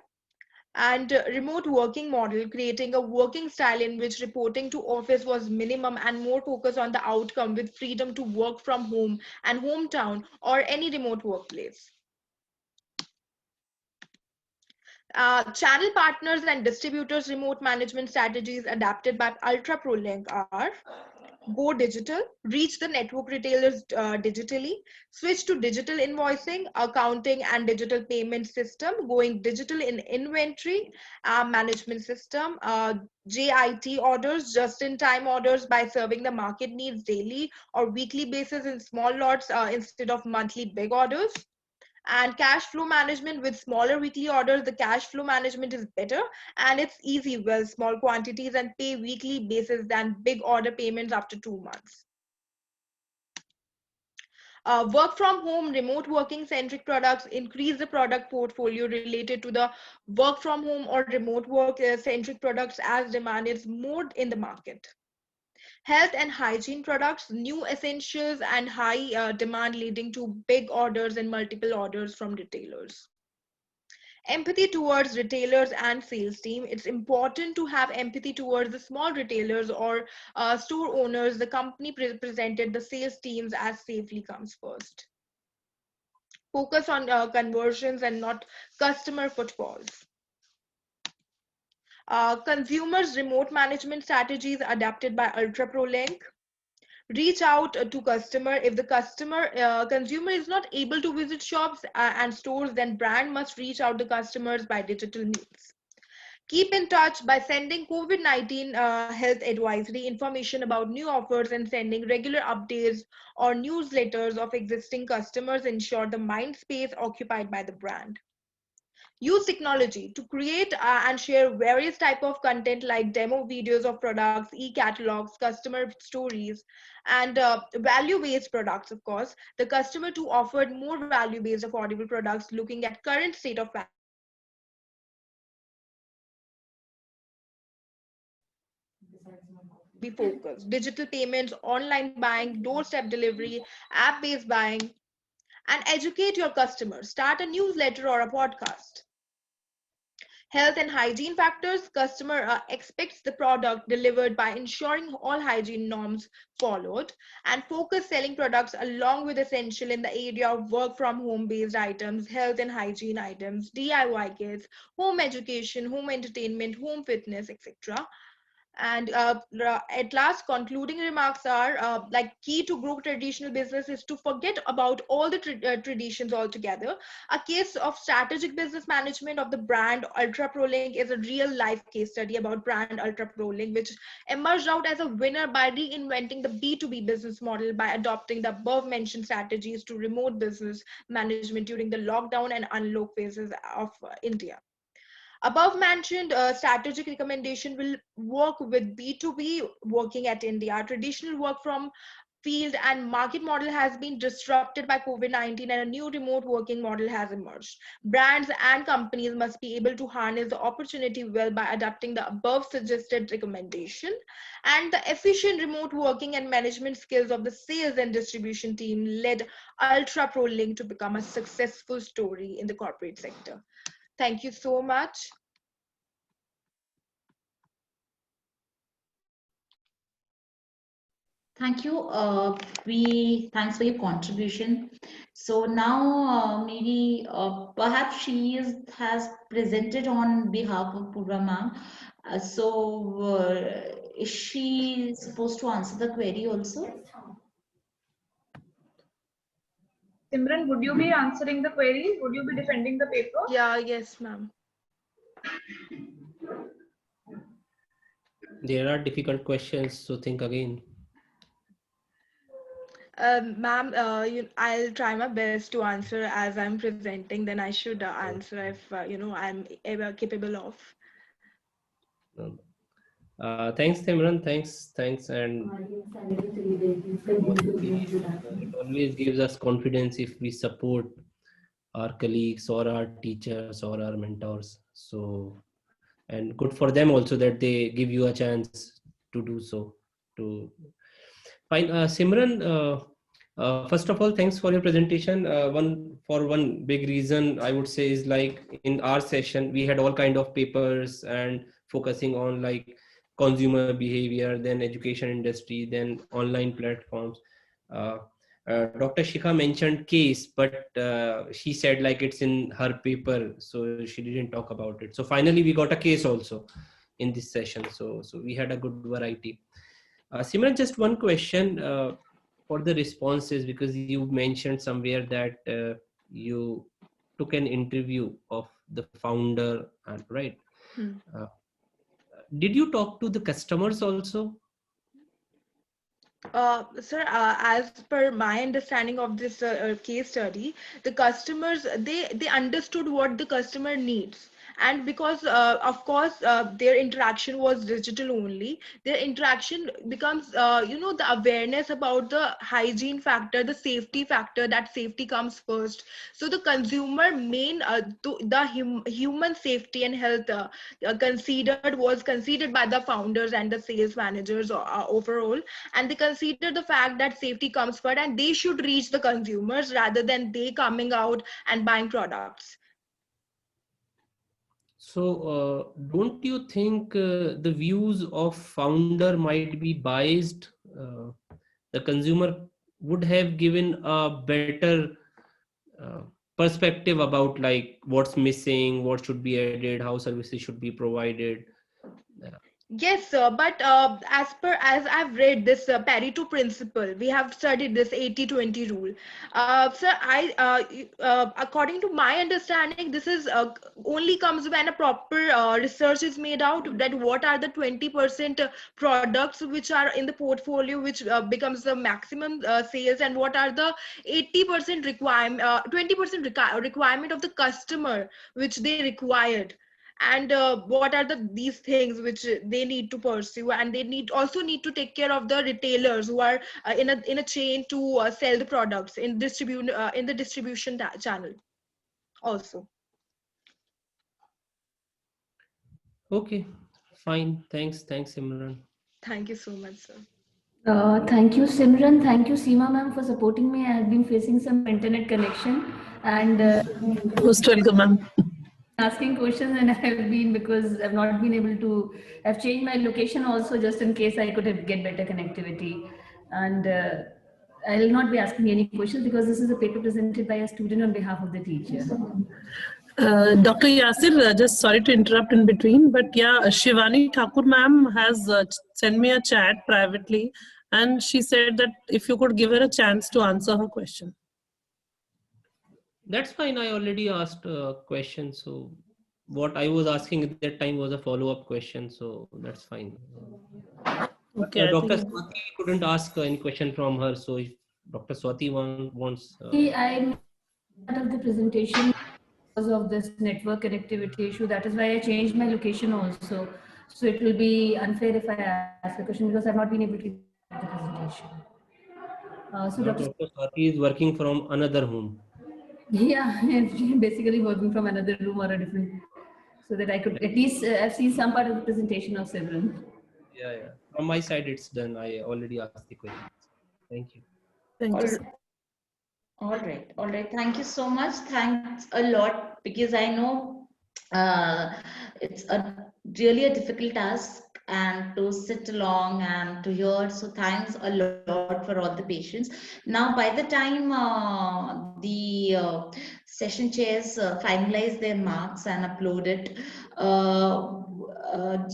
And remote working model, creating a working style in which reporting to office was minimum and more focus on the outcome with freedom to work from home and hometown or any remote workplace. Channel partners and distributors remote management strategies adapted by Ultra ProLink are: go digital, reach the network retailers digitally, switch to digital invoicing, accounting and digital payment system, going digital in inventory management system, JIT orders, just-in-time orders by serving the market needs daily or weekly basis in small lots instead of monthly big orders. And cash flow management with smaller weekly orders, the cash flow management is better and it's easy with small quantities and pay weekly basis than big order payments after 2 months. Work from home, remote working centric products increase the product portfolio related to the work from home or remote work centric products as demand is more in the market. Health and hygiene products, new essentials and high demand leading to big orders and multiple orders from retailers. Empathy towards retailers and sales team. It's important to have empathy towards the small retailers or store owners. The company presented the sales teams as safely comes first. Focus on conversions and not customer footfalls. Consumers remote management strategies adapted by Ultra ProLink. Reach out to customer. If the consumer is not able to visit shops and stores, then brand must reach out to customers by digital means. Keep in touch by sending COVID-19 health advisory information about new offers and sending regular updates or newsletters of existing customers. Ensure the mind space occupied by the brand. Use technology to create and share various type of content like demo videos of products, e-catalogs, customer stories, and value-based products, of course. The customer to offer more value-based affordable products looking at current state of be focused. Digital payments, online buying, doorstep delivery, app-based buying, and educate your customers. Start a newsletter or a podcast. Health and hygiene factors. Customer expects the product delivered by ensuring all hygiene norms followed, and focus selling products along with essential in the area of work from home based items, health and hygiene items, DIY kits, home education, home entertainment, home fitness, etc. And at last, concluding remarks are like key to grow traditional business is to forget about all the traditions altogether. A case of strategic business management of the brand Ultra ProLink is a real life case study about brand Ultra ProLink, which emerged out as a winner by reinventing the B2B business model by adopting the above mentioned strategies to remote business management during the lockdown and unlock phases of India. Above mentioned strategic recommendation will work with B2B working at India. Traditional work from field and market model has been disrupted by COVID-19 and a new remote working model has emerged. Brands and companies must be able to harness the opportunity well by adapting the above suggested recommendation, and the efficient remote working and management skills of the sales and distribution team led Ultra ProLink to become a successful story in the corporate sector. Thank you so much. Thank you. Thanks for your contribution. So now maybe perhaps has presented on behalf of Purva ma'am. Is she supposed to answer the query also? Simran, would you be answering the query? Would you be defending the paper? Yeah, yes, ma'am. There are difficult questions, so think again. Ma'am, I'll try my best to answer as I'm presenting. Then I should answer if I'm ever capable of. Thanks, Simran. Thanks, and it always gives us confidence if we support our colleagues or our teachers or our mentors. So, and good for them also that they give you a chance to do so. Fine, Simran. First of all, thanks for your presentation. One big reason I would say is like in our session, we had all kind of papers and focusing on like consumer behavior, then education industry, then online platforms. Uh, Dr. Shikha mentioned case, but she said like it's in her paper, so she didn't talk about it. So finally, we got a case also in this session. So we had a good variety. Simran, just one question for the responses, because you mentioned somewhere that you took an interview of the founder, right? Hmm. Uh, did you talk to the customers also? Sir, as per my understanding of this case study, the customers, they understood what the customer needs. And because, of course, their interaction was digital only, their interaction becomes, the awareness about the hygiene factor, the safety factor, that safety comes first. So the consumer main, human safety and health was considered by the founders and the sales managers overall, and they consider the fact that safety comes first and they should reach the consumers rather than they coming out and buying products. So don't you think the views of founder might be biased? The consumer would have given a better uh, perspective about like what's missing, what should be added, how services should be provided. Uh, Yes, sir. But as I've read this Pareto principle, we have studied this 80-20 rule. Sir, according to my understanding, this is only comes when a proper research is made out that what are the 20% products which are in the portfolio which becomes the maximum sales, and what are the 80% requirement, 20% requirement of the customer which they required, and what are these things which they need to pursue, and they need to take care of the retailers who are in a chain to sell the products in the distribution channel also. okay, fine. Thanks, Imran. Thank you so much, sir. Thank you, Simran. Thank you, Seema ma'am, for supporting me. I have been facing some internet connection and Most welcome, ma'am. asking questions, and I have been, because I've not been able to. I've changed my location also just in case I could get better connectivity, and I'll not be asking any questions because this is a paper presented by a student on behalf of the teacher. Dr. Yasser, just sorry to interrupt in between, but yeah, Shivani Thakur ma'am has sent me a chat privately, and she said that if you could give her a chance to answer her question. That's fine. I already asked a question. So what I was asking at that time was a follow-up question. So that's fine. But Okay, I Dr. think. Swati couldn't ask any question from her. So if Dr. Swati wants. I'm part of the presentation because of this network connectivity issue. That is why I changed my location also. So it will be unfair if I ask a question because I've not been able to get the presentation. So Now Dr. Dr. Swati is working from another home. Yeah, I'm basically working from another room or a different, so that I could at least I've seen some part of the presentation of several. Yeah. From my side, it's done. I already asked the question. Thank you. Thank you. All right. Thank you so much. Thanks a lot, because I know it's really a difficult task and to sit along and to hear. So thanks a lot for all the patience. Now, by the time the session chairs finalize their marks and upload it,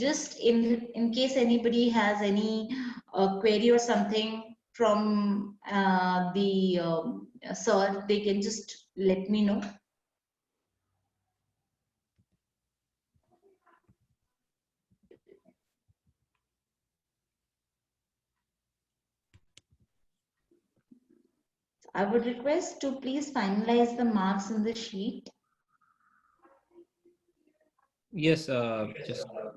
just in case anybody has any query or something from the sir, they can just let me know. I would request to please finalize the marks in the sheet. Yes, just a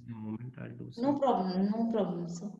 moment. I'll do so. No problem, sir.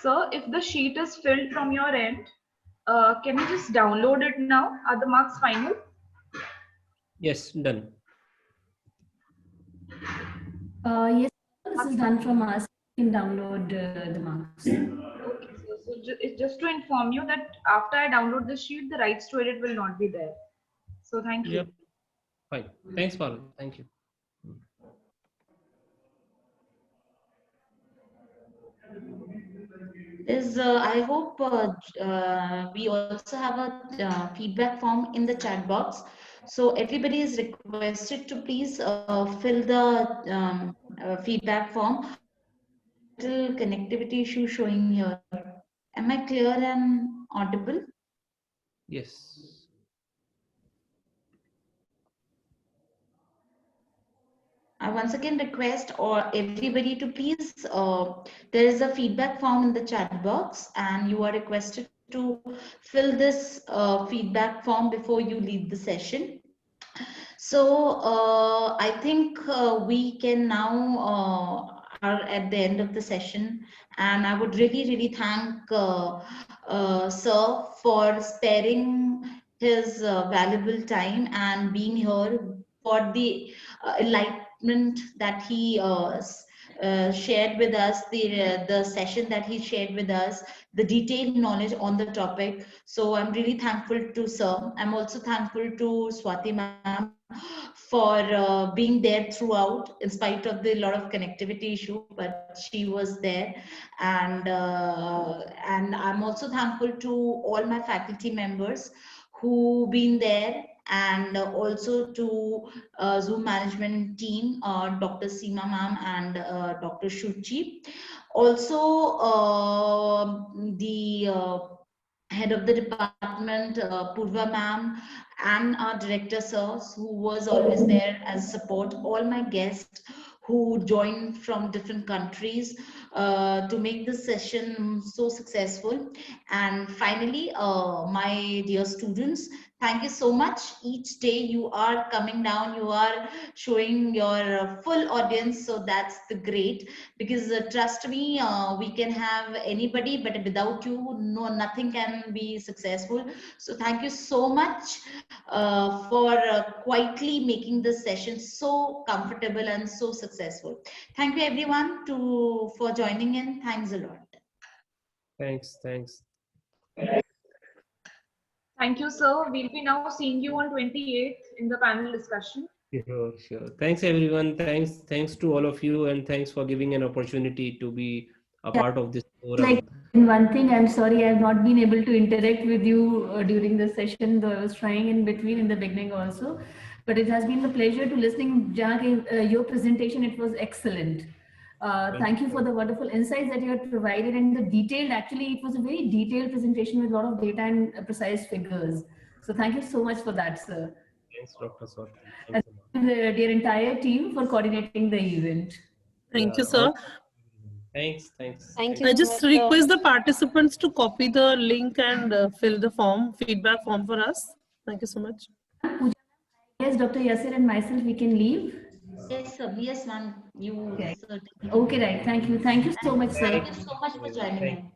So if the sheet is filled from your end, can you just download it now? Are the marks final? Yes, done. Yes, this is done from us. You can download the marks. Okay, so it's just to inform you that after I download the sheet, the rights to edit will not be there. So thank you. Yep. Fine. Thanks, Paul. Thank you. I hope we also have a feedback form in the chat box. So everybody is requested to please fill the feedback form. Little connectivity issue showing here. Am I clear and audible? Yes. I once again request everybody to please, there is a feedback form in the chat box and you are requested to fill this feedback form before you leave the session. So I think we can now are at the end of the session, and I would really thank Sir for sparing his valuable time and being here for the enlightenment that he shared with us, the session that he shared with us, the detailed knowledge on the topic. So I'm really thankful to Sir. I'm also thankful to Swati ma'am for being there throughout, in spite of the lot of connectivity issue, but she was there. And I'm also thankful to all my faculty members who been there, and also to Zoom management team, Dr. Seema ma'am and Dr. Shuchi. Also the head of the department, Purva ma'am, and our director sir, who was always there as support, all my guests who joined from different countries to make this session so successful. And finally, my dear students, thank you so much. Each day you are coming down, you are showing your full audience, so that's the great, because trust me, we can have anybody, but without you, no, nothing can be successful. So thank you so much for quietly making this session so comfortable and so successful. Thank you everyone for joining in. Thanks a lot. Thanks. Thank you, sir. We'll be now seeing you on 28th in the panel discussion. Sure. Thanks, everyone. Thanks to all of you, and thanks for giving an opportunity to be a part of this forum. Like, in one thing, I'm sorry I've not been able to interact with you during the session, though I was trying in between in the beginning also. But it has been a pleasure to listening, your presentation. It was excellent. Thank you for the wonderful insights that you had provided, and the detailed, actually, it was a very detailed presentation with a lot of data and precise figures. So thank you so much for that, sir. Thanks, Dr. Swati. And the entire team for coordinating the event. Thank you, sir. Thanks. Thank you I so just much. request the participants to copy the link and fill the feedback form for us. Thank you so much. Yes, Dr. Yasser and myself, we can leave. Yes, sir. Yes, ma'am. You Okay. certainly. Okay, right. Thank you. Thank you so much, sir. Thank you so much for joining in.